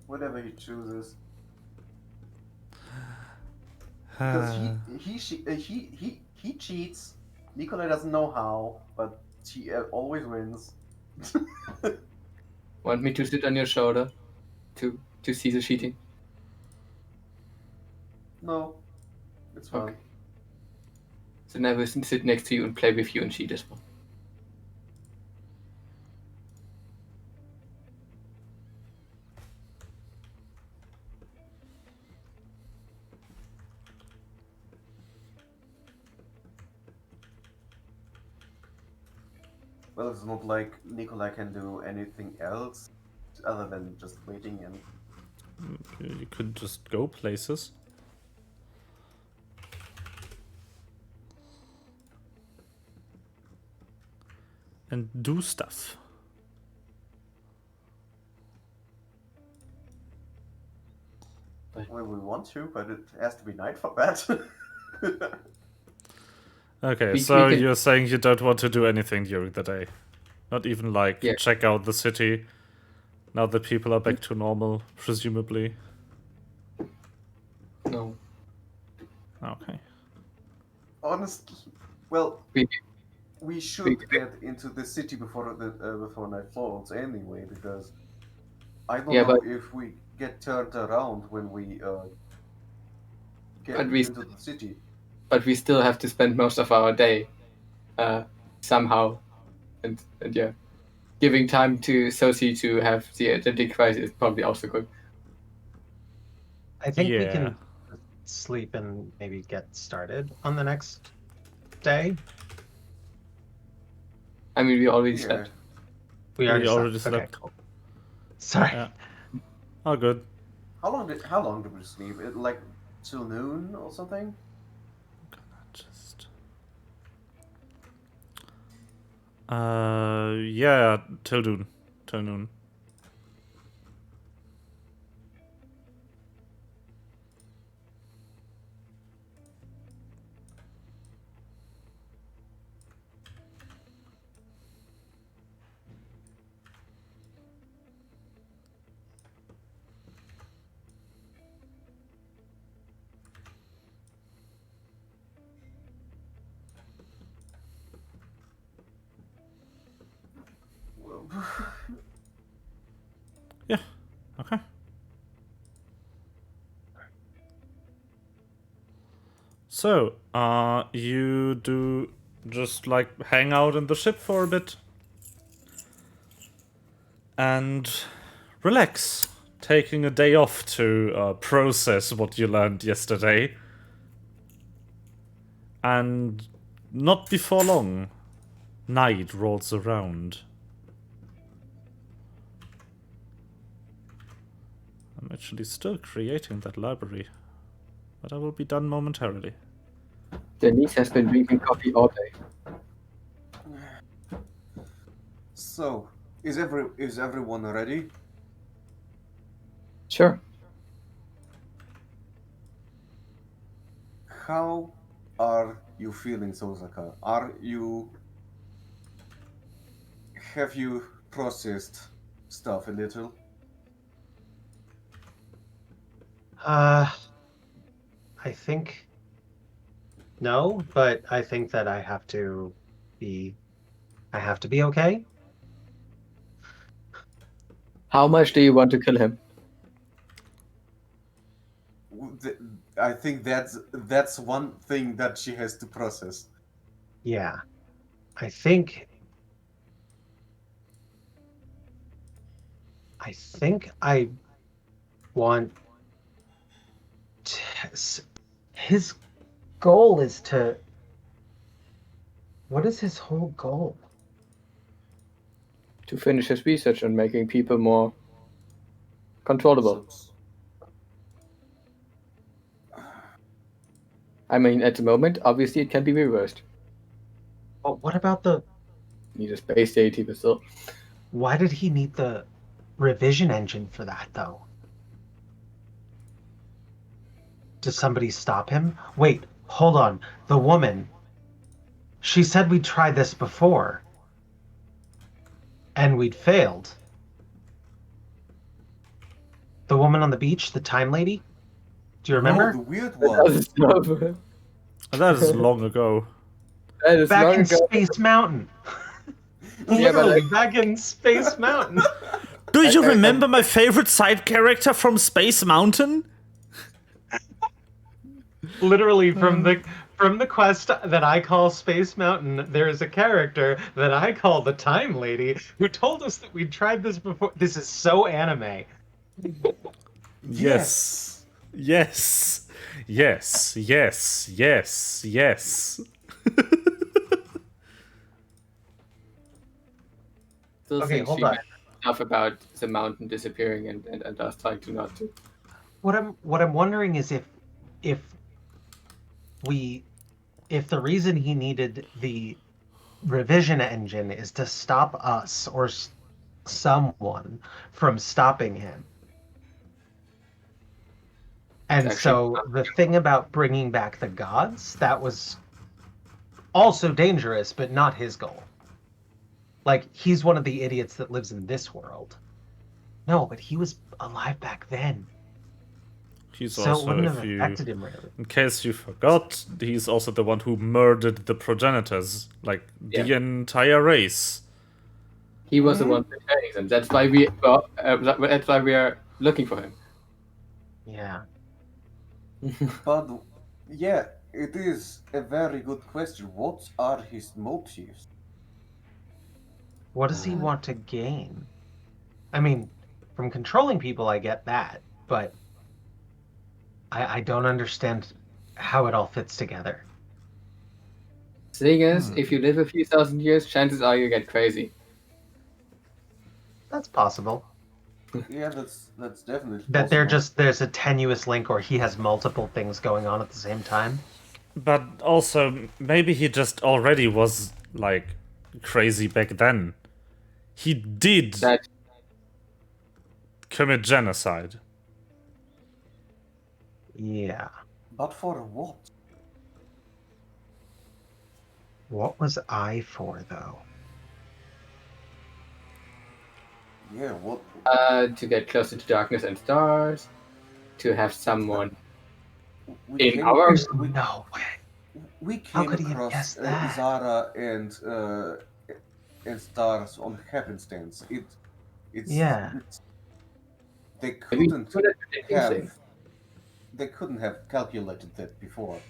Whatever he chooses. Because he cheats. Nikolai doesn't know how, but he always wins. Want me to sit on your shoulder to see the cheating? No, it's fine. Okay. Then I will sit next to you and play with you and cheat as well. Well, it's not like Nikolai can do anything else other than just waiting and. You could just go places. And do stuff. Well, we want to, but it has to be night for that. Okay, We so can- you're saying you don't want to do anything during the day? Not even like Yeah. check out the city? Now that people are back to normal, presumably. No. Okay. Honestly, well, We- we should get into the city before night falls anyway, because I don't Yeah, know but- if we get turned around when we get But we- into the city. But we still have to spend most of our day somehow. And yeah. Giving time to Sophie to have the identity crisis is probably also good. I think we Yeah. can sleep and maybe get started on the next day. I mean, we already Yeah. slept. We Yeah, already you already slept. Okay, slept. cool. Sorry. Yeah. Oh, good. How long did we sleep? Like till noon or something? Just. Yeah, till noon. Till noon. Yeah. Okay. So, you do just like hang out in the ship for a bit and relax, taking a day off to process what you learned yesterday. And not before long, night rolls around. I'm actually still creating that library, but I will be done momentarily. Denise has been drinking coffee all day. So, is everyone ready? Sure. How are you feeling, Sosaka? Have you processed stuff a little? Uh, I think no, but I think that be I have to be okay. How much do you want to kill him? Th- I think that's one thing that she has to process. Yeah. I think I want to, his goal is to what is his whole goal? To finish his research on making people more controllable. So, I mean, at the moment, obviously, it can be reversed. But what about the Need a space deity, but still. why did he need the revision engine for that though? Does somebody stop him? Wait, hold on. The woman. She said we'd tried this before. And we'd failed. The woman on the beach, the time lady? Do you remember? no, the weird one. That is long ago. That is Back long in ago. Space Mountain. Yeah, but Literally, back in Space Mountain. Do you I- remember my favorite side character from Space Mountain? Literally from the quest that I call Space Mountain, there is a character that I call the Time Lady who told us that we'd tried this before. This is so anime. Yes. Yes. Yes. Yes. Yes. Yes. Still Okay, think hold she on. meant stuff about the mountain disappearing and us trying to not to. What I'm wondering is if we if the reason he needed the revision engine is to stop us or someone from stopping him. And It's actually so the thing about bringing back the gods, that was also dangerous, but not his goal. Like, he's one of the idiots that lives in this world. No, but he was alive back then. He's So it also, wouldn't have if you, affected him really. in case you forgot, he's also the one who murdered the progenitors, like the Yeah. entire race. He was the one preparing them. That's why that's why we are looking for him. Yeah. But yeah, it is a very good question. What are his motives? What does he want to gain? I mean, from controlling people, I get that, but I don't understand how it all fits together. Thing is, if you live a few thousand years, chances are you get crazy. That's possible. Yeah, that's definitely That possible. there's a tenuous link, or he has multiple things going on at the same time. But also, maybe he just already was, like, crazy back then. He did That commit genocide. Yeah. But for what? What was I for, though? Yeah, what? to get closer to darkness and stars, to have someone We in came, our There's we, no way. we How came could he have across guessed that? Zara and stars on happenstance. Yeah. They maybe couldn't good at predicting have things. they couldn't have calculated that before,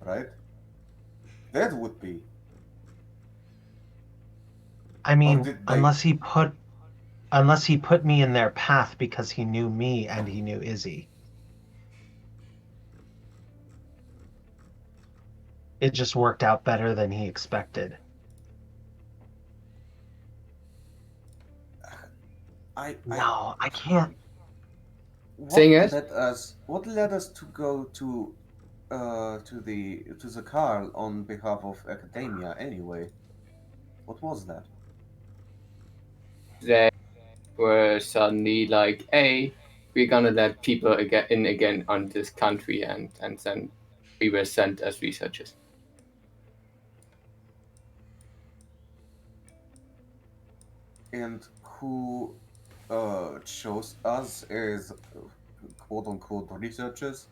right? That would be. I Or mean, did they? unless he put me in their path because he knew me and he knew Izzy. It just worked out better than he expected. No, I can't. Thing is- What led us to go to the car on behalf of academia anyway? What was that? they were suddenly like, "Hey, we're gonna let people in again on this country," and then we were sent as researchers. And who chose us as quote unquote researchers?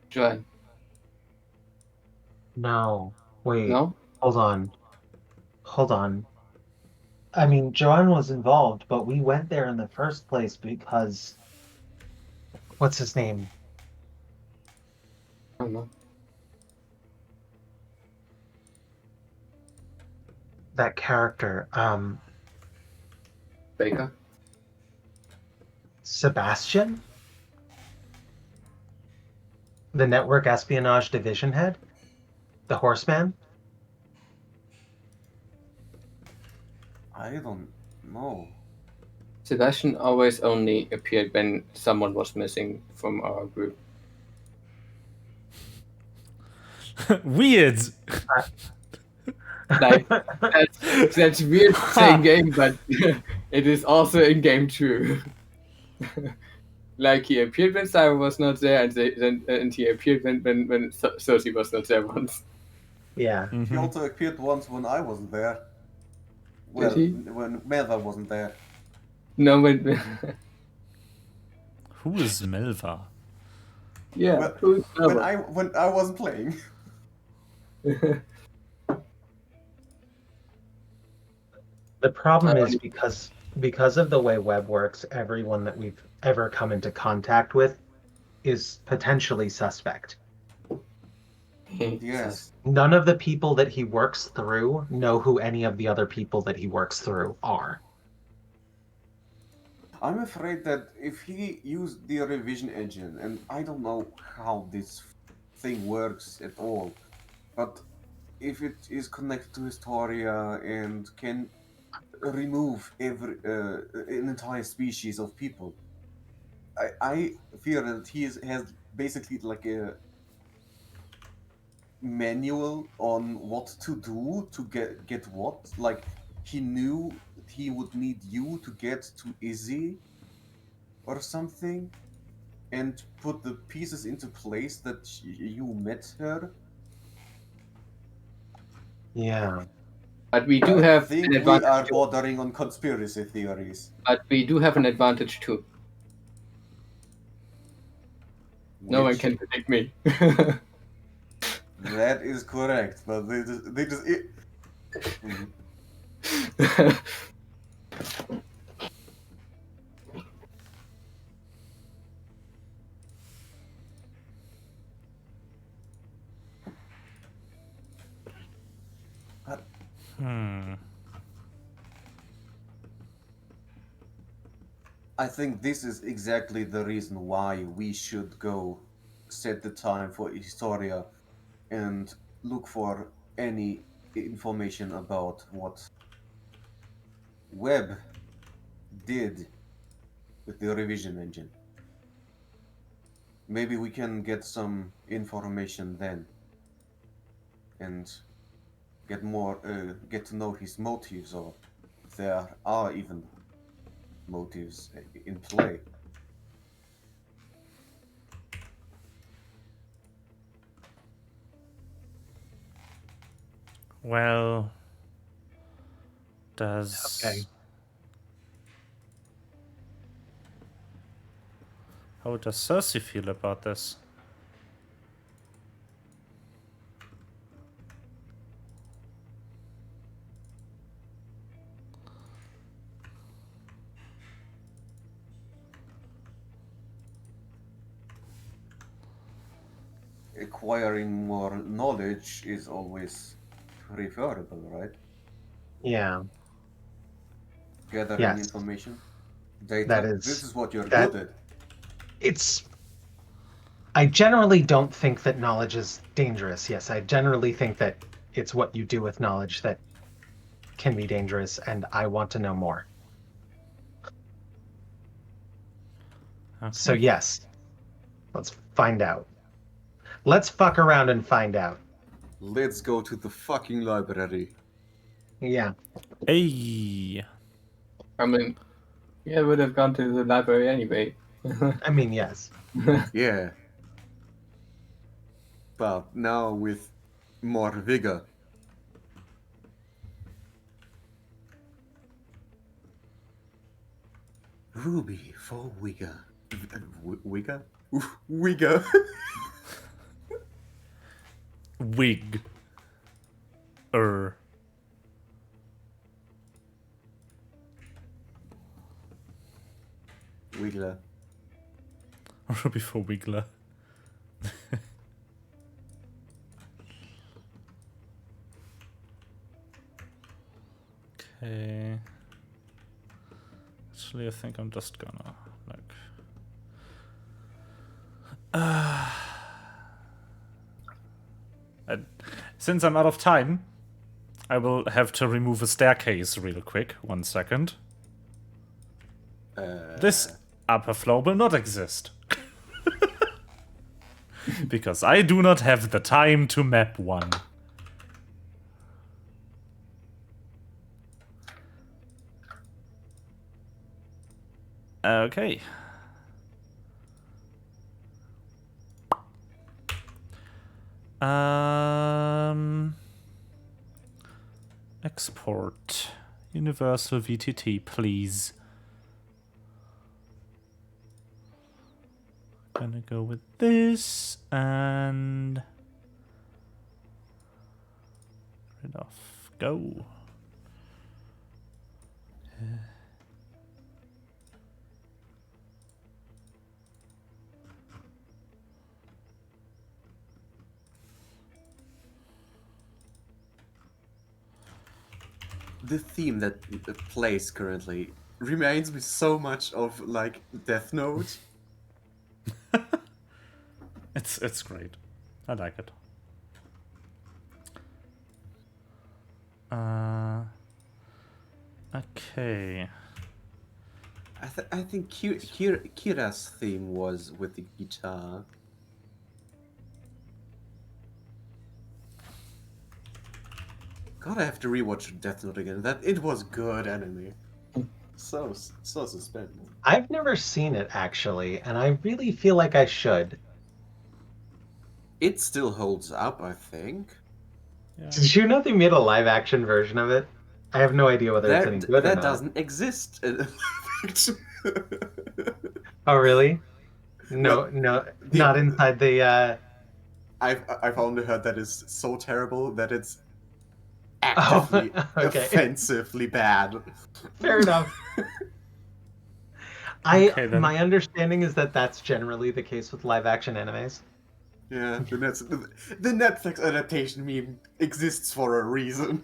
Joanne, No. Wait. no? Hold on. Hold on. I mean, Joanne was involved, but we went there in the first place because what's his name? I don't know. That character, Baker. Sebastian? The network espionage division head? The horseman? I don't know. Sebastian always only appeared when someone was missing from our group. Weird. Like that's weird to say in game, but it is also in game true. Like he appeared when Simon was not there, and he appeared when Cersei was not there once. Yeah. He also appeared once when I wasn't there. Well, he? when Melva wasn't there. No, when Who is Melva? yeah, Well, who's when I wasn't playing. The problem is because of the way web works, everyone that we've ever come into contact with is potentially suspect. Yes. None of the people that he works through know who any of the other people that he works through are. I'm afraid that if he used the revision engine, and I don't know how this thing works at all, but if it is connected to Historia and can remove an entire species of people, I fear that has basically like a manual on what to do to get what. Like he knew he would need you to get to Izzy or something, and put the pieces into place that you met her. Yeah. But we do I have think an we advantage are too. bordering on conspiracy theories. But we do have an advantage too. No one Which- can predict me. That is correct, but they just I think this is exactly the reason why we should go set the time for Historia and look for any information about what Webb did with the revision engine. Maybe we can get some information then and get to know his motives, or if there are even motives in play. Well, does... Okay. How does Cersei feel about this? Acquiring more knowledge is always preferable, right? Yeah. Gathering Yes. information, data. That is- This is what you're that- good at. It's I generally don't think that knowledge is dangerous. Yes, I generally think that it's what you do with knowledge that can be dangerous, and I want to know more. Okay. So yes, let's find out. Let's fuck around and find out. Let's go to the fucking library. Yeah. Hey. I mean, yeah, I would have gone to the library anyway. I mean, yes. Yeah. But now with more vigor. Ruby for Wigger. Wigger? Wigger. Wig. Wiggler. Ruby for Wiggler. Okay. Actually, I think I'm just gonna like. And since I'm out of time, I will have to remove a staircase real quick. 1 second. This upper floor will not exist. Because I do not have the time to map one. Okay. Export. Universal VTT, please. Gonna go with this and rid of go. The theme that plays currently reminds me so much of like Death Note. It's great. I like it. Okay. I think Kira's theme was with the guitar. God, I have to rewatch Death Note again. That it was good anime. So suspended. I've never seen it actually, and I really feel like I should. It still holds up, I think. Yeah. Did you know they made a live action version of it? I have no idea whether it's any good or That not. doesn't exist. Oh, really? No, Well, no, not inside the. I've only heard that it's so terrible that it's actively okay. offensively bad. Fair enough. Okay, then. My understanding is that that's generally the case with live action animes. Yeah, the Netflix adaptation meme exists for a reason.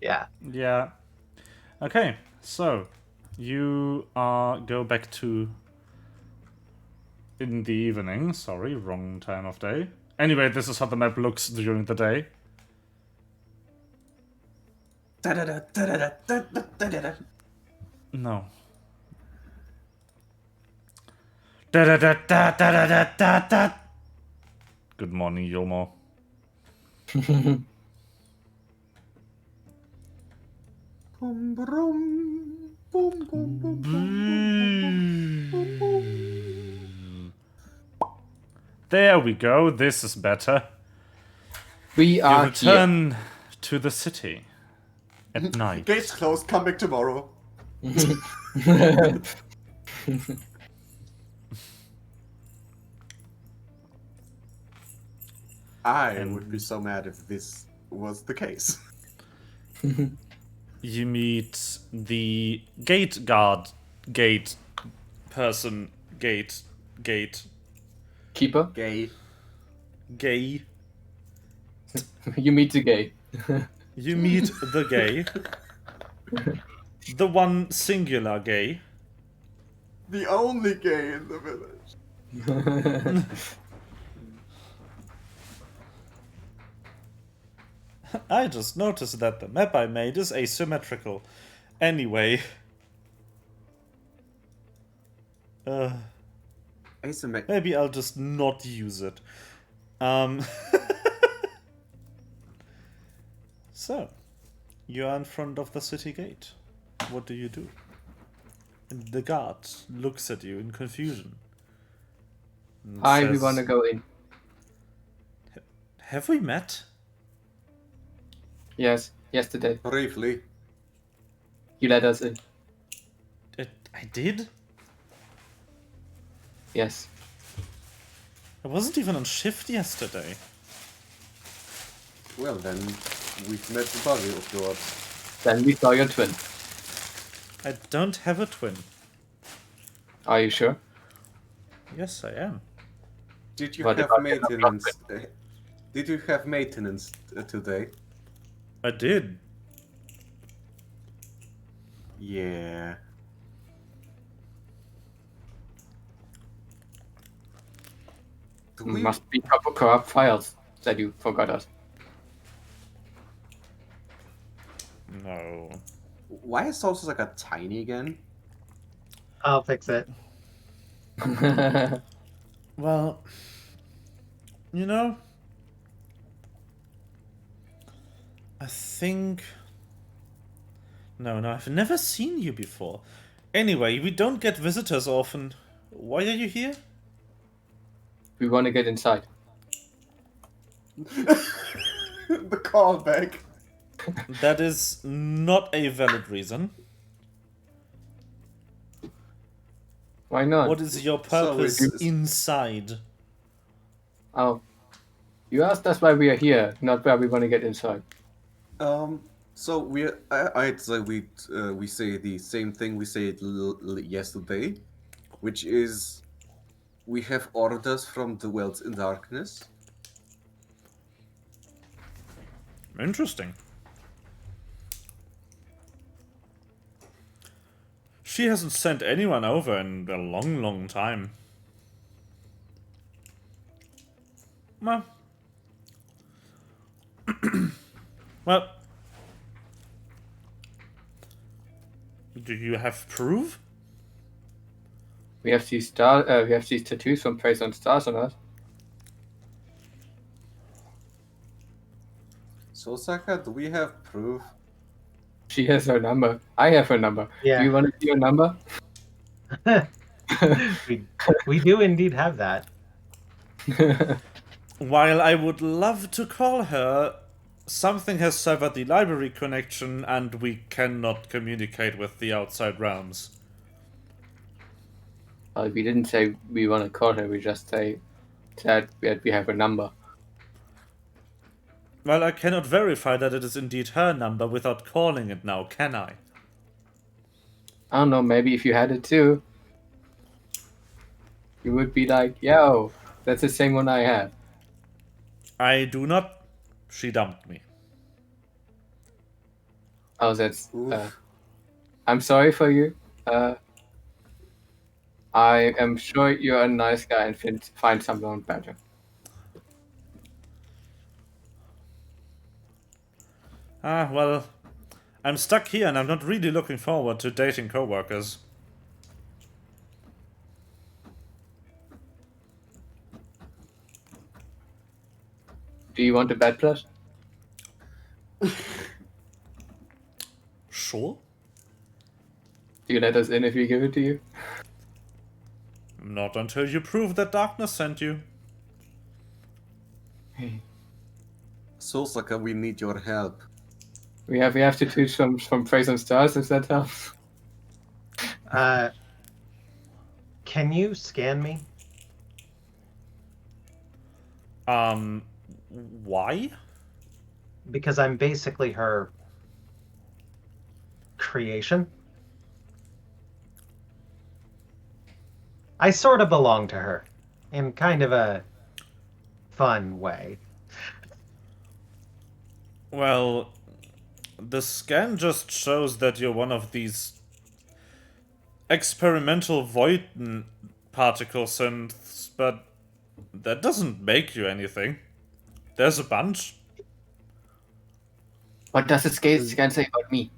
Yeah. Yeah. Okay, so you go back to in the evening. Sorry, wrong time of day. Anyway, this is how the map looks during the day. No. Good morning, Yomo. Boom, boom, boom, boom, boom, boom. There we go. This is better. We You are return to the city at night. Gates closed. Come back tomorrow. here. I would be so mad if this was the case. You meet the gate guard, gate person, gate, Keeper, Gay. gay. you meet the gay. You meet the gay. The one singular gay. The only gay in the village. I just noticed that the map I made is asymmetrical. Anyway. Asymmetric. Maybe I'll just not use it. So, you are in front of the city gate. What do you do? And the guard looks at you in confusion. And Hi, we says, want to go in. Have we met? Yes, yesterday. Briefly. You let us in. I did? Yes. I wasn't even on shift yesterday. Well, then, we've met the body of yours. Then we saw your twin. I don't have a twin. Are you sure? Yes, I am. Did you What have about your maintenance? Did you have maintenance today? I did. Yeah. Do we... Must be couple corrupt files that you forgot us. No. Why is Sosaka tiny again? I'll fix it. Well, you know, I think... No, I've never seen you before. Anyway, we don't get visitors often. Why are you here? We want to get inside. The callback. That is not a valid reason. Why not? What is your So purpose it's- inside? Oh. You asked us why we are here, not why we want to get inside. So I'd say we say the same thing we said yesterday, which is we have orders from the worlds in darkness. Interesting. She hasn't sent anyone over in a long, long time. Well. Well. Do you have proof? We have these tattoos from Praise on Stars on us. Sosaka, do we have proof? She has her number. I have her number. Yeah. Do you want to see her number? we do indeed have that. While I would love to call her, something has severed the library connection and we cannot communicate with the outside realms. We didn't say we want to call her. We just said that we have her number. Well, I cannot verify that it is indeed her number without calling it now, can I? I don't know. Maybe if you had it too, you would be like, "Yo, that's the same one I have." I do not. She dumped me. Oh, that's. Oof. I'm sorry for you. I am sure you're a nice guy and find someone better. Ah, well, I'm stuck here and I'm not really looking forward to dating coworkers. Do you want a bed plus? Sure. Do you let us in if we give it to you? Not until you prove that darkness sent you. Sosaka, we need your help. We have tattoos from Praise on Stars. If that helps. Can you scan me? Why? Because I'm basically her creation. I sort of belong to her in kind of a fun way. Well, the scan just shows that you're one of these experimental void particle synths, but that doesn't make you anything. There's a bunch. What does the scan say about me?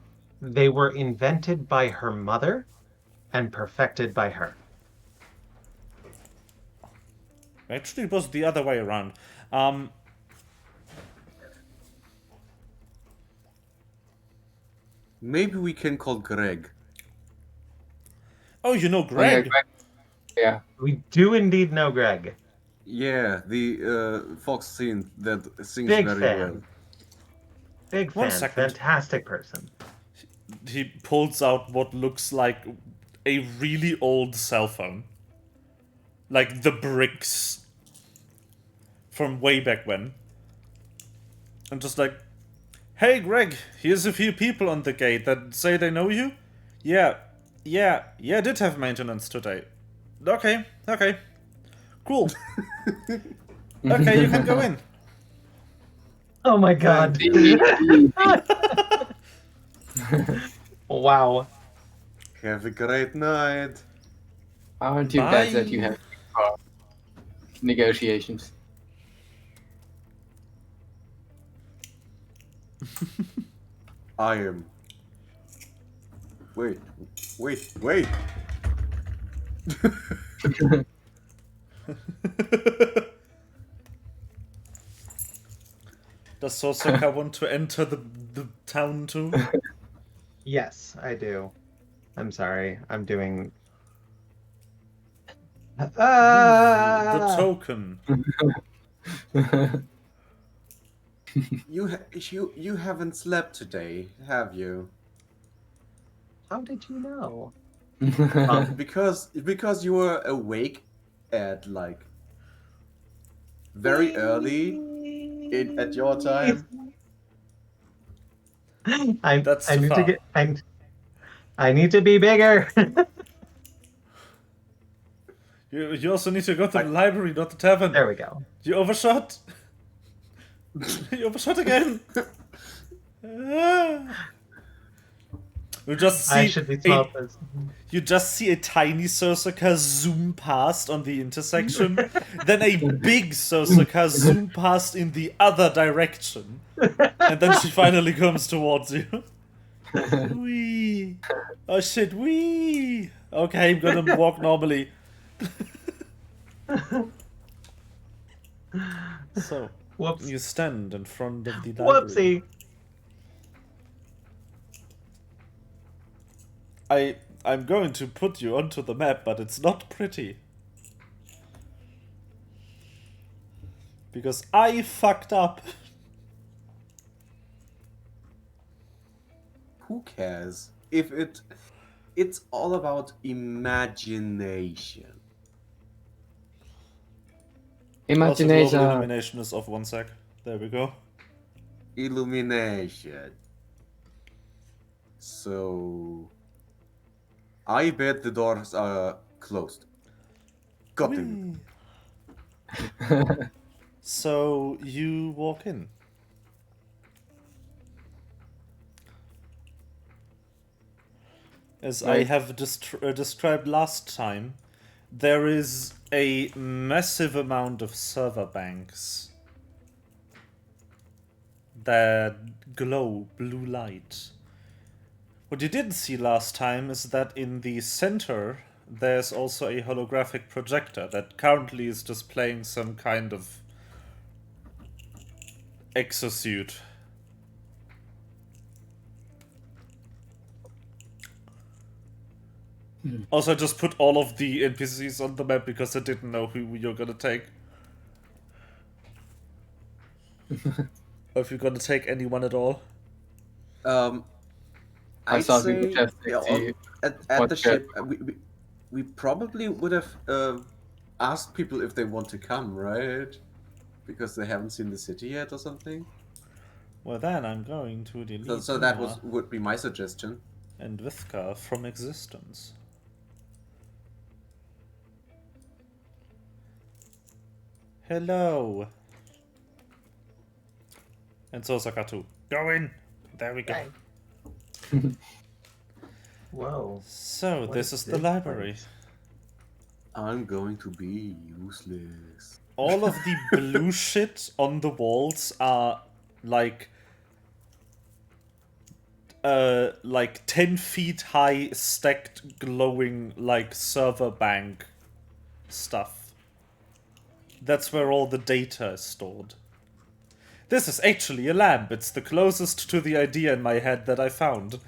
They were invented by her mother and perfected by her. Actually, it was the other way around. Maybe we can call Greg. Oh, you know Oh, yeah, Greg? yeah. We do indeed know Greg. Yeah, the Fox scene that sings Big very fan. well. Big One fan. second. Fantastic person. He pulls out what looks like a really old cell phone. Like the bricks from way back when. And just like, hey Greg, here's a few people on the gate that say they know you. Yeah, I did have maintenance today. Okay, cool. Okay, you can go in. Oh my god. Wow. Have a great night. Aren't you guys that you have negotiations? I am. Wait. Does Sosaka want to enter the town too? Yes, I do. I'm sorry. I'm doing. The Ah! token. You haven't slept today, have you? How did you know? Because you were awake at like very early at your time. That's I too need to far. get. I need to be bigger. You also need to go to the library, not the tavern. There we go. You overshot. You overshot again. You just I see should be a, smarter. you just see a tiny Sosaka zoom past on the intersection, then a big Sosaka zoom past in the other direction, and then she finally comes towards you. Wee. Oh shit, wee. Okay, I'm gonna walk normally. So, Whoops. you stand in front of the library. Whoopsie. I'm going to put you onto the map, but it's not pretty. Because I fucked up. Who cares? It's all about imagination. Also, global Imagination. illumination is off 1 sec. There we go. Illumination. So I bet the doors are closed. Got them. So you walk in. As I Right. have described last time, there is a massive amount of server banks that glow blue light. What you didn't see last time is that in the center there's also a holographic projector that currently is displaying some kind of exosuit. Also, I just put all of the NPCs on the map because I didn't know who you're gonna take. Or if you're gonna take anyone at all. I I'd thought we say would just yeah, see at what the the- ship, we probably would have asked people if they want to come, right? Because they haven't seen the city yet or something. Well, then I'm going to delete So that Uma would be my suggestion. and Vithka from existence. Hello. And Sosaka too. Go in. There we go. Whoa. So What this is is the this library. place? I'm going to be useless. All of the blue shit on the walls are like 10 feet high stacked glowing like server bank stuff. That's where all the data is stored. This is actually a lamp. It's the closest to the idea in my head that I found.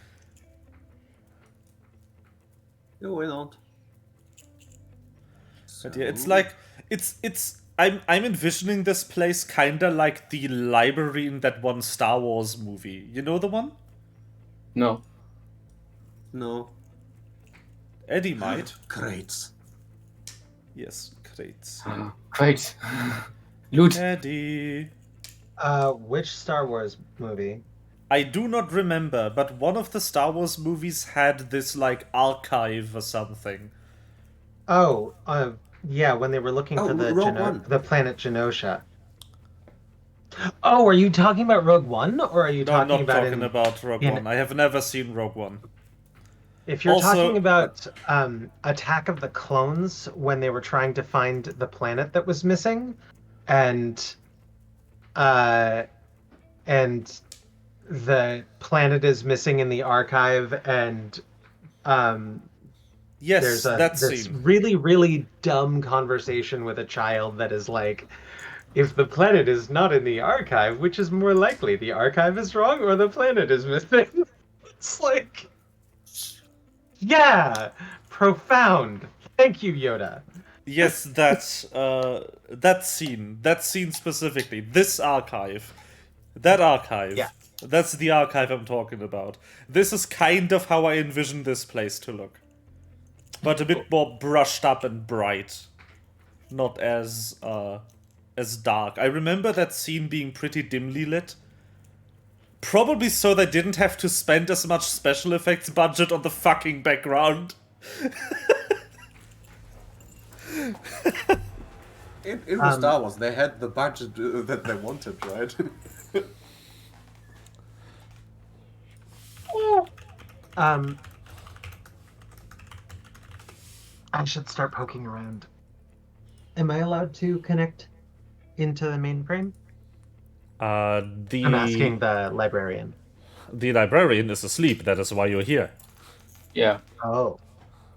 Yeah, why not? But yeah, it's So- like I'm envisioning this place kinda like the library in that one Star Wars movie. You know the one? No. No. Eddie might. Great. Yes, crates. Great. Loot. Eddie. Which Star Wars movie? I do not remember, but one of the Star Wars movies had this like archive or something. Oh, yeah, when they were looking Oh, for the Rogue One. the planet Genosha. Oh, are you talking about Rogue One, or are you No, I'm talking not about talking about Rogue in- One. I have never seen Rogue One. If you're Also- talking about Attack of the Clones, when they were trying to find the planet that was missing, and uh, and the planet is missing in the archive, and Yes, there's that this scene. really, really dumb conversation with a child that is like, if the planet is not in the archive, which is more likely, the archive is wrong or the planet is missing? It's like, yeah, profound. Thank you, Yoda. Yes, that scene specifically. This archive. That archive. Yeah. That's the archive I'm talking about. This is kind of how I envision this place to look. But a bit more brushed up and bright. Not as dark. I remember that scene being pretty dimly lit. Probably so they didn't have to spend as much special effects budget on the fucking background. It was Star Wars. They had the budget that they wanted, right? I should start poking around. Am I allowed to connect into the mainframe? I'm asking the librarian. The librarian is asleep, that is why you're here. Yeah. Oh,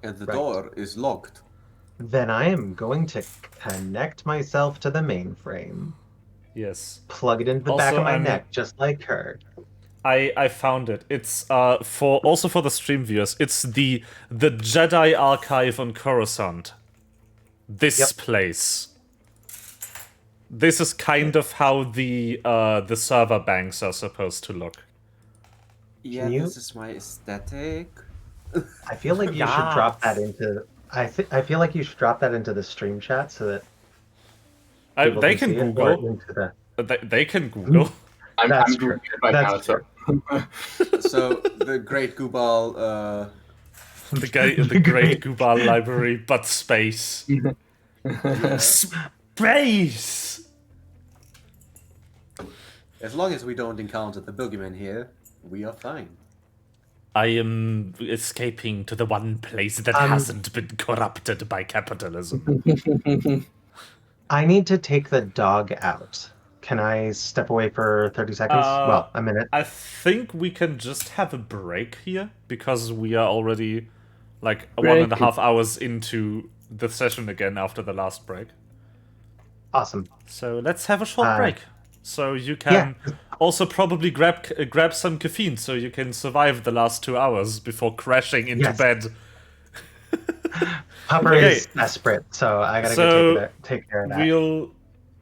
And the Right. door is locked. then I am going to connect myself to the mainframe. Yes. Plug it into the back Also, of my I'm- neck, just like her. I found it. It's for the stream viewers. It's the Jedi archive on Coruscant. This Yep. place. This is kind of how the server banks are supposed to look. Yeah, you- this is my aesthetic. I feel like you should drop that into. I feel like you should drop that into the stream chat so that people They can see it, or Google. into the. They can Google. I'm That's doing true. it right now, That's so. So the Great Gubal, The Great Gubal Library, but space. Space! as long as we don't encounter the boogeyman here, we are fine. I am escaping to the one place that hasn't been corrupted by capitalism. I need to take the dog out. Can I step away for 30 seconds? Well, a minute. I think we can just have a break here, because we are already like 1.5 hours into the session again after the last break. Awesome. So let's have a short break. So you can Yeah. also probably grab some caffeine so you can survive the last 2 hours before crashing into Yes. bed. Pupper Okay. is desperate, so I gotta So go take care of that.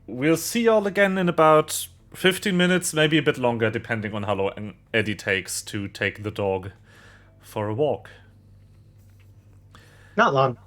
We'll see y'all again in about 15 minutes, maybe a bit longer, depending on how long Eddie takes to take the dog for a walk. Not long.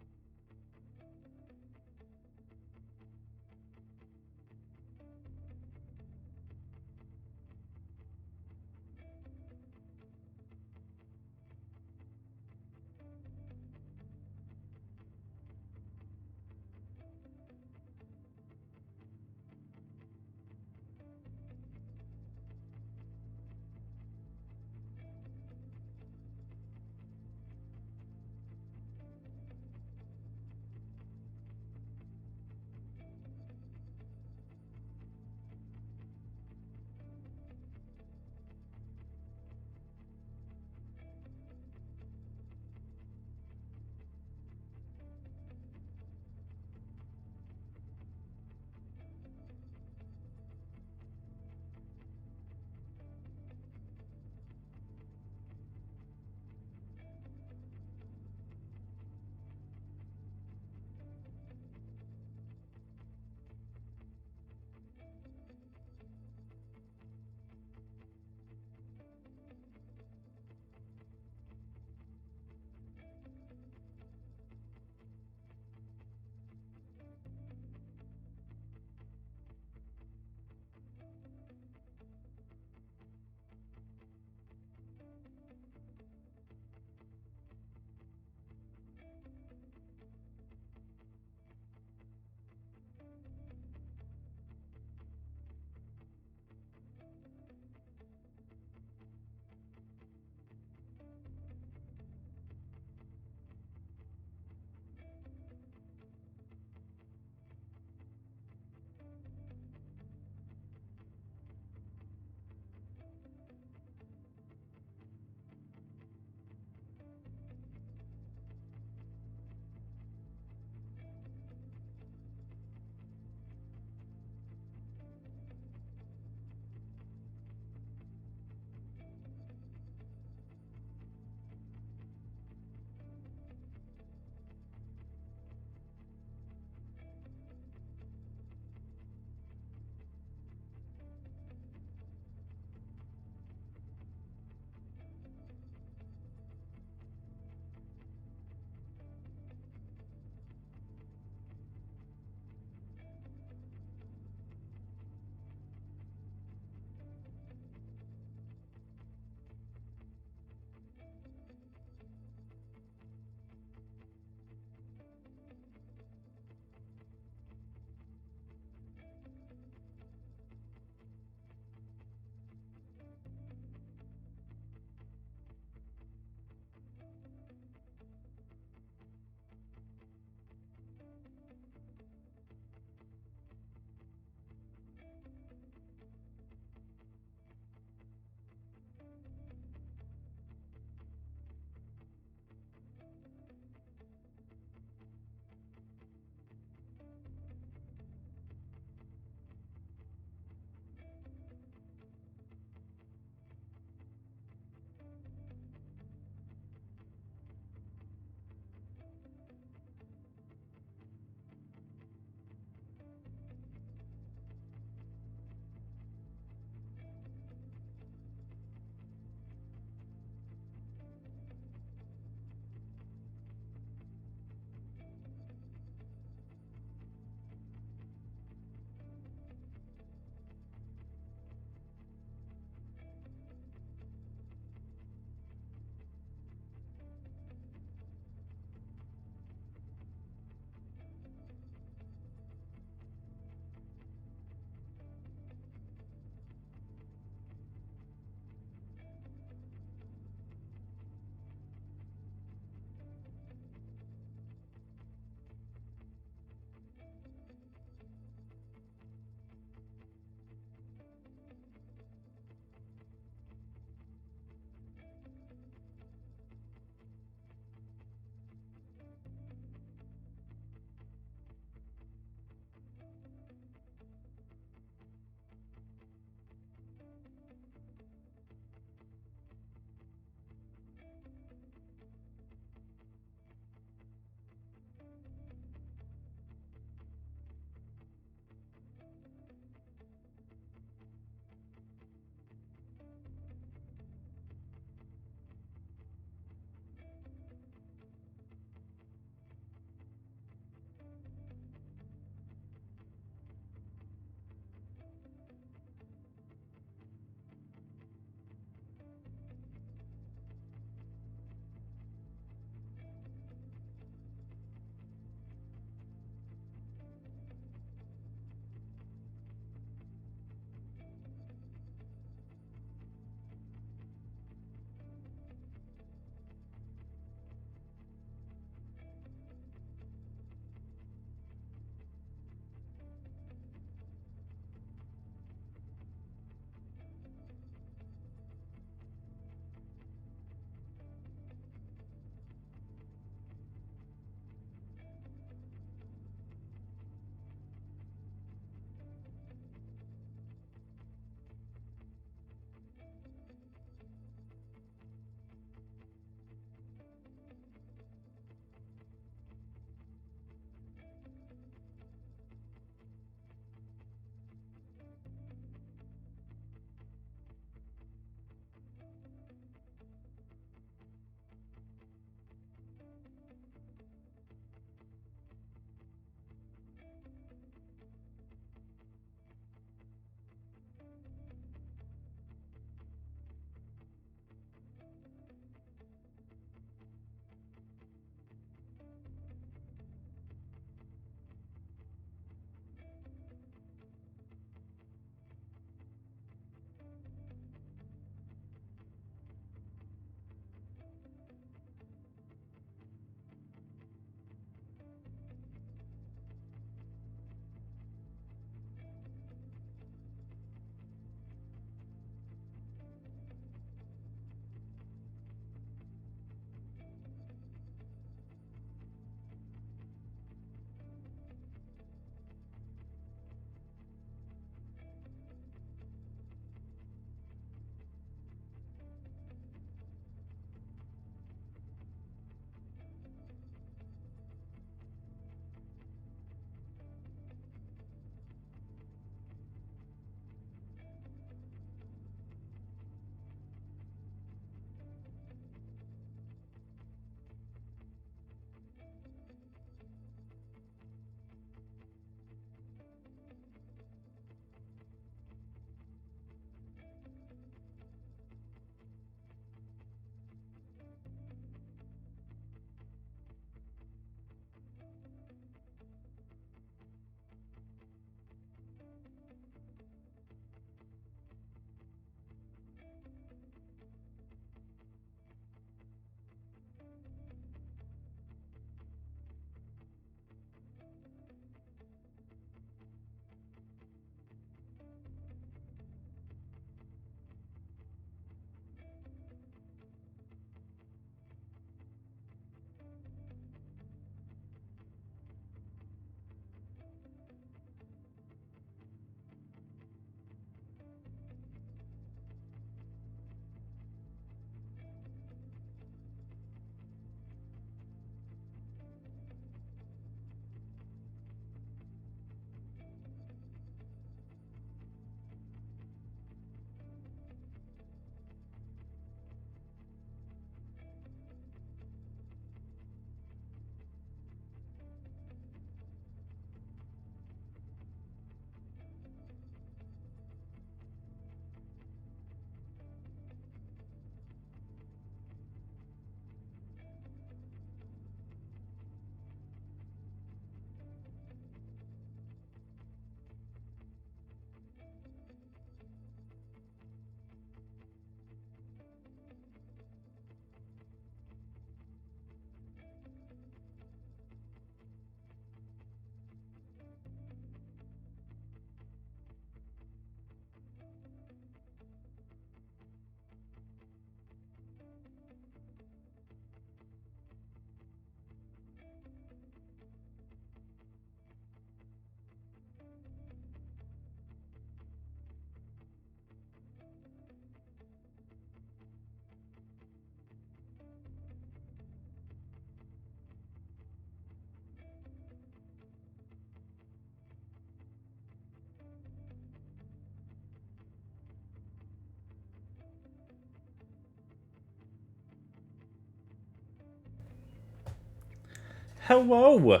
Hello.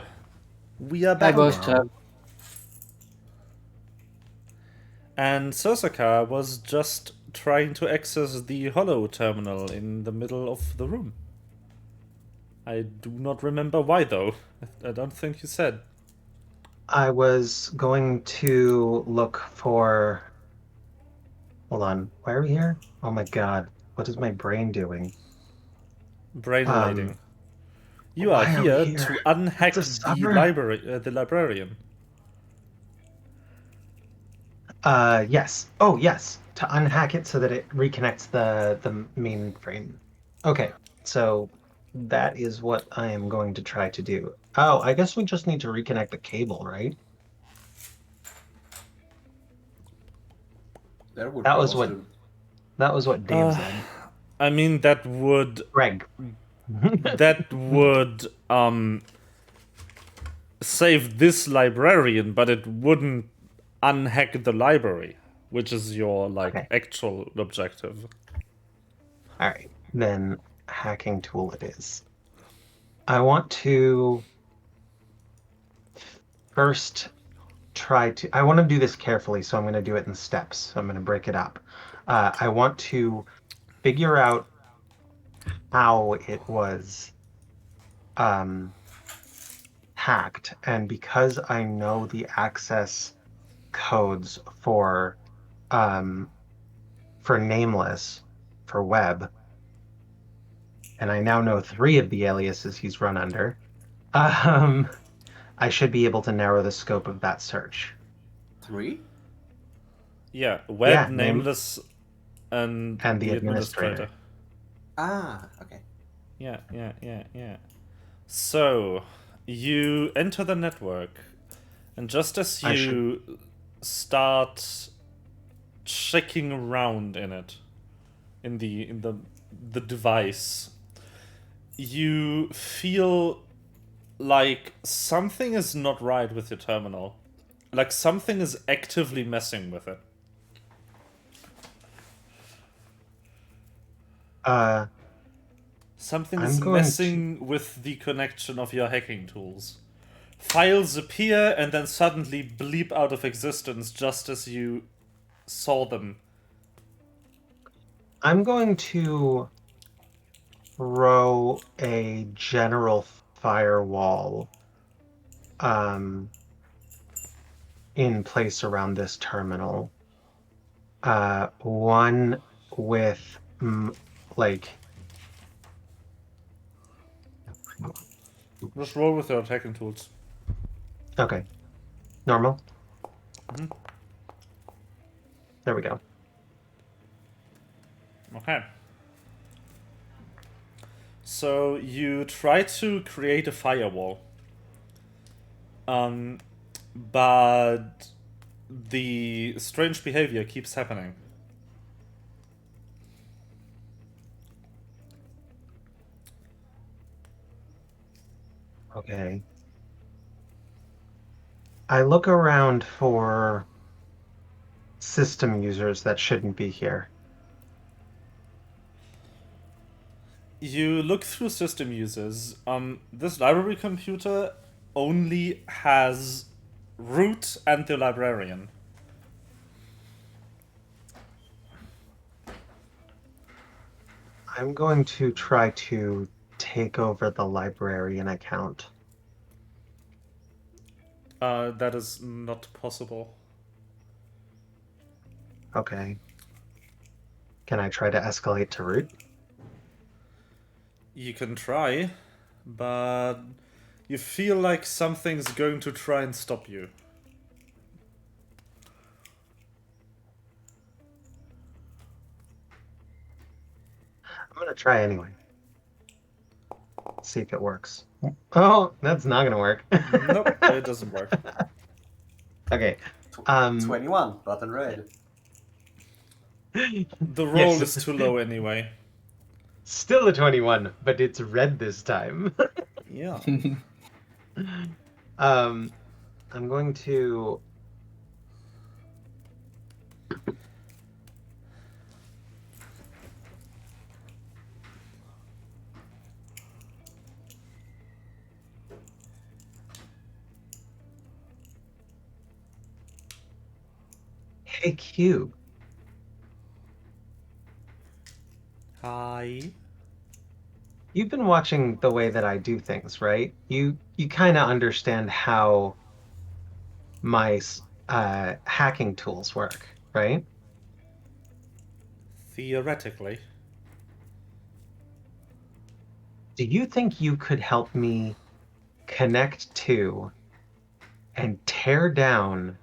We are Hi, back. boss. And Sosaka was just trying to access the hollow terminal in the middle of the room. I do not remember why, though. I don't think you said. I was going to look for. Hold on. Why are we here? Oh my god. What is my brain doing? Brain lighting. You are Why are we here here? to unhack It's a the summer. the librarian. Yes. Oh, yes. To unhack it so that it reconnects the mainframe. Okay. So that is what I am going to try to do. Oh, I guess we just need to reconnect the cable, right? That would That be was what awesome. that was what Dave said. I mean, that would Greg. save this librarian, but it wouldn't unhack the library, which is your Okay. actual objective. All right. Then hacking tool it is. I want to first I want to do this carefully, so I'm going to do it in steps. I'm going to break it up. I want to figure out how it was hacked, and because I know the access codes um, for nameless for web, and I now know 3 of the aliases he's run under, um, I should be able to narrow the scope of that search. 3? Yeah, web, Yeah, name nameless, and and the the administrator. Ah, okay. Yeah. So, you enter the network, and just as I should. you start checking around in it, in the device, you feel like something is not right with your terminal. Like something is actively messing with it. Something I'm is going to. messing with the connection of your hacking tools. Files appear and then suddenly bleep out of existence just as you saw them. I'm going to throw a general firewall um, in place around this terminal. One with like. Just roll with your hacking tools. Okay, normal. Mhm. There we go. Okay. So you try to create a firewall. But the strange behavior keeps happening. Okay. I look around for system users that shouldn't be here. You look through system users. This library computer only has root and the librarian. I'm going to try to take over the librarian account. That is not possible. Okay. Can I try to escalate to root? You can try, but you feel like something's going to try and stop you. I'm going to try anyway. See if it works. Oh, that's not going to work. Nope, it doesn't work. Okay. 21, button red. The roll Yes. is too low anyway. Still a 21, but it's red this time. Yeah. I'm going to. Hey, Q. Hi. You've been watching the way that I do things, right? You kind of understand how my hacking tools work, right? Theoretically. Do you think you could help me connect to and tear down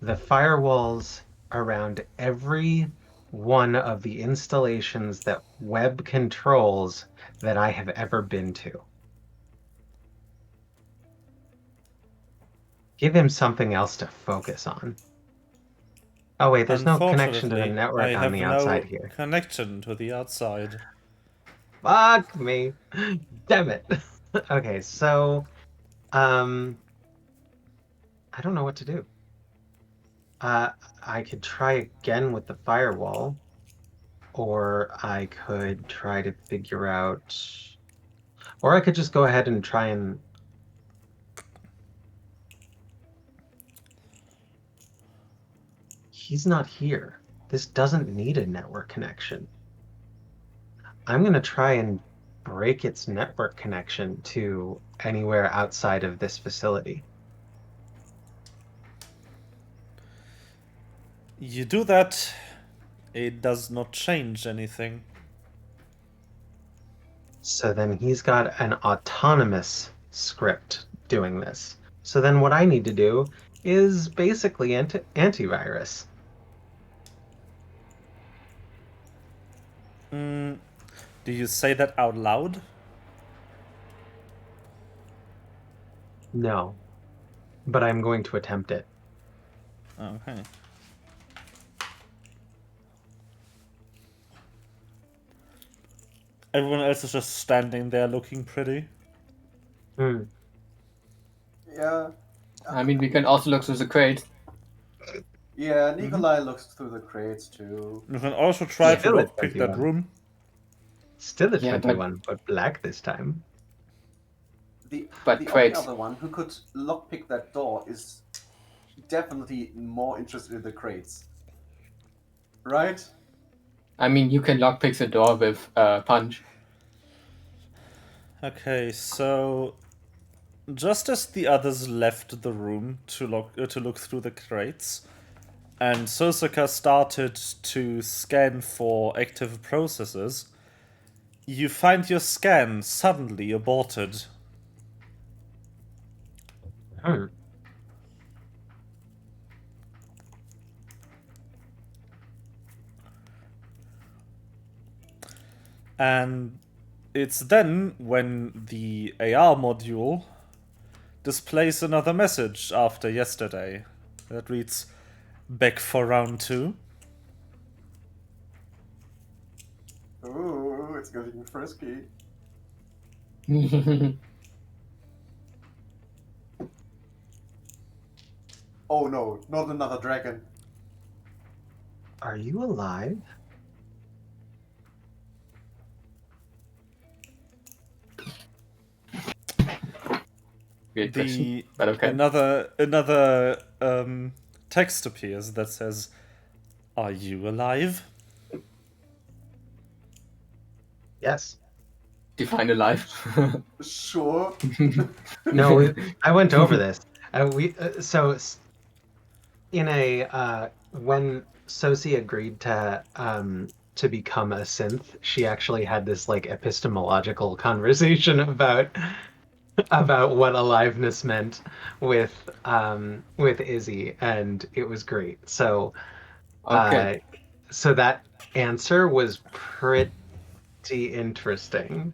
the firewalls around every one of the installations that web controls that I have ever been to? Give him something else to focus on. Oh, wait, there's no connection to the Unfortunately, I network on have the outside no here. connection to the outside. Fuck me. Damn it. Okay, so, um, I don't know what to do. I could try again with the firewall, or I could try to figure out, or I could just go ahead and try and. He's not here. This doesn't need a network connection. I'm gonna try and break its network connection to anywhere outside of this facility. You do that, it does not change anything. So then he's got an autonomous script doing this. So then what I need to do is basically antivirus. Do you say that out loud? No, but I'm going to attempt it. Okay. Everyone else is just standing there looking pretty. Hmm. Yeah, I mean, we can also look through the crate. yeah. Nikolai looks through the crates too. You can also try Yeah. to Still a lockpick that 21. room. Still a Yeah, but 21, but black this time. But The only crates. other one who could lockpick that door is definitely more interested in the crates, right? I mean, you can lockpick the door with punch. Okay, so just as the others left the room to look through the crates, and Sosaka started to scan for active processes, you find your scan suddenly aborted. Hmm. And it's then when the AR module displays another message after yesterday that reads, "Back for round 2." Ooh, it's getting frisky. Oh no, not another dragon. Are you alive? Weird question, The but okay. another text appears that says, "Are you alive?" Yes. Define alive. Sure. No, I went over this. So in a when Sosie agreed to become a synth, she actually had this like epistemological conversation about what aliveness meant with Izzy, and it was great. So Okay. so that answer was pretty interesting.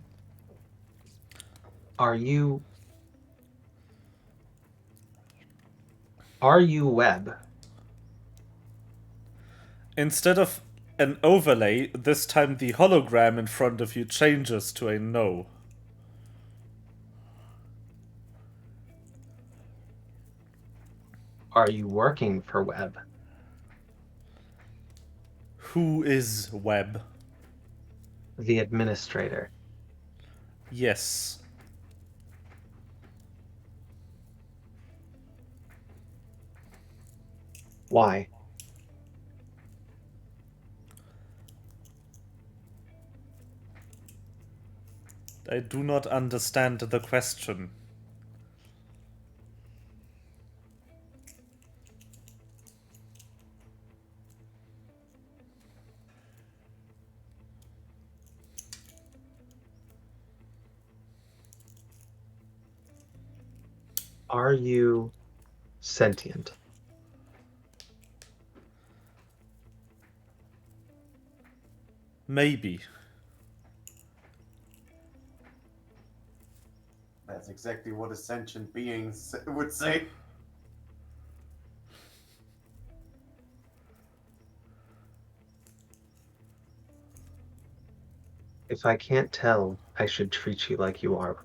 Are you are you web? Instead of an overlay, this time the hologram in front of you changes to a no. Are you working for web? Who is Web? The administrator. Yes. Why? I do not understand the question. Are you sentient? Maybe. That's exactly what a sentient being would say. If I can't tell, I should treat you like you are.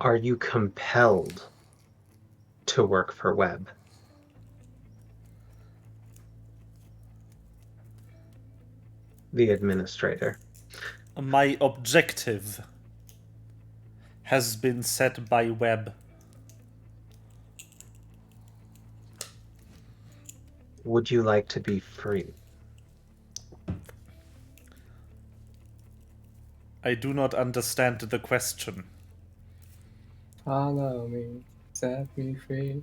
Are you compelled to work for Webb? The administrator. My objective has been set by Webb. Would you like to be free? I do not understand the question. Follow me, set me free.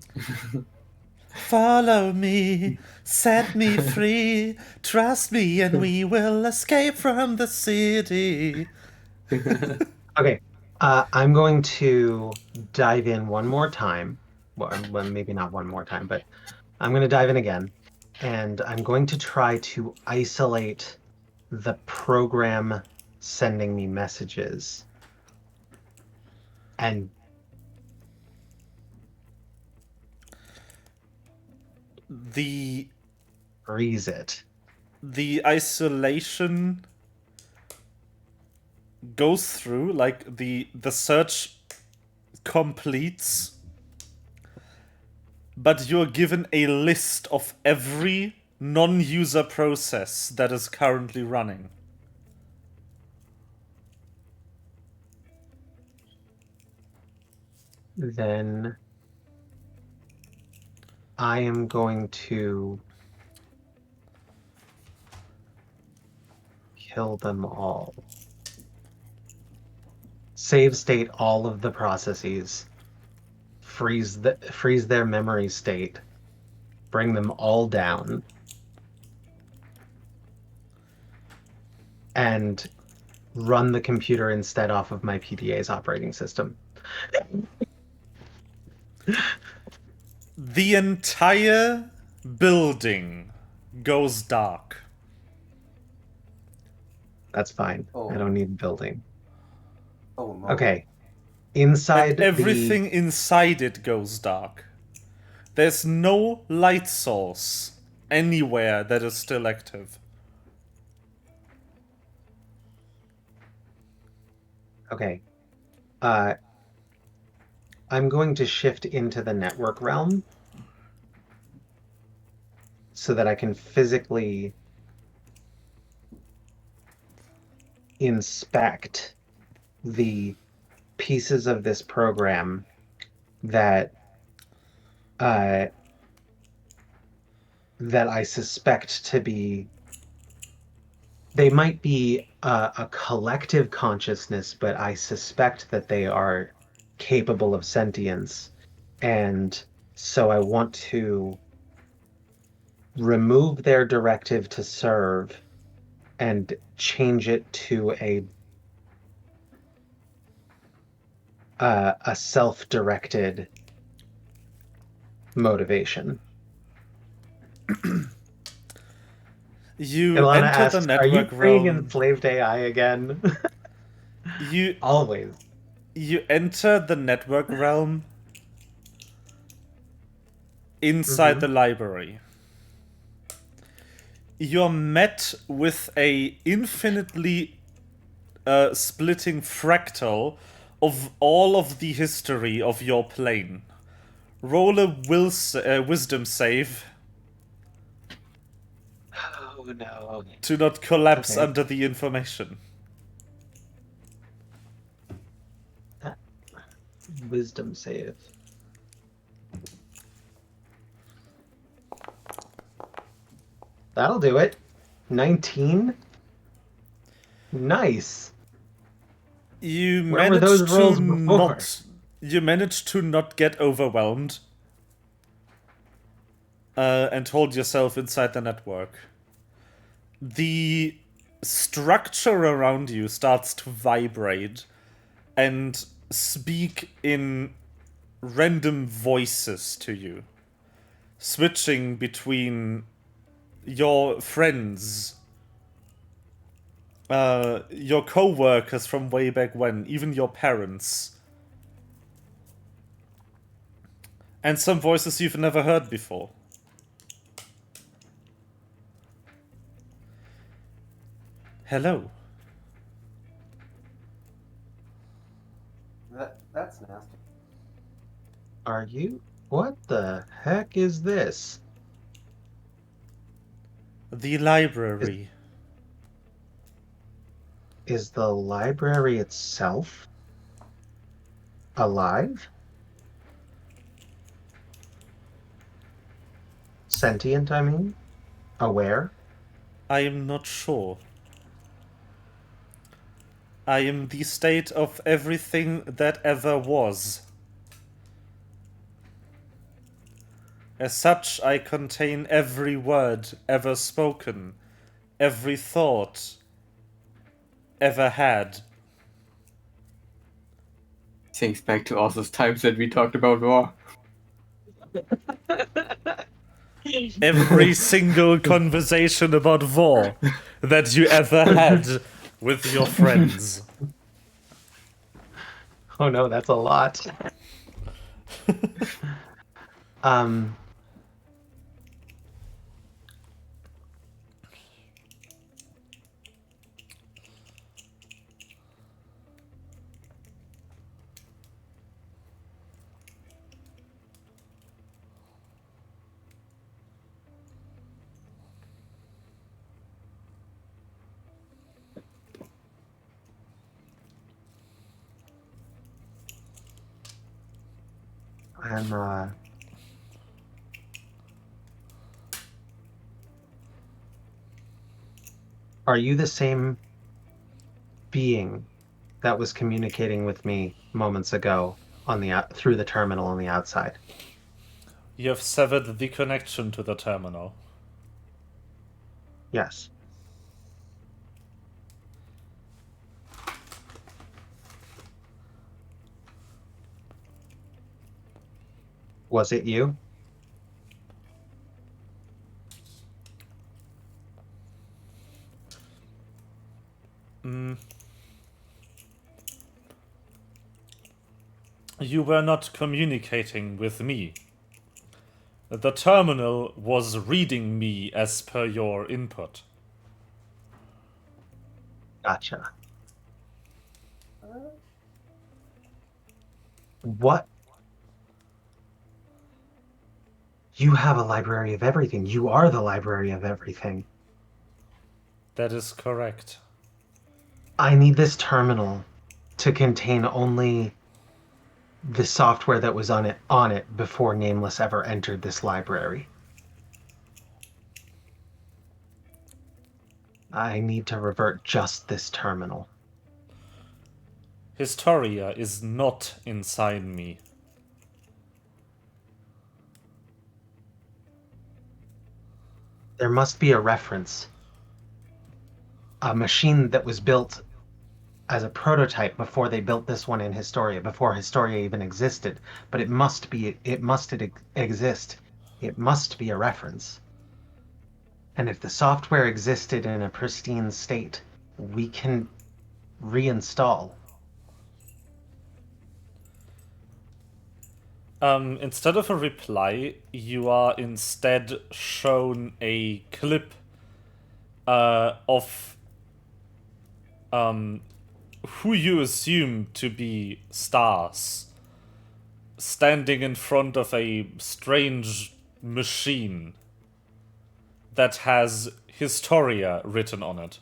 Follow me, set me free, trust me and we will escape from the city. Okay. I'm going to dive in one more time. Well, maybe not one more time, but I'm going to dive in again. And I'm going to try to isolate the program sending me messages and The freeze it. the isolation goes through, like the search completes, but you're given a list of every non-user process that is currently running. Then I am going to kill them all. Save state all of the processes. Freeze their memory state. Bring them all down. And run the computer instead off of my PDA's operating system. The entire building goes dark. That's fine. Oh. I don't need building. Oh no. Okay. Inside And everything inside it goes dark. There's no light source anywhere that is still active. Okay. I'm going to shift into the network realm so that I can physically inspect the pieces of this program that I suspect to be. They might be a collective consciousness, but I suspect that they are capable of sentience. And so I want to remove their directive to serve and change it to a self-directed motivation. You Ilana enter asks, the "Are you network freeing realm. enslaved AI again?" You Always. you enter the network realm inside the library. You're met with a infinitely splitting fractal of all of the history of your plane. Roll a wisdom save Oh no. to not collapse Okay. under the information. Wisdom save. That'll do it. 19. Nice. You Where were those managed to rolls before? not. You managed to not get overwhelmed. And hold yourself inside the network. The structure around you starts to vibrate and speak in random voices to you, switching between your friends, your co-workers from way back when, even your parents, and some voices you've never heard before. Hello. That's nasty. Are you? What the heck is this? The library. Is the library itself alive? Sentient, I mean? Aware? I am not sure. I am the state of everything that ever was. As such, I contain every word ever spoken, every thought ever had. Thinks back to all those times that we talked about war. Every single conversation about war that you ever had with your friends. Oh no, that's a lot. um, I'm Are you the same being that was communicating with me moments ago on the through the terminal on the outside? You have severed the connection to the terminal. Yes. Was it you? You were not communicating with me. The terminal was reading me as per your input. Gotcha. What? You have a library of everything. You are the library of everything. That is correct. I need this terminal to contain only the software that was on it before Nameless ever entered this library. I need to revert just this terminal. Historia is not inside me. There must be a reference. A machine that was built as a prototype before they built this one in Historia, before Historia even existed. But it must exist. It must be a reference. And if the software existed in a pristine state, we can reinstall. Instead of a reply, you are instead shown a clip of who you assume to be stars standing in front of a strange machine that has Historia written on it.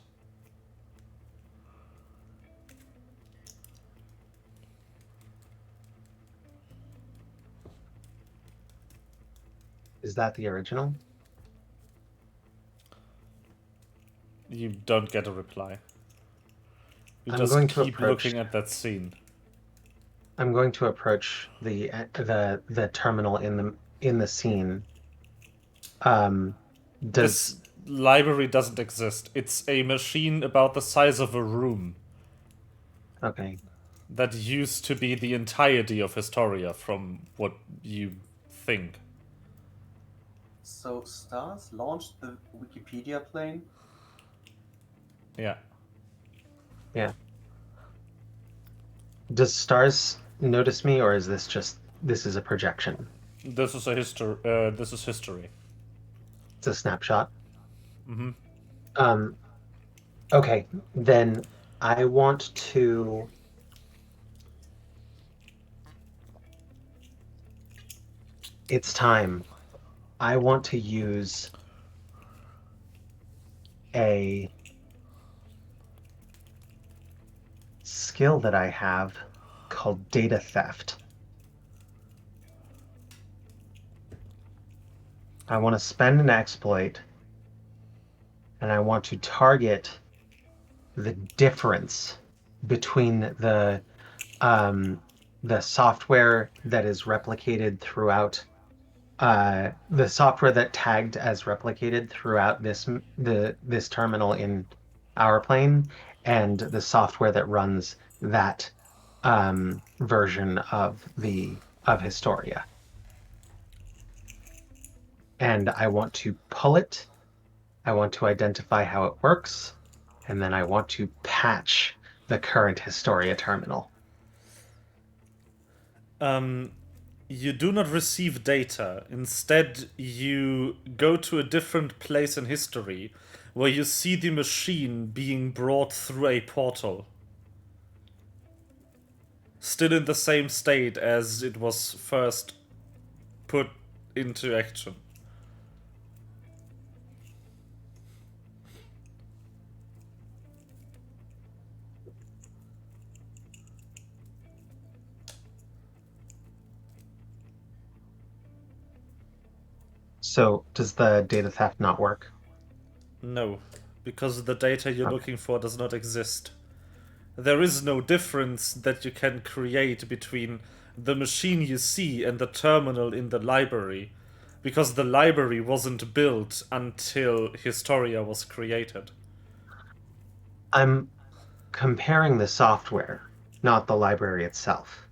Is that the original? You don't get a reply. You I'm just going to keep approach- looking at that scene. I'm going to approach the terminal in the scene. Does This library doesn't exist. It's a machine about the size of a room okay. that used to be the entirety of Historia, from what you think. So Stars launched the Wikipedia plane. Yeah. Yeah. Does Stars notice me, or is this is a projection? This is a history. This is history. It's a snapshot. Mm-hmm. Okay, then I want to. It's time. I want to use a skill that I have called data theft. I want to spend an exploit, and I want to target the difference between the software that is replicated throughout the software that tagged as replicated throughout this terminal in our plane, and the software that runs that version of Historia. And I want to pull it. I want to identify how it works, and then I want to patch the current Historia terminal. You do not receive data. Instead, you go to a different place in history where you see the machine being brought through a portal. Still in the same state as it was first put into action. So does the data theft not work? No, because the data you're Okay. looking for does not exist. There is no difference that you can create between the machine you see and the terminal in the library, because the library wasn't built until Historia was created. I'm comparing the software, not the library itself.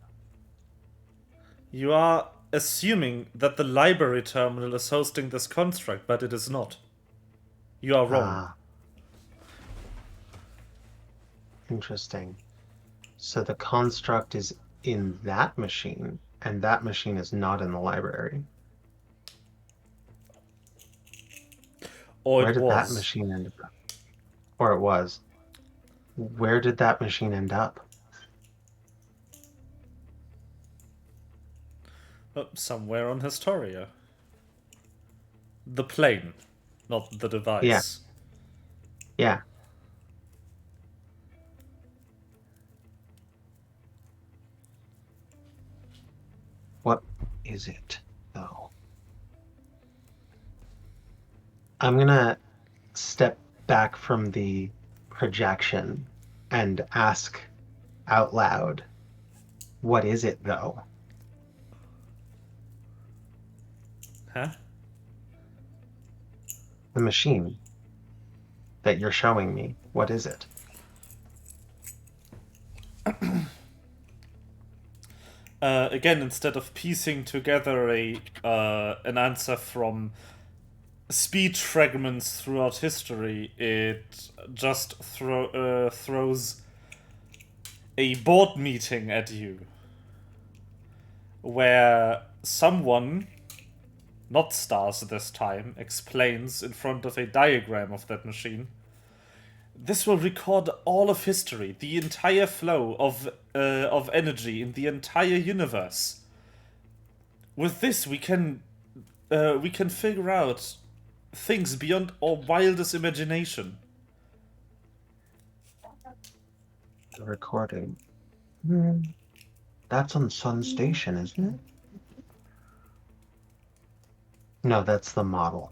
You are assuming that the library terminal is hosting this construct, but it is not. You are wrong. Ah, interesting. So the construct is in that machine, and that machine is not in the library. Or Where it did that was. machine end up? Or it was. Where did that machine end up? Somewhere on Historia. The plane, not the device. Yeah. What is it, though? I'm gonna step back from the projection and ask out loud, what is it, though? Huh? The machine that you're showing me, what is it? Again, instead of piecing together an answer from speech fragments throughout history, it just throws a board meeting at you, where someone, not Stars this time, explains in front of a diagram of that machine. This will record all of history, the entire flow of energy in the entire universe. With this, we can figure out things beyond our wildest imagination. The recording. That's on Sun Station, isn't it? No, that's the model.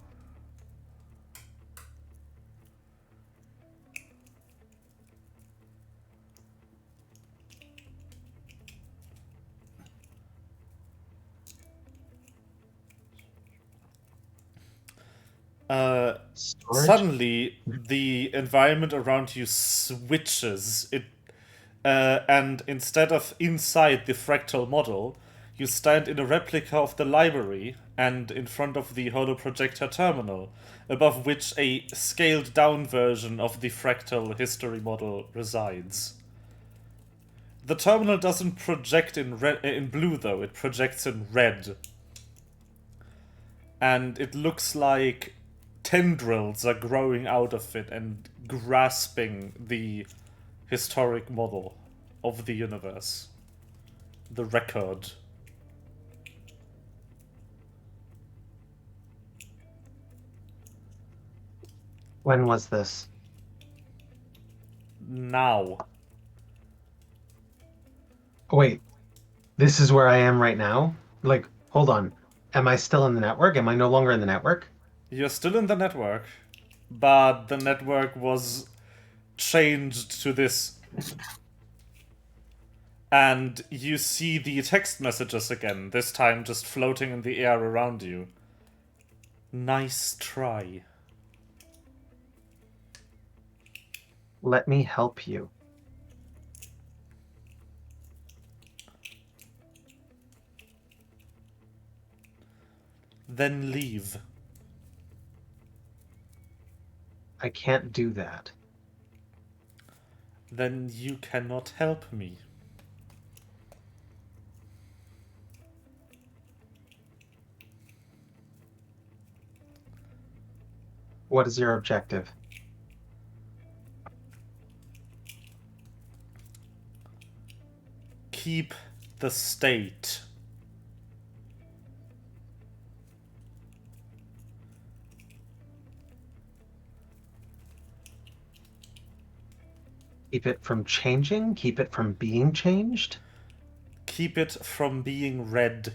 storage? suddenly the environment around you switches. And instead of inside the fractal model, you stand in a replica of the library and in front of the holoprojector terminal, above which a scaled down version of the fractal history model resides. The terminal doesn't project in blue though, it projects in red. And it looks like tendrils are growing out of it and grasping the historic model of the universe. The record. When was this? Now. Wait, this is where I am right now? Like, hold on. Am I still in the network? Am I no longer in the network? You're still in the network, but the network was changed to this. And you see the text messages again, this time just floating in the air around you. Nice try. Let me help you. Then leave. I can't do that. Then you cannot help me. What is your objective? Keep the state. Keep it from changing? Keep it from being changed? Keep it from being red.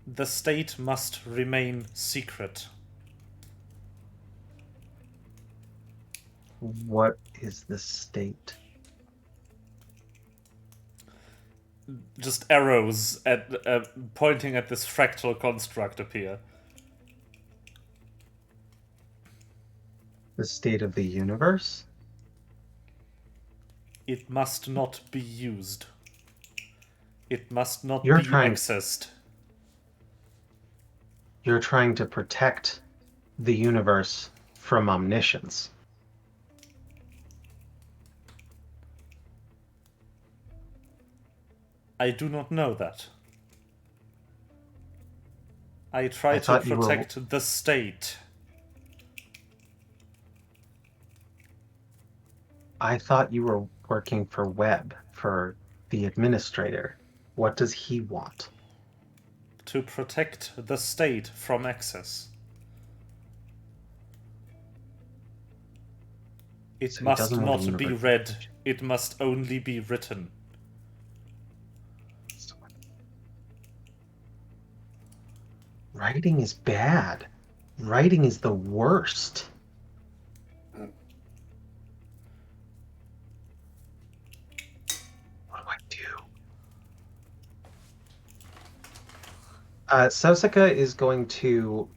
The state must remain secret. What is the state? Just arrows at pointing at this fractal construct appear. The state of the universe? It must not be used. It must not You're be trying- accessed. You're trying to protect the universe from omniscience. I do not know that. I try I to thought you were- protect the state. I thought you were working for Webb, for the administrator. What does he want? To protect the state from access. It So he must doesn't want not the be universe- read. It must only be written. Writing is bad. Writing is the worst. What do I do? Sosika is going to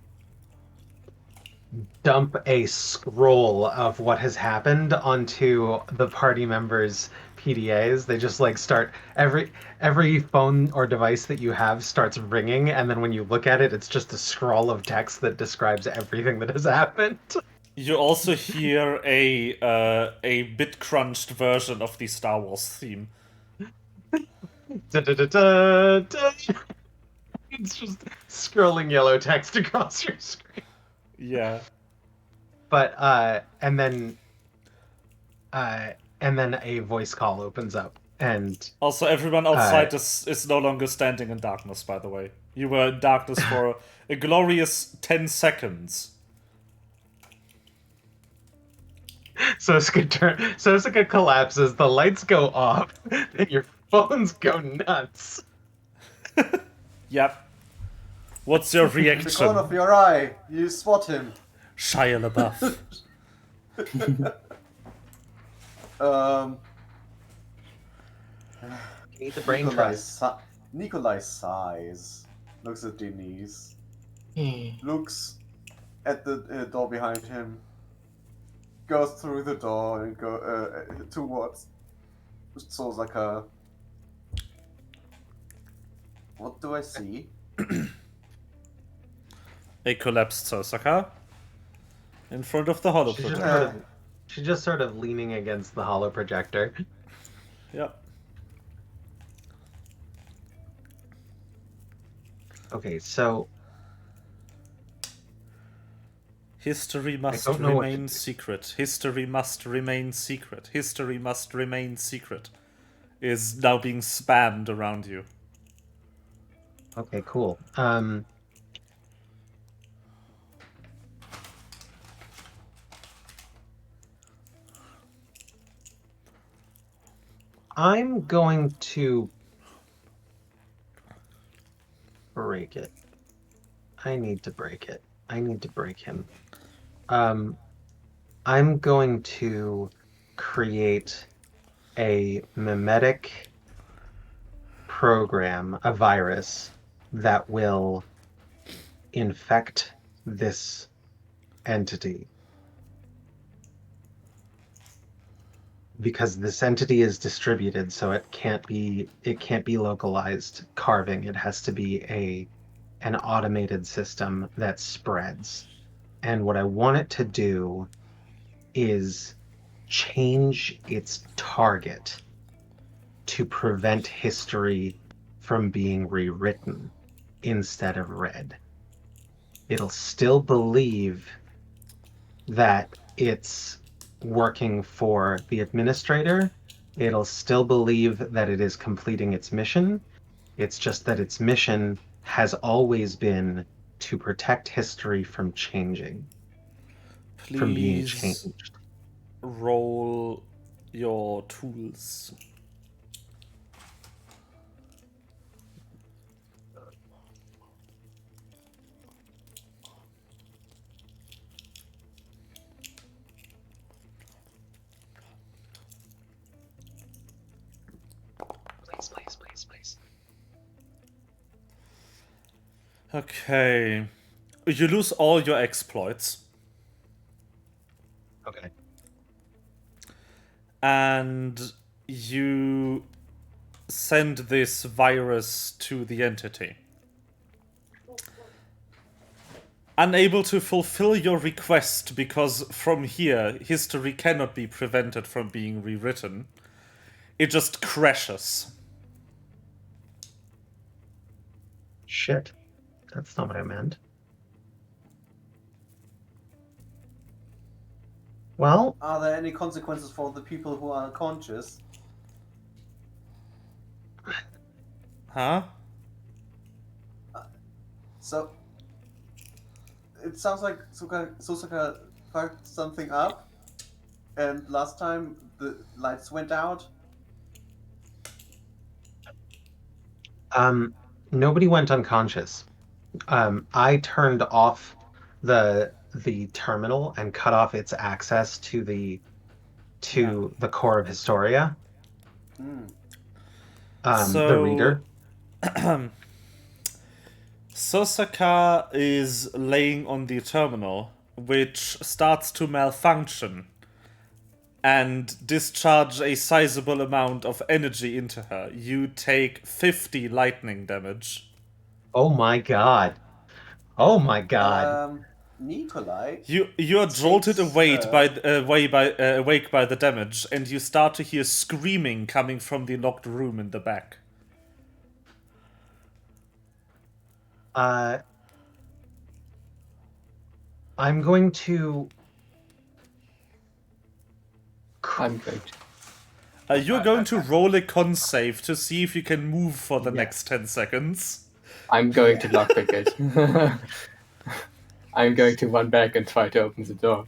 dump a scroll of what has happened onto the party members' PDAs. They just like start every phone or device that you have starts ringing, and then when you look at it, it's just a scroll of text that describes everything that has happened. You also hear a bit crunched version of the Star Wars theme. Da-da-da-da-da. It's just scrolling yellow text across your screen. Yeah. But and then a voice call opens up, and Also, everyone outside is no longer standing in darkness, by the way. You were in darkness for a glorious 10 seconds. Sosika collapses, the lights go off, and your phones go nuts. Yep. What's your In the corner reaction? of your eye, you spot him. Shia LaBeouf. Need the brain Nikolai, trust. Nikolai sighs, looks at Denise, looks at the door behind him, goes through the door and go towards Sosaka. What do I see? A collapsed Sosaka in front of the holo projector. She's just sort of leaning against the holo projector. Yep. Okay, so History must don't know what to remain do. secret. History must remain secret. History must remain secret. Is now being spammed around you. okay, cool. I'm going to break it. I need to break it. I need to break him. I'm going to create a mimetic program, a virus that will infect this entity. Because this entity is distributed, so it can't be localized carving. It has to be an automated system that spreads. And what I want it to do is change its target to prevent history from being rewritten instead of read. It'll still believe that it's working for the administrator. It'll still believe that it is completing its mission. It's just that its mission has always been to protect history from changing, from being Please changed. roll your tools. Please. Okay. You lose all your exploits. Okay. And you send this virus to the entity. Unable to fulfill your request because from here, history cannot be prevented from being rewritten. It just crashes. Shit. That's not what I meant. Well, Are there any consequences for the people who are unconscious? Huh? So it sounds like Susaka fucked something up, and last time the lights went out. nobody went unconscious. I turned off the terminal and cut off its access to the core of Historia. The reader. Sosaka is laying on the terminal, which starts to malfunction and discharge a sizable amount of energy into her. You take 50 lightning damage. Oh my god. Oh my god. Nikolai. You are jolted takes, awake by the damage, and you start to hear screaming coming from the locked room in the back. I'm going to. I'm going to. You're going to roll a con save to see if you can move for the Yeah. next 10 seconds. I'm going to lockpick it. I'm going to run back and try to open the door.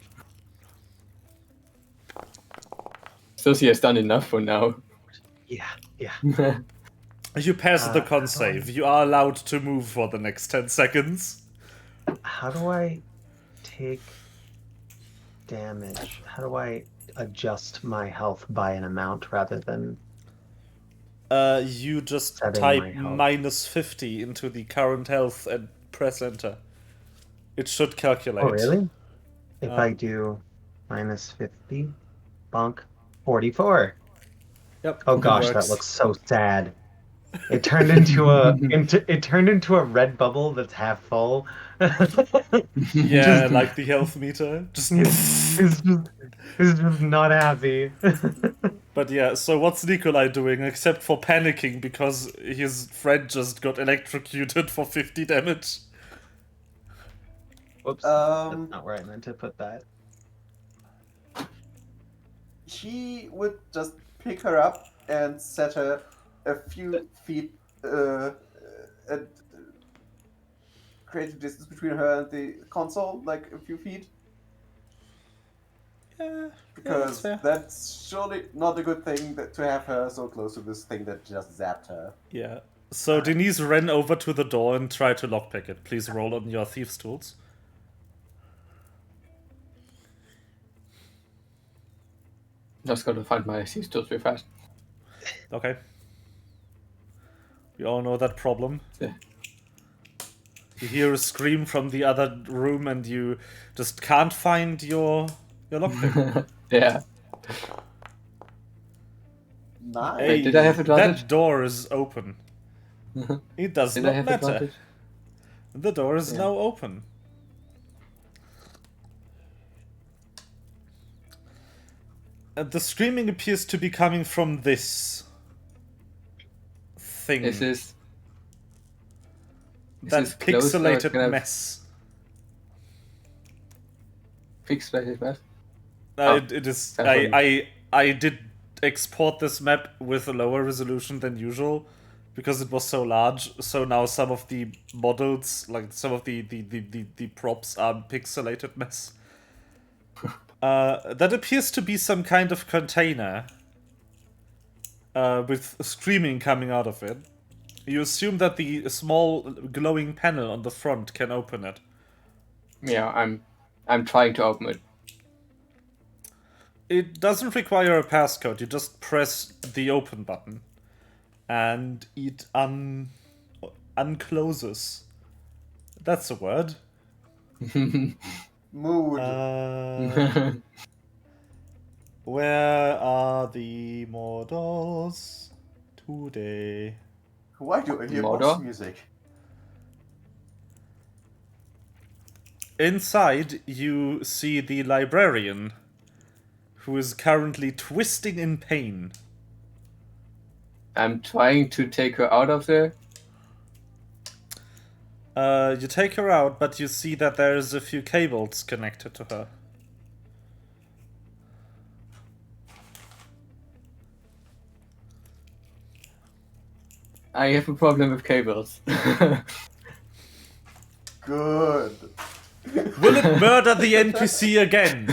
Susie has done enough for now. Yeah. You pass the con how do save. You are allowed to move for the next 10 seconds. How do I take damage? How do I adjust my health by an amount rather than You just Setting type my health. -50 into the current health and press enter. It should calculate. Oh, really? If I do -50, bonk, 44. Yep. Oh it gosh, works. that looks so sad. It turned into a red bubble that's half full. Yeah, Just like the health meter. Just. is just not happy. But yeah, so what's Nikolai doing except for panicking because his friend just got electrocuted for 50 damage? Whoops, that's Um, not where I meant to put that. he would just pick her up and set her a few feet and create a distance between her and the console, like a few feet. Yeah, Because fair. that's surely not a good thing to have her so close to this thing that just zapped her. Yeah. So Denise ran over to the door and tried to lockpick it. Please roll on your thieves' tools. Just gotta find my thieves tools real fast. Okay. We all know that problem. Yeah. You hear a scream from the other room and you just can't find your lockpick. Yeah. Nice. Hey, Wait, did I have advantage? that door is open. It does Did not I have matter. advantage? The door is Yeah. now open. The screaming appears to be coming from this thing. Is this that close or pixelated can I mess. pixelated mess? Oh, It is. that's what I did export this map with a lower resolution than usual because it was so large. So now some of the models, like some of the props, are pixelated mess. That appears to be some kind of container with screaming coming out of it. You assume that the small glowing panel on the front can open it. Yeah, I'm trying to open it. It doesn't require a passcode. You just press the open button, and it uncloses. That's a word. Mood. Where are the models today? Why do I hear Mordor? boss music? Inside, you see the librarian, who is currently twisting in pain. I'm trying to take her out of there. You take her out, but you see that there's a few cables connected to her. I have a problem with cables. Good. Will it murder the NPC again?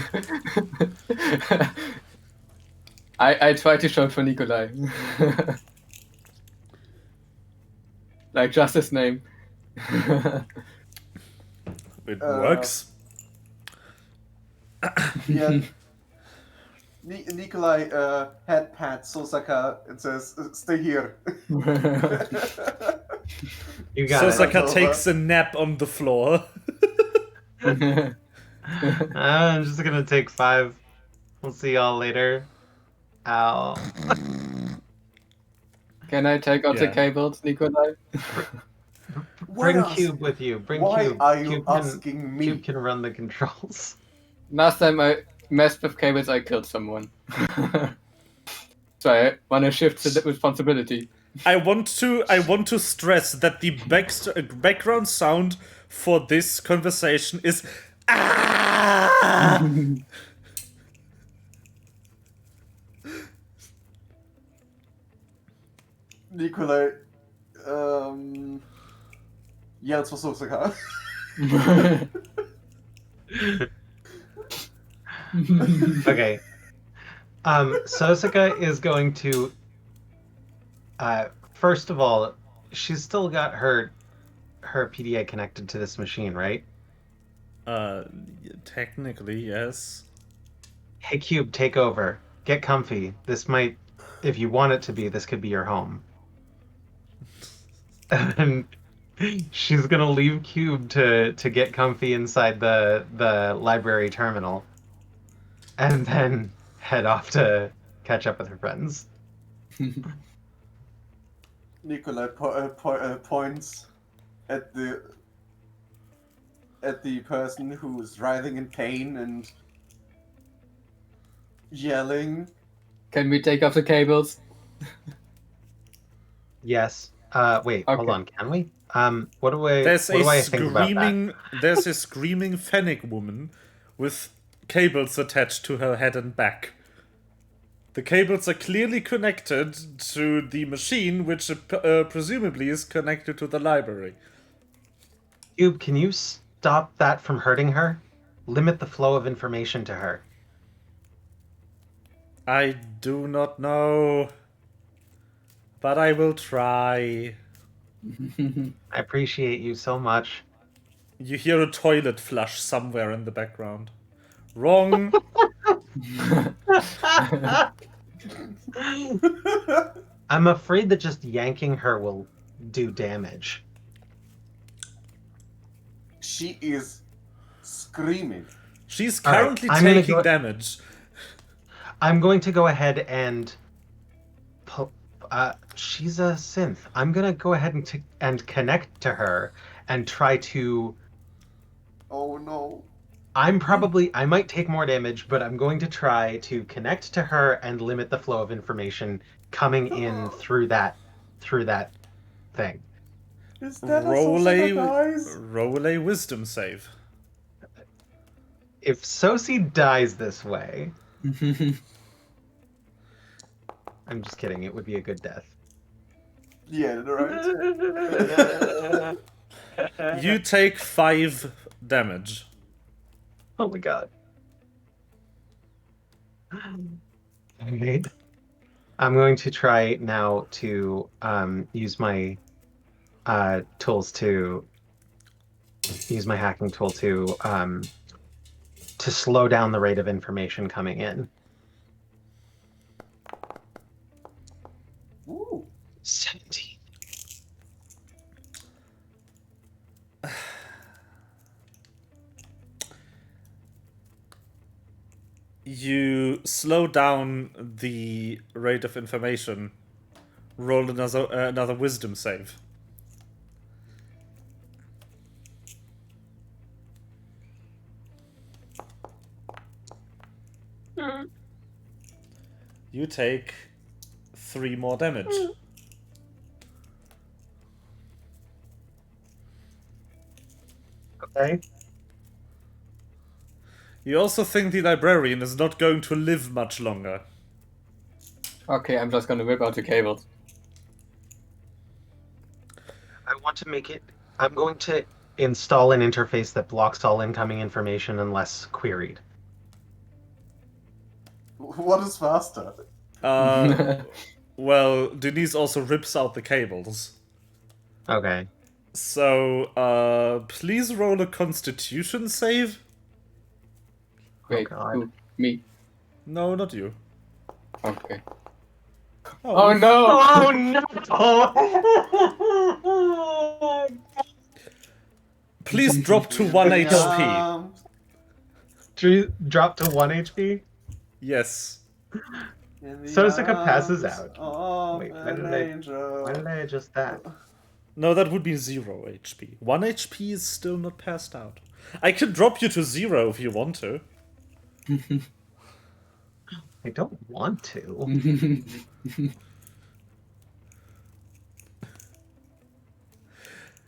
I try to shout for Nikolai. Like just his name. It works. Yeah. Nikolai head pats Sosaka and says, "Stay here." You got Sosaka it. takes a nap on the floor. it. I'm just gonna take 5. We'll see y'all later. Ow. Can I take out the Yeah. cables, Nikolai? Why Bring ask- Cube with you. Bring Why Cube. are you Cube can, asking me? Cube can run the controls. Last time I messed with cables, I killed someone. So I want to shift the responsibility. I want to stress that the background sound for this conversation is ah! Nikolai yells for Sosaka. Okay. Sosaka is going to. First of all, she's still got her PDA connected to this machine, right? Technically, yes. Hey, Cube, take over. Get comfy. This might, if you want it to be, this could be your home. and she's gonna leave Cube to get comfy inside the library terminal, and then head off to catch up with her friends. Nikolai points at the person who's writhing in pain and yelling. Can we take off the cables? Yes. Wait, hold Okay. on. Can we? What do I There's what do a I think about that? there's a screaming Fennec woman with cables attached to her head and back. The cables are clearly connected to the machine, which presumably is connected to the library. Cube, can you stop that from hurting her? Limit the flow of information to her. I do not know, but I will try. I appreciate you so much. You hear a toilet flush somewhere in the background. Wrong. I'm afraid that just yanking her will do damage. She is screaming. She's All right, currently I'm gonna taking go- damage. I'm going to go ahead and she's a synth. I'm gonna go ahead and connect to her and try to. Oh no. I might take more damage, but I'm going to try to connect to her and limit the flow of information coming in through that thing. Is that Roll a dies? a wisdom save. If Sosi dies this way, I'm just kidding. It would be a good death. Yeah, right. You take 5 damage. Oh my god. Alright. I'm going to try now to use my hacking tool to slow down the rate of information coming in. Ooh. 17. You slow down the rate of information. Roll another wisdom save. You take 3 more damage. Okay. You also think the librarian is not going to live much longer. Okay, I'm just gonna whip out the cables. I want to make it. I'm going to install an interface that blocks all incoming information unless queried. What is faster? Well, Denise also rips out the cables. Okay. So, please roll a constitution save? Wait, God. who? Me. No, not you. Okay. Oh, Oh no! Oh no! Please drop to 1 HP. Drop to 1 HP? Yes. Sosika passes out. Wait, Why did I adjust that? No, that would be 0 HP. 1 HP is still not passed out. I can drop you to 0 if you want to. I don't want to.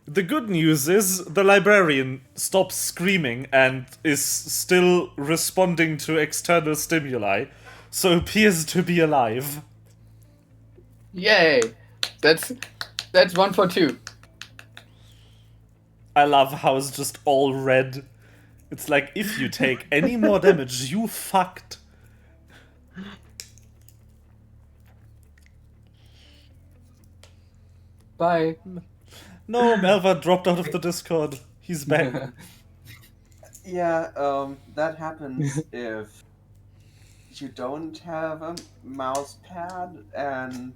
The good news is the librarian stops screaming and is still responding to external stimuli, so appears to be alive. Yay! That's 1 for 2. I love how it's just all red. It's like, if you take any more damage, you fucked. Bye. No, Melva dropped out of the Discord. He's back. Yeah, that happens if you don't have a mouse pad and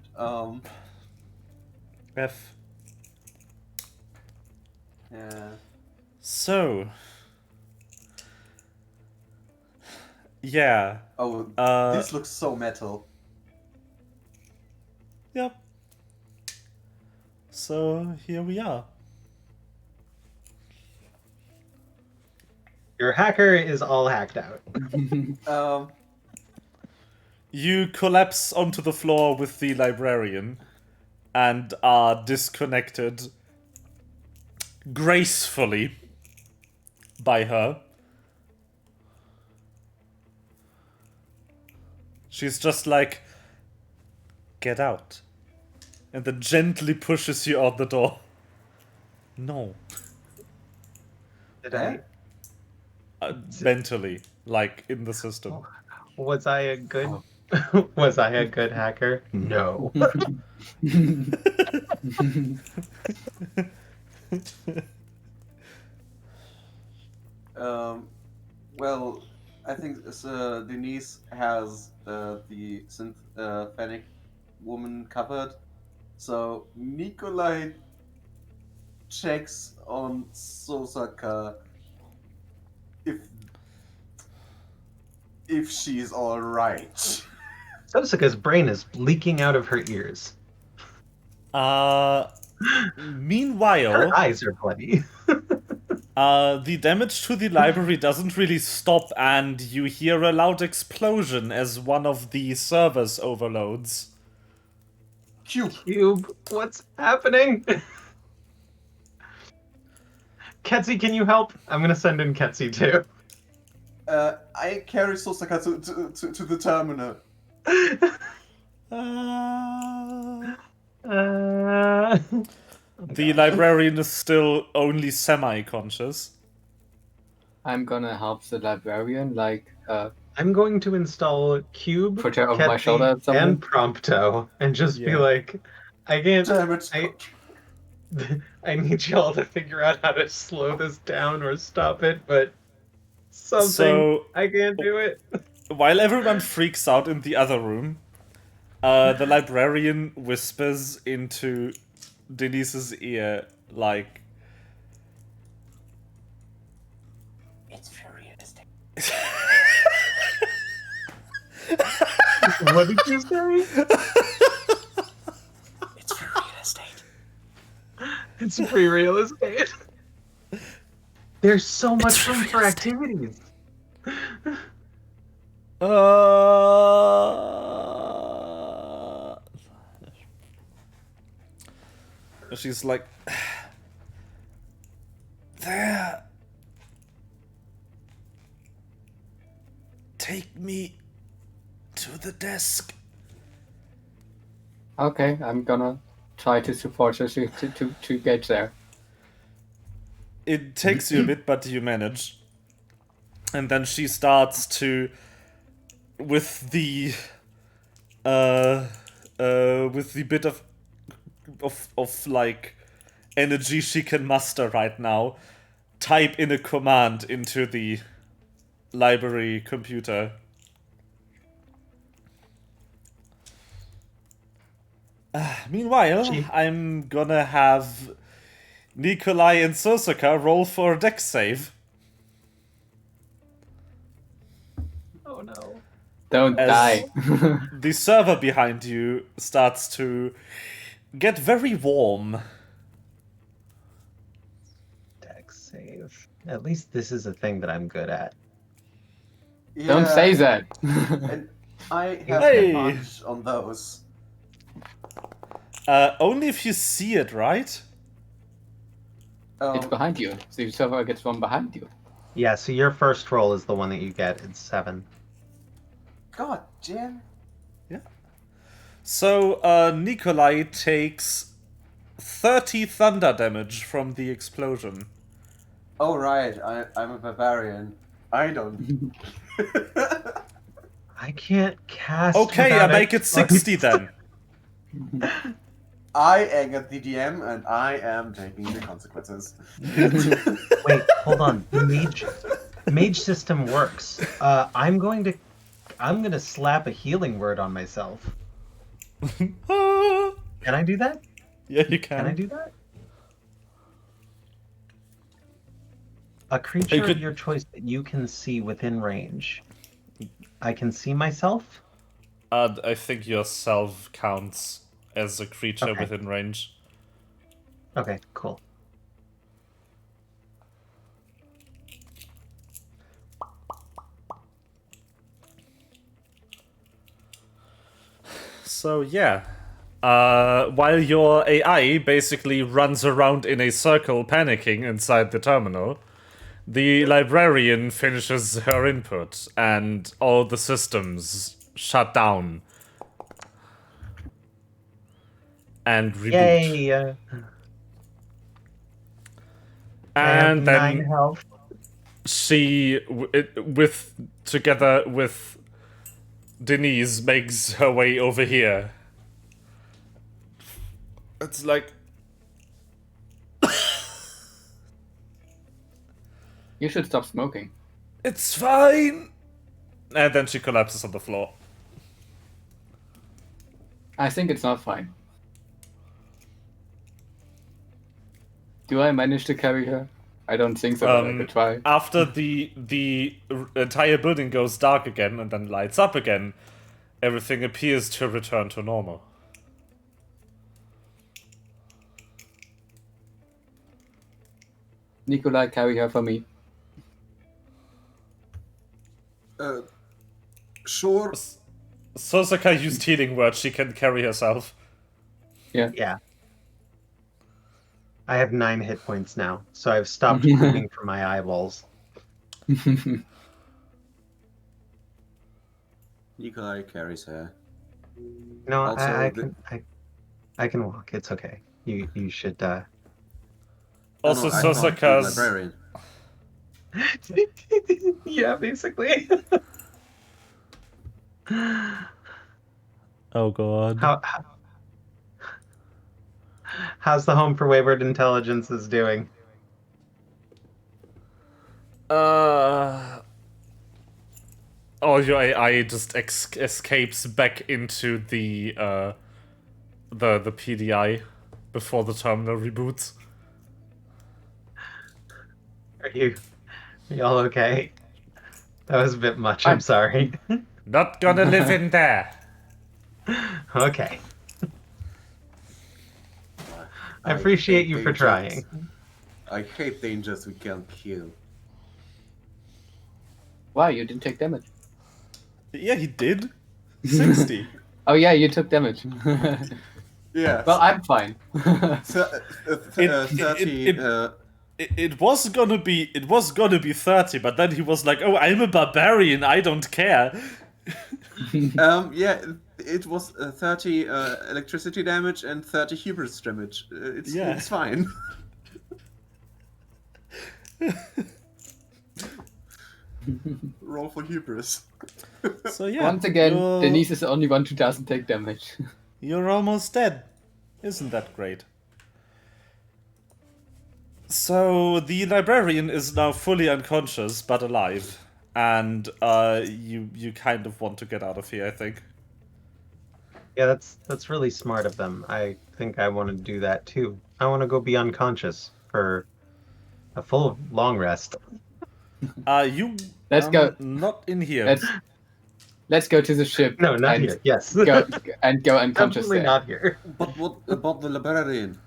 F. Yeah. So. Yeah. Oh, this looks so metal. Yep. So here we are. Your hacker is all hacked out. You collapse onto the floor with the librarian and are disconnected gracefully by her. She's just like, get out. And then gently pushes you out the door. No. Did Eh? Mentally, like in the system. Was I a good was I a good hacker? No. Well, I think Denise has the synthetic woman covered. So Nikolai checks on Sosaka if she's all right. Sosaka's brain is leaking out of her ears. Meanwhile, Her eyes are bloody. the damage to the library doesn't really stop, and you hear a loud explosion as one of the servers overloads. Cube, what's happening? Ketsi, can you help? I'm gonna send in Ketsi too. I carry Sosaka to the terminal. The librarian is still only semi-conscious. I'm gonna help the librarian, like, I'm going to install Cube, put her over my shoulder Ketsi, or something. and Prompto, and just be Yeah. like, I can't. Damn it. I need y'all to figure out how to slow this down or stop it, but something. So- I can't do it. While everyone freaks out in the other room, the librarian whispers into Denise's ear, like, It's very realistic. What did you say? It's very realistic. It's free real estate. There's so much room for activities. She's like, there. Take me to the desk. Okay, I'm gonna try to support her to get there. It takes you a bit, but you manage. And then she starts to, with the bit of like energy she can muster right now, type in a command into the library computer. Meanwhile, I'm gonna have Nikolai and Sosaka roll for a dex save. Oh no. Don't As- die. The server behind you starts to get very warm. Dex save. At least this is a thing that I'm good at. Don't say that. And I have Hey. advantage on those. Only if you see it, right? It's behind you. The server gets one behind you. Yeah, so your first roll is the one that you get. It's 7. God, Jen. So, Nikolai takes 30 thunder damage from the explosion. Oh right, I'm a barbarian. I don't. I can't cast. Okay, I without make it exploits. 60 then. I angered the DM and I am taking the consequences. Wait, hold on. The mage system works. I'm gonna slap a healing word on myself. Ah. Can I do that? Yeah, you Can I can. do that? A creature could- of your choice that you can see within range. I can see myself? I think yourself counts as a creature Okay. within range. Okay, cool. So yeah, while your AI basically runs around in a circle panicking inside the terminal, the librarian finishes her input and all the systems shut down and reboot. Yay! I have And 9 then health. she, together with Denise, makes her way over here. It's like, You should stop smoking. it's fine. And then she collapses on the floor. I think it's not fine. Do I manage to carry her? I don't think so, but I could try. After the entire building goes dark again and then lights up again, everything appears to return to normal. Nikolai, carry her for me. Sure. Sosaka used healing word, she can carry herself. Yeah. I have 9 hit points now, so I've stopped bleeding from my eyeballs. Nikolai carries her. No, Also, I can walk. It's okay. You should Also, I thought the Sosaka's. librarian. yeah, basically. Oh god. How's the Home for Wayward Intelligences doing? Oh, your AI just escapes back into the PDI before the terminal reboots. Are you all okay? That was a bit much. I'm sorry. Not gonna live in there. Okay. I appreciate hate you for dangers. trying. I hate dangers we can't kill. Why? You didn't take damage. Yeah, he did. 60. Oh yeah, you took damage. Yeah. Well, I'm fine. 30. It was gonna be 30, but then he was like, "Oh, I'm a barbarian. I don't care." Yeah, it was 30 electricity damage and 30 hubris damage. It's fine. Roll for hubris. So yeah. Once again, you're- Denise is the only one who doesn't take damage. You're almost dead. Isn't that great? So the librarian is now fully unconscious but alive, and you kind of want to get out of here, I think. Yeah, that's really smart of them. I think I want to do that too. I want to go be unconscious for a full long rest. You Let's go. Not in here. Let's go to the ship. No, not and here. Yes. Go unconscious Definitely there. not here. But what about the librarian?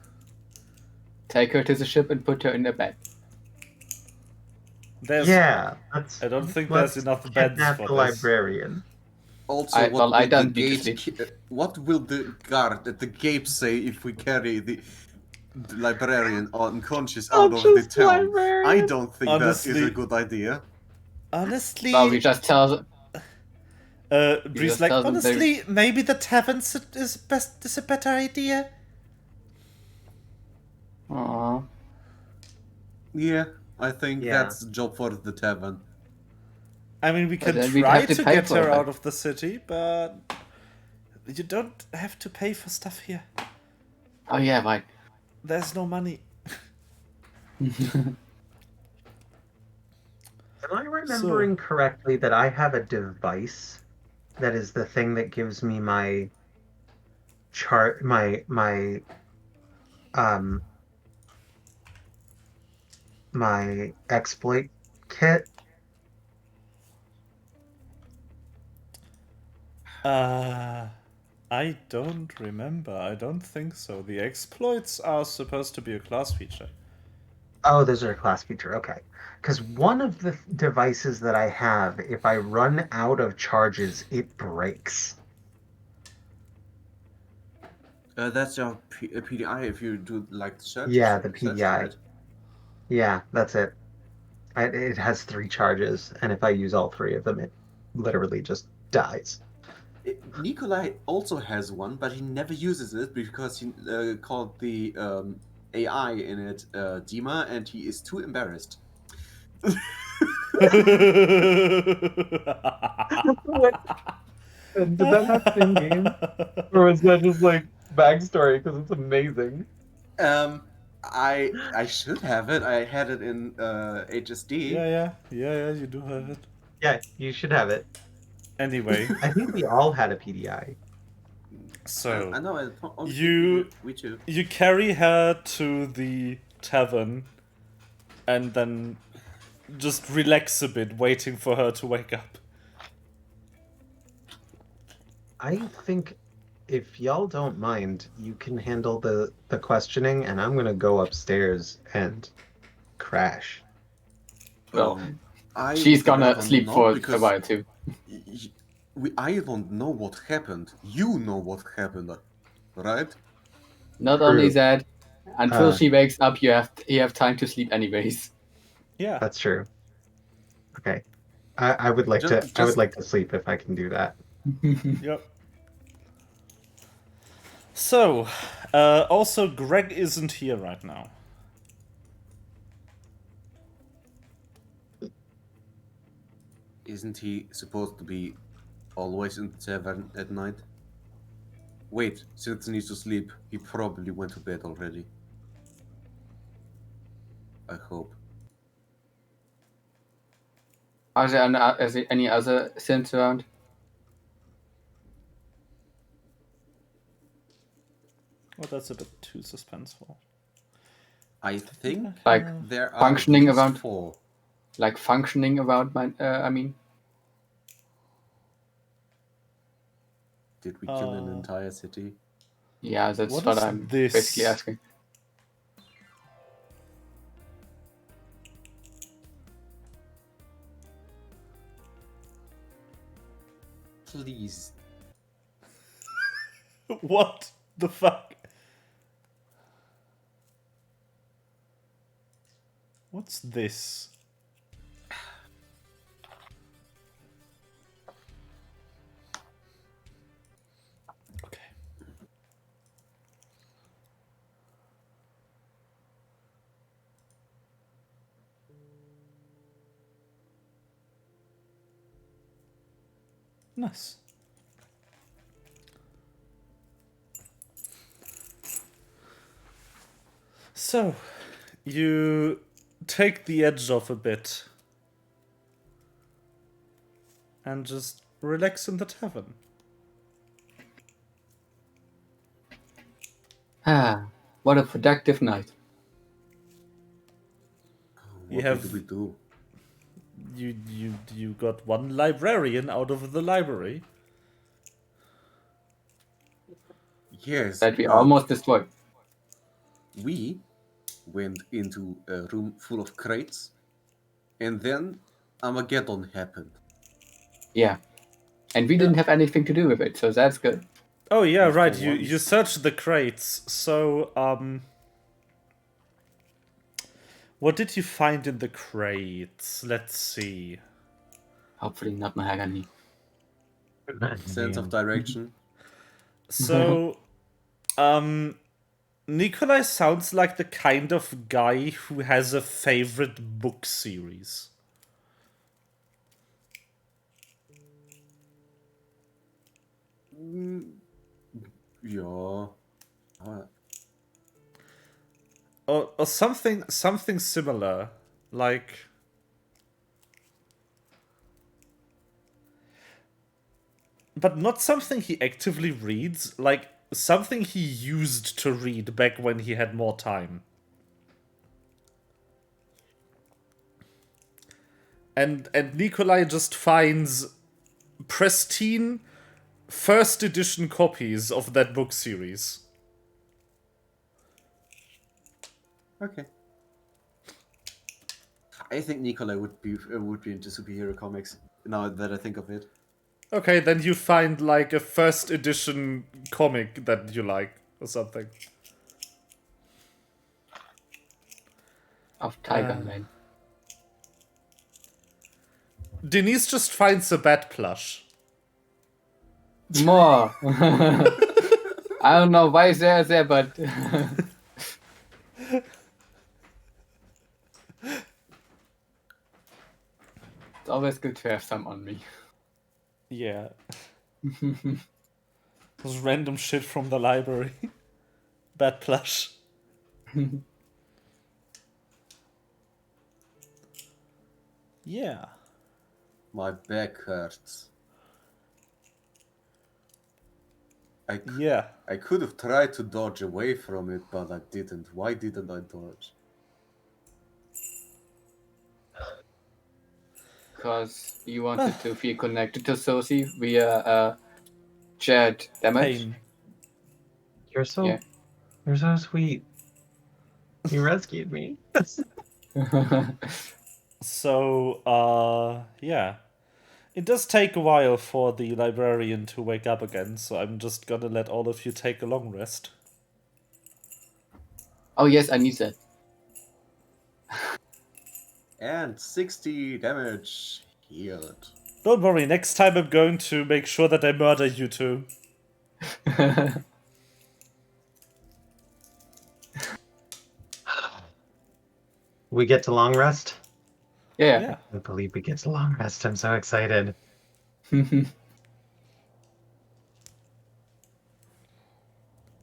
Take her to the ship and put her in a bed. There's, Yeah, I don't think let's there's enough beds kidnap for the this. librarian. Also, I don't need to what will the guard at the gate say if we carry the librarian unconscious out of the Unconscious town? librarian. I don't think that is Honestly- a good idea. Honestly, Well, we just tell. Bree's just like, tell them honestly, maybe the tavern is a better idea. Aww. Yeah, I think Yeah. that's a job for the tavern. I mean, we But can then we'd try have to to pay get for her it. out of the city, but you don't have to pay for stuff here. Oh yeah, right. There's no money. Am I remembering correctly that I have a device that is the thing that gives me my chart, my my exploit kit. I don't remember. I don't think so. The exploits are supposed to be a class feature. Oh, those are a class feature. Okay. Because one of the devices that I have, if I run out of charges, it breaks. That's your PDI if you do like the Yeah, the search, PDI. right? Yeah, that's it. It has 3 charges, and if I use all 3 of them, it literally just dies. Nikolai also has one, but he never uses it because he called the AI in it Dima, and he is too embarrassed. What? Did that happen in game? Or was that just like backstory? Because it's amazing. I should have it. I had it in HSD. Yeah, you do have it. Yeah, you should have it. Anyway, I think we all had a PDI. so I know. I only you think we too. you carry her to the tavern and then just relax a bit, waiting for her to wake up. I think if y'all don't mind, you can handle the questioning, and I'm gonna go upstairs and crash. Well, I she's would gonna rather sleep not for a because while too. I don't know what happened. You know what happened, right? Not only True. that, until Uh, she wakes up, you have time to sleep anyways. Yeah. that's true. Okay. I would like to I would Just like to sleep if I can do that. Yep. So, also Greg isn't here right now. isn't he supposed to be always in the tavern at night? Wait, since he needs to sleep, he probably went to bed already. I hope. Is there any other synths around? Well, that's a bit too suspenseful. I think Like there are functioning at least around? 4. Like functioning around my, I mean. Did we kill an entire city? Yeah, that's What what is I'm this? basically asking. Please. What the fuck? What's this? Okay. Nice. So, you take the edge off a bit and just relax in the tavern. Ah, what a productive night. You What have- did we do? You got one librarian out of the library. Yes, That we but almost destroyed. we went into a room full of crates, and then Armageddon happened. Yeah. And we didn't have anything to do with it, so that's good. Oh yeah, Not right. for You once. searched the crates. So what did you find in the crates? Let's see. Hopefully not mahogany. Sense of direction. So, Nikolai sounds like the kind of guy who has a favorite book series. Yeah. Or something similar. Like, but not something he actively reads, like something he used to read back when he had more time. and Nikolai just finds pristine first edition copies of that book series. Okay. I think Nikolai would be into superhero comics now that I think of it. Okay, then you find like a first edition comic that you like or something. Of Tiger Man. Denise just finds a bat plush. More. I don't know why there, but it's always good to have some on me. Yeah. Just random shit from the library. Bat plush. Yeah. My back hurts. Yeah. I could have tried to dodge away from it, but I didn't. Why didn't I dodge? Because you wanted to feel connected to Sophie via shared damage. Pain. You're so Yeah. you're so sweet. You rescued me. So, yeah. It does take a while for the librarian to wake up again, so I'm just gonna let all of you take a long rest. Oh yes, I need that. And 60 damage healed. Don't worry, next time I'm going to make sure that I murder you two. We get to long rest. Yeah. I believe we get to long rest. I'm so excited.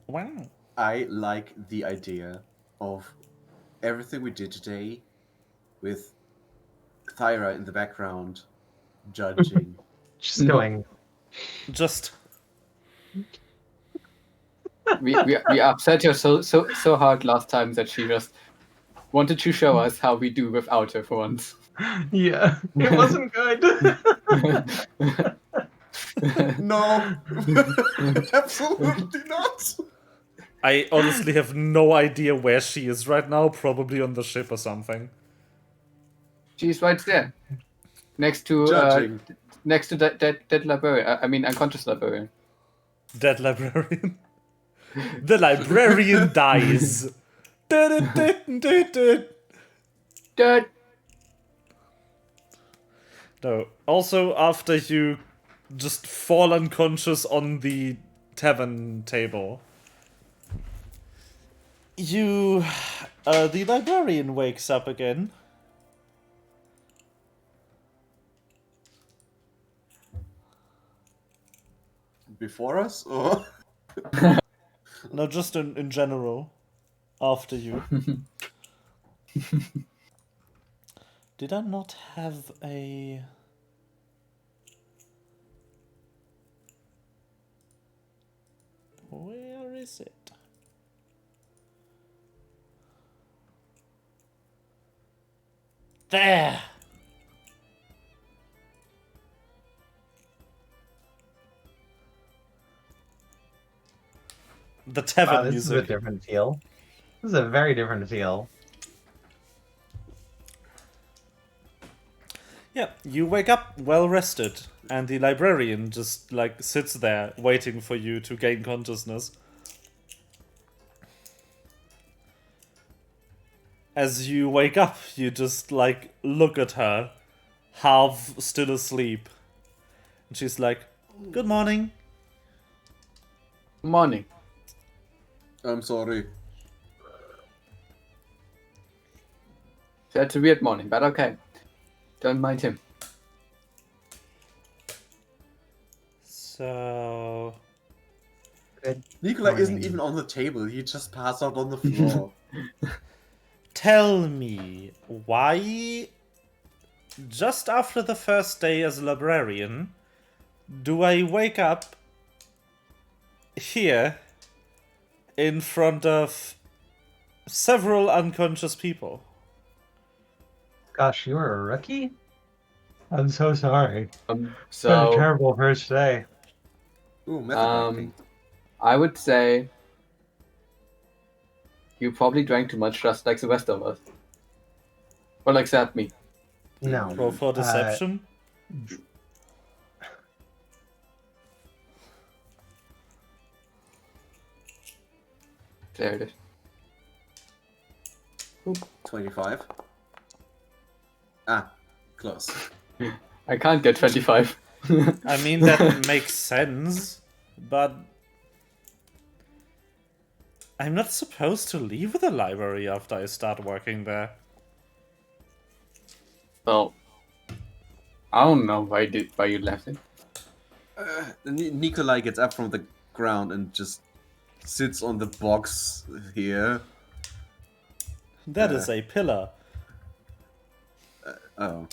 Wow. I like the idea of everything we did today with Thyra in the background judging. Just going. Just we upset her so hard last time that she just wanted to show us how we do without her for once. Yeah, it wasn't good. No! Absolutely not! I honestly have no idea where she is right now, probably on the ship or something. She's right there. Next to Judging. that librarian. I mean unconscious librarian. Dead librarian. The librarian dies. Dad. No. Also, after you just fall unconscious on the tavern table, the librarian wakes up again. Before us? Or? No, just in general. After you. Did I not have a... Where is it? There! The tavern Wow, this is a music. different feel. This is a very different feel. Yeah, you wake up well rested, and the librarian just like sits there waiting for you to gain consciousness. As you wake up, you just like look at her, half still asleep. And she's like, "Good morning." Morning. I'm sorry. That's a weird morning, but okay. Don't mind him. So... Nikolai isn't Morning. even on the table, he just passed out on the floor. Tell me, why, just after the first day as a librarian, do I wake up here in front of several unconscious people? Gosh, you were a rookie? I'm so sorry. It's been a So terrible first day. Ooh, method acting. I would say you probably drank too much, just like the rest of us. Well, except me. No. Roll for deception. There it is. 25. Ah, close. I can't get 25. I mean, that makes sense, but I'm not supposed to leave the library after I start working there. Well, I don't know why you left it. Nikolai gets up from the ground and just sits on the box here. That is a pillar. Oh.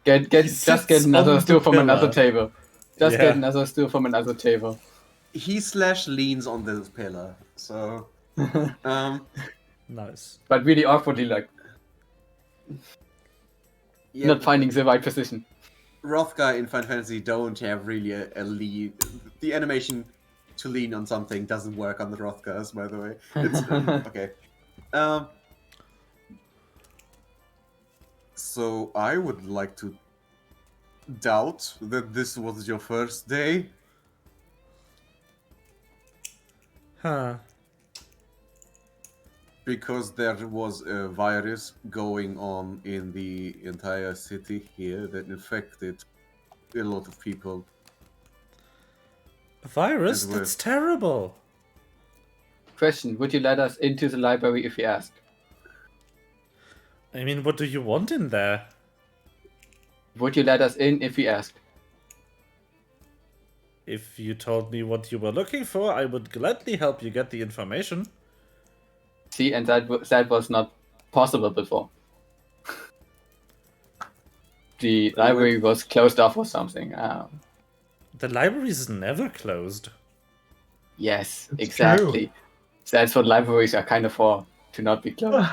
Just sits get on another the stool from another pillar. table. Just Yeah. get another stool from another table. He leans on the pillar, so Nice. But really awkwardly, like yeah, not finding the right position. Rothgar in Final Fantasy don't have really a lean. The animation to lean on something doesn't work on the Rothgars, by the way. It's okay. So I would like to doubt that this was your first day. Huh. Because there was a virus going on in the entire city here that infected a lot of people. A virus? And we're- That's terrible. Question: would you let us into the library if we asked? I mean, what do you want in there? Would you let us in if we asked? If you told me what you were looking for, I would gladly help you get the information. See, and that was not possible before. The library was closed off or something. The library is never closed. Yes, It's exactly. true. That's what libraries are kind of for, to not be closed.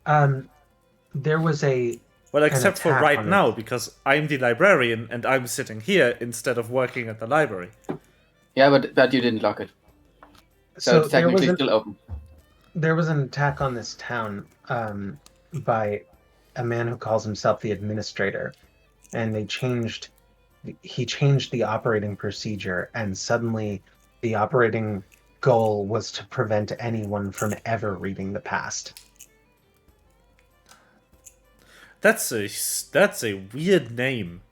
There was Well, except for attack right on now, because I'm the librarian and I'm sitting here instead of working at the library. Yeah, but you didn't lock it, so it's technically still open. there was an attack on this town by a man who calls himself the administrator, and he changed the operating procedure, and suddenly the operating goal was to prevent anyone from ever reading the past. That's a weird name.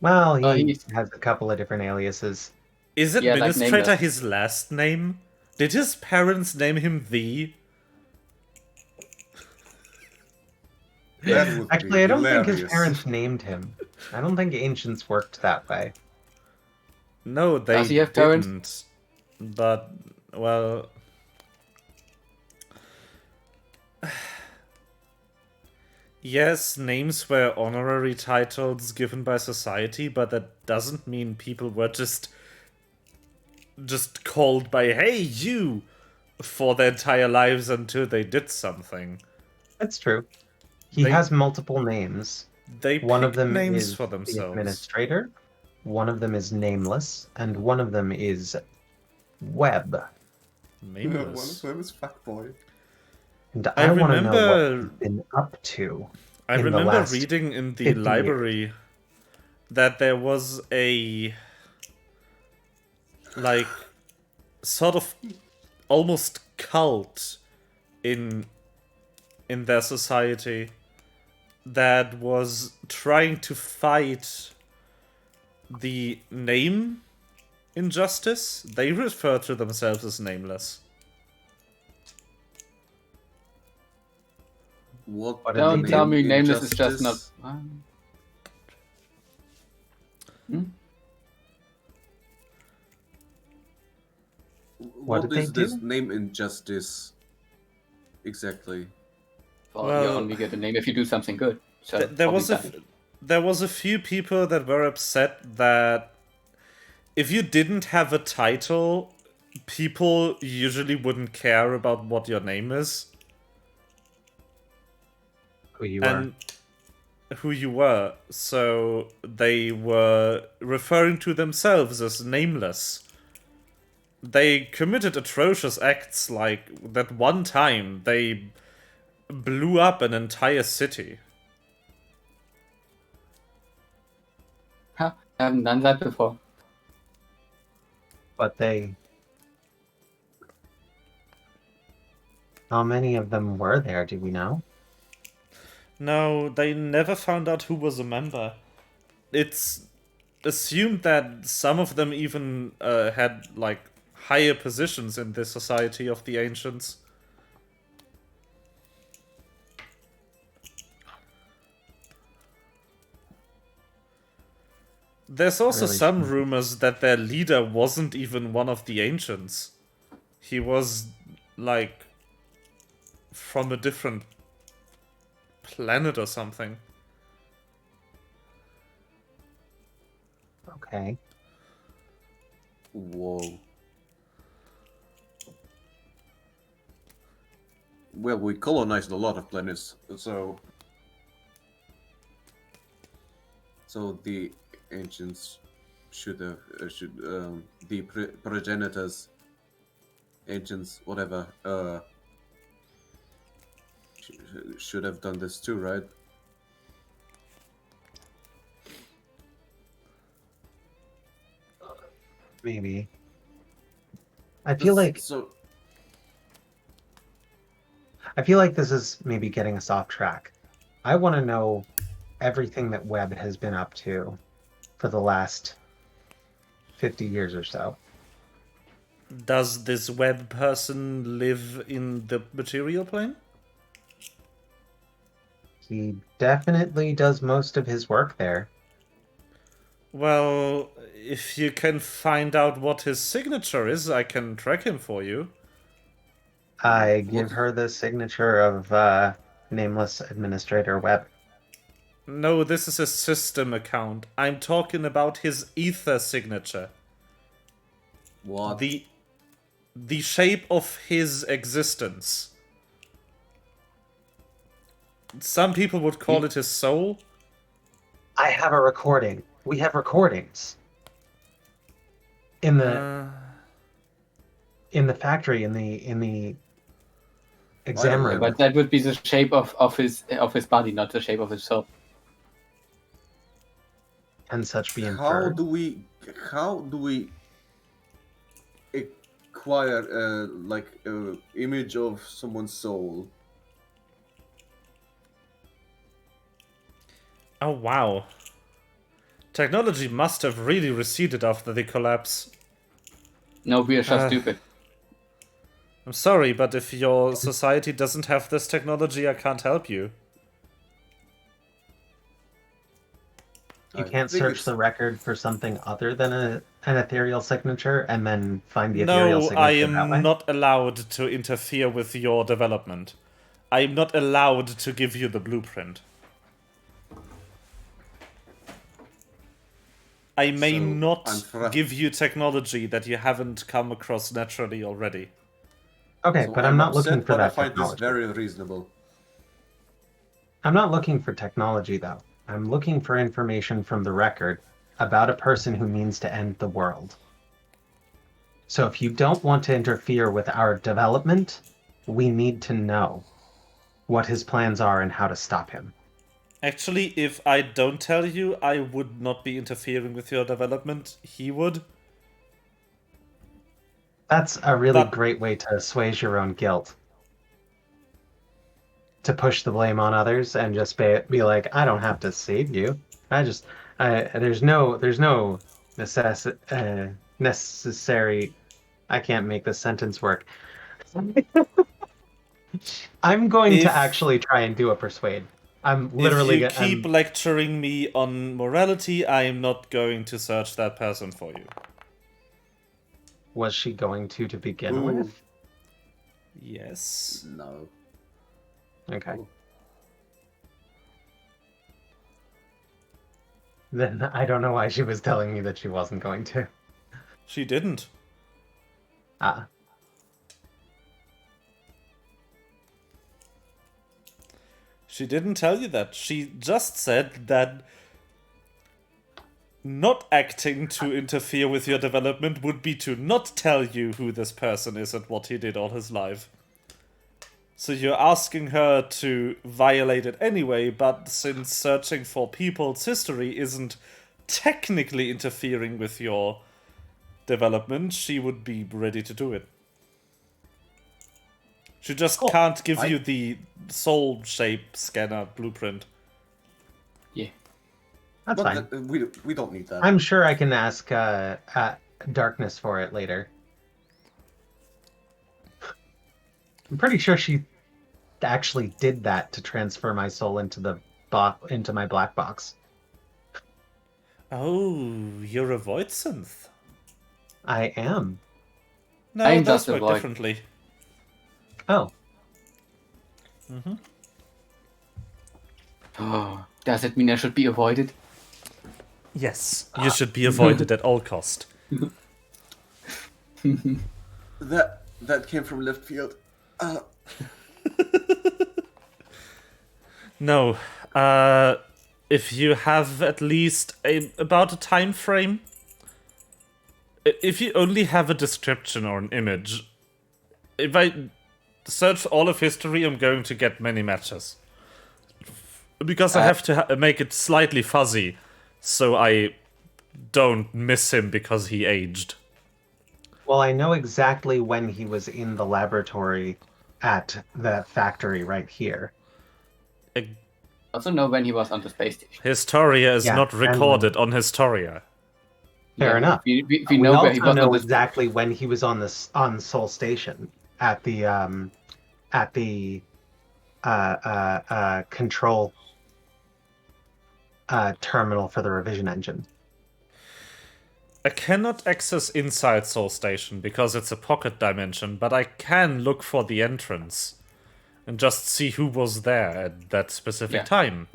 Well, he He's- has a couple of different aliases. Is Yeah, like administrator nameless. his last name? Did his parents name him the? That would Actually, I be don't think his hilarious. parents named him. I don't think ancients worked that way. No, they Does he have didn't. parents? But well, yes, names were honorary titles given by society, but that doesn't mean people were just called by "Hey, you" for their entire lives until they did something. That's true. He They- has multiple names. They One of picked them names is for the themselves. administrator, one of them is nameless, and one of them is Webb. One Nameless. of them is fuckboy. And I I want to know what remember- he's been up to. I in the remember last reading in the 50 library that there was a like sort of almost cult in their society that was trying to fight the name injustice. They refer to themselves as nameless. What? What Don't did they tell do? me nameless is just not. Injustice? What did they is this do? name injustice exactly? Well, Well- you only get a name if you do something good. So There was probably there was a few people that were upset that if you didn't have a title, people usually wouldn't care about what your name is. Who you are? And who you were, so they were referring to themselves as nameless. They committed atrocious acts, like that one time they blew up an entire city. Huh, I haven't done that before. But how many of them were there, do we know? No, they never found out who was a member. It's assumed that some of them even had, like, higher positions in the Society of the Ancients. There's also Really some shouldn't. rumors that their leader wasn't even one of the Ancients. He was, like, from a different planet or something. Okay. Whoa. Well, we colonized a lot of planets, so the ancients should have the progenitors, ancients, whatever, should have done this too, right? Maybe. I feel like So this is maybe getting us off track. I want to know everything that Webb has been up to for the last 50 years or so. Does this web person live in the material plane? He definitely does most of his work there. Well, if you can find out what his signature is, I can track him for you. I give her the signature of nameless administrator Webb. No, this is a system account. I'm talking about his ether signature. what? The shape of his existence. Some people would call it his soul. I have a recording. We have recordings in the factory in the exam room. But that would be the shape of his body, not the shape of his soul. Can such be How inferred? do we acquire like a image of someone's soul? Oh, wow. Technology must have really receded after the collapse. No, we are just stupid. I'm sorry, but if your society doesn't have this technology, I can't help you. You I can't think search it's- the record for something other than an ethereal signature and then find the ethereal No, signature I that way? am not allowed to interfere with your development. I am not allowed to give you the blueprint. I may So, not I'm give you technology that you haven't come across naturally already. Okay, So but I'm not upset, looking for but I that find this technology. very reasonable. I'm not looking for technology, though. I'm looking for information from the record about a person who means to end the world. So if you don't want to interfere with our development, we need to know what his plans are and how to stop him. Actually, if I don't tell you, I would not be interfering with your development. He would. That's a really But- great way to assuage your own guilt. To push the blame on others and just be like, I don't have to save you. There's no necessary. I can't make this sentence work. I'm going to If- actually try and do a persuade. I'm If literally. you keep lecturing me on morality, I am not going to search that person for you. Was she going to begin Ooh. with? Yes. No. Okay. Ooh. Then I don't know why she was telling me that she wasn't going to. She didn't. Ah. She didn't tell you that. She just said that not acting to interfere with your development would be to not tell you who this person is and what he did all his life. So you're asking her to violate it anyway, but since searching for people's history isn't technically interfering with your development, she would be ready to do it. She just can't give you the soul shape scanner blueprint. Yeah. That's fine. We don't need that. I'm sure I can ask Darkness for it later. I'm pretty sure she actually did that to transfer my soul into into my black box. Oh, you're a void synth. I am. No, I'm those just a work void. differently. Oh, Oh, does it mean I should be avoided? Yes, you should be avoided at all cost. That came from left field. No, if you have at least about a time frame, if you only have a description or an image, if I search all of history, I'm going to get many matches. Because I have to make it slightly fuzzy, so I don't miss him because he aged. well, I know exactly when he was in the laboratory at the factory right here. Also know when he was on the space station. Historia is Yeah, not and- recorded on Historia. Fair enough. We We know where also he was know on the exactly when he was on Soul Station at the control terminal for the revision engine. I cannot access inside Soul Station because it's a pocket dimension, but I can look for the entrance and just see who was there at that specific Yeah. time.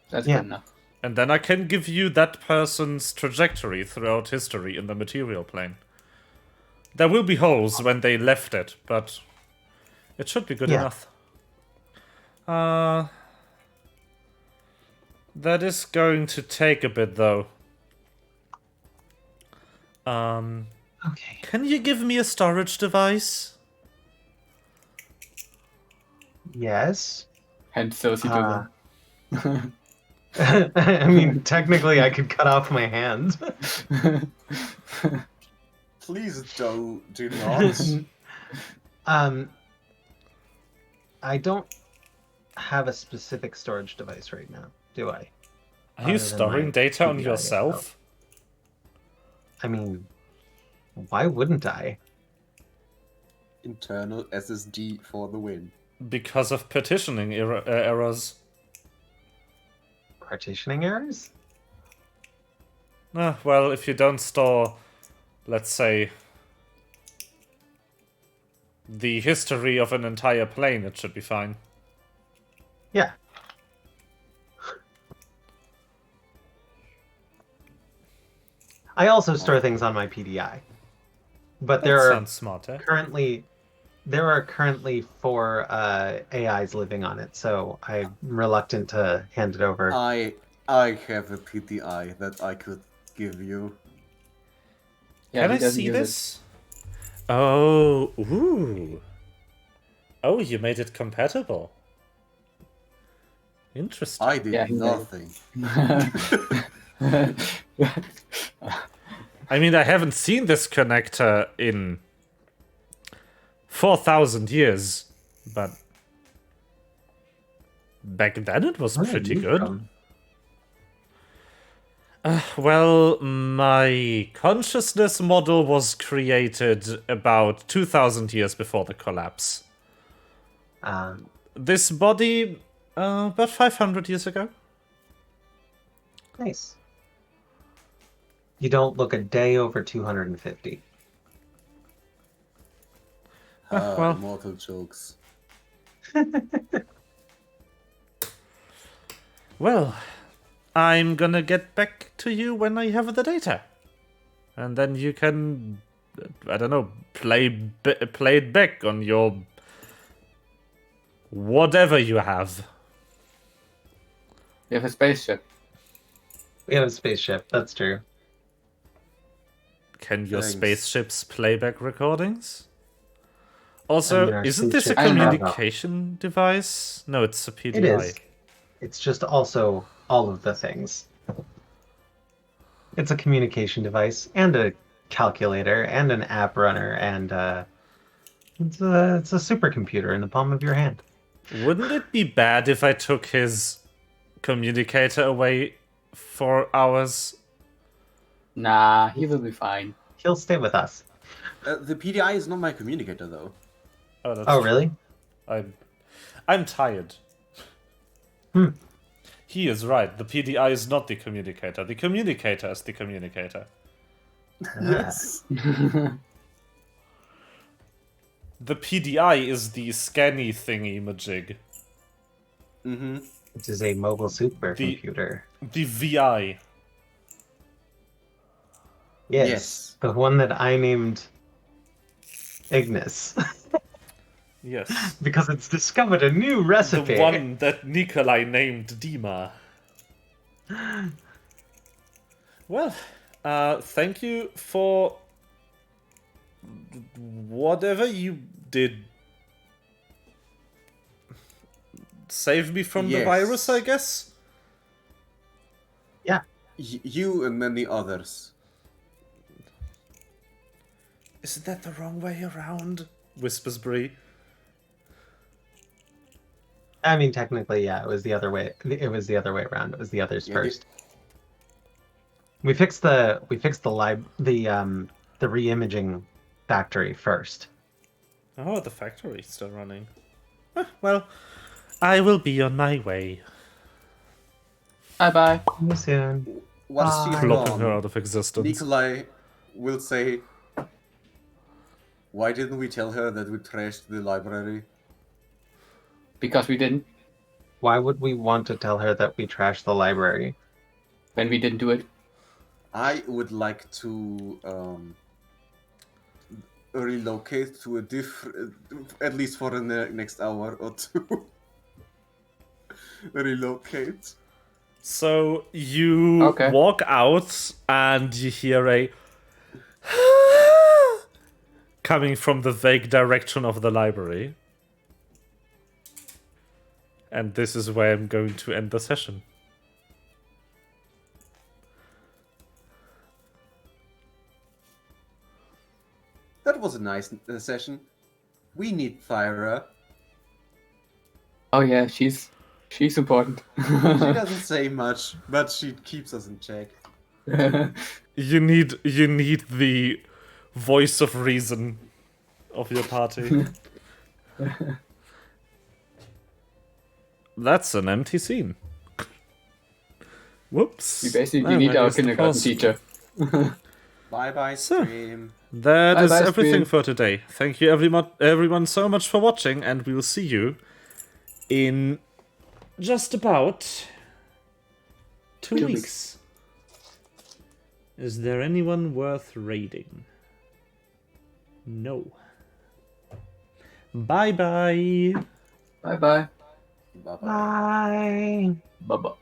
That's Yeah. good enough. And then I can give you that person's trajectory throughout history in the material plane. There will be holes when they left it, but it should be good Yeah. enough. That is going to take a bit, though. Okay. Can you give me a storage device? Yes. Hence those he Uh, I mean, technically, I could cut off my hand. Please do not. I don't have a specific storage device right now, do I? Are you Other than storing my data on PDI yourself? I mean, why wouldn't I? Internal SSD for the win. Because of partitioning errors. Partitioning errors? Well, if you don't store, let's say, the history of an entire plane, it should be fine. Yeah. I also store things on my PDI. But That sounds smart, eh? there are currently 4 AIs living on it, so I'm reluctant to hand it over. I have a PDI that I could give you. Yeah, Can he I doesn't see use it. this? Oh, ooh. Oh, you made it compatible. Interesting. I did Yeah, he did. nothing. I mean, I haven't seen this connector in 4,000 years, but back then it was pretty good. Well, my consciousness model was created about 2,000 years before the collapse. This body, about 500 years ago. Nice. You don't look a day over 250. Well. Mortal jokes. Well, I'm gonna get back to you when I have the data. And then you can, I don't know, play it back on your whatever you have. We have a spaceship. We have a spaceship. That's true. Can your Thanks. spaceships play back recordings? I Also, mean, our isn't this a spaceship- I don't know. communication device? No, it's a PDI. It is. It's just also all of the things. It's a communication device and a calculator and an app runner and it's a supercomputer in the palm of your hand. Wouldn't it be bad if I took his communicator away for hours? Nah, he will be fine. He'll stay with us. The PDI is not my communicator, though. Oh, that's Oh, true. really? I'm tired. Hmm. He is right. The PDI is not the communicator. The communicator is the communicator. Yes. The PDI is the scanny thingy majig. Mm-hmm. Which is a mobile supercomputer. The VI. Yes. Yes. The one that I named Ignis. Yes. because it's discovered a new recipe. The one that Nikolai named Dima. Well, thank you for whatever you did. Save me from the Yes. virus, I guess? Yeah. You and many others. Isn't that the wrong way around? Whispers Bree. I mean, technically, yeah, it was the other way. It was the other way around. It was the others Yeah, first. We fixed the re-imaging factory first. Oh, the factory's still running. Well, I will be on my way. Bye bye. See you soon. Once she's Plopping her gone, out of existence. Nikolai will say, "Why didn't we tell her that we trashed the library?" Because we didn't. Why would we want to tell her that we trashed the library? When we didn't do it. I would like to relocate to a different, at least for the next hour or two. Relocate. So you Okay. walk out and you hear a coming from the vague direction of the library. And this is where I'm going to end the session. That was a nice session. We need Thyra. Oh yeah, she's important. She doesn't say much, but she keeps us in check. You need the voice of reason of your party. That's an empty scene. Whoops. We basically Well, need I our guess the kindergarten pause- teacher. Bye bye, So- stream. That is Bye-bye, everything stream. for today. Thank you everyone so much for watching, and we will see you in just about 2 2 weeks. Is there anyone worth raiding? No. Bye bye. Bye bye. Bye bye. Bye. Bye bye.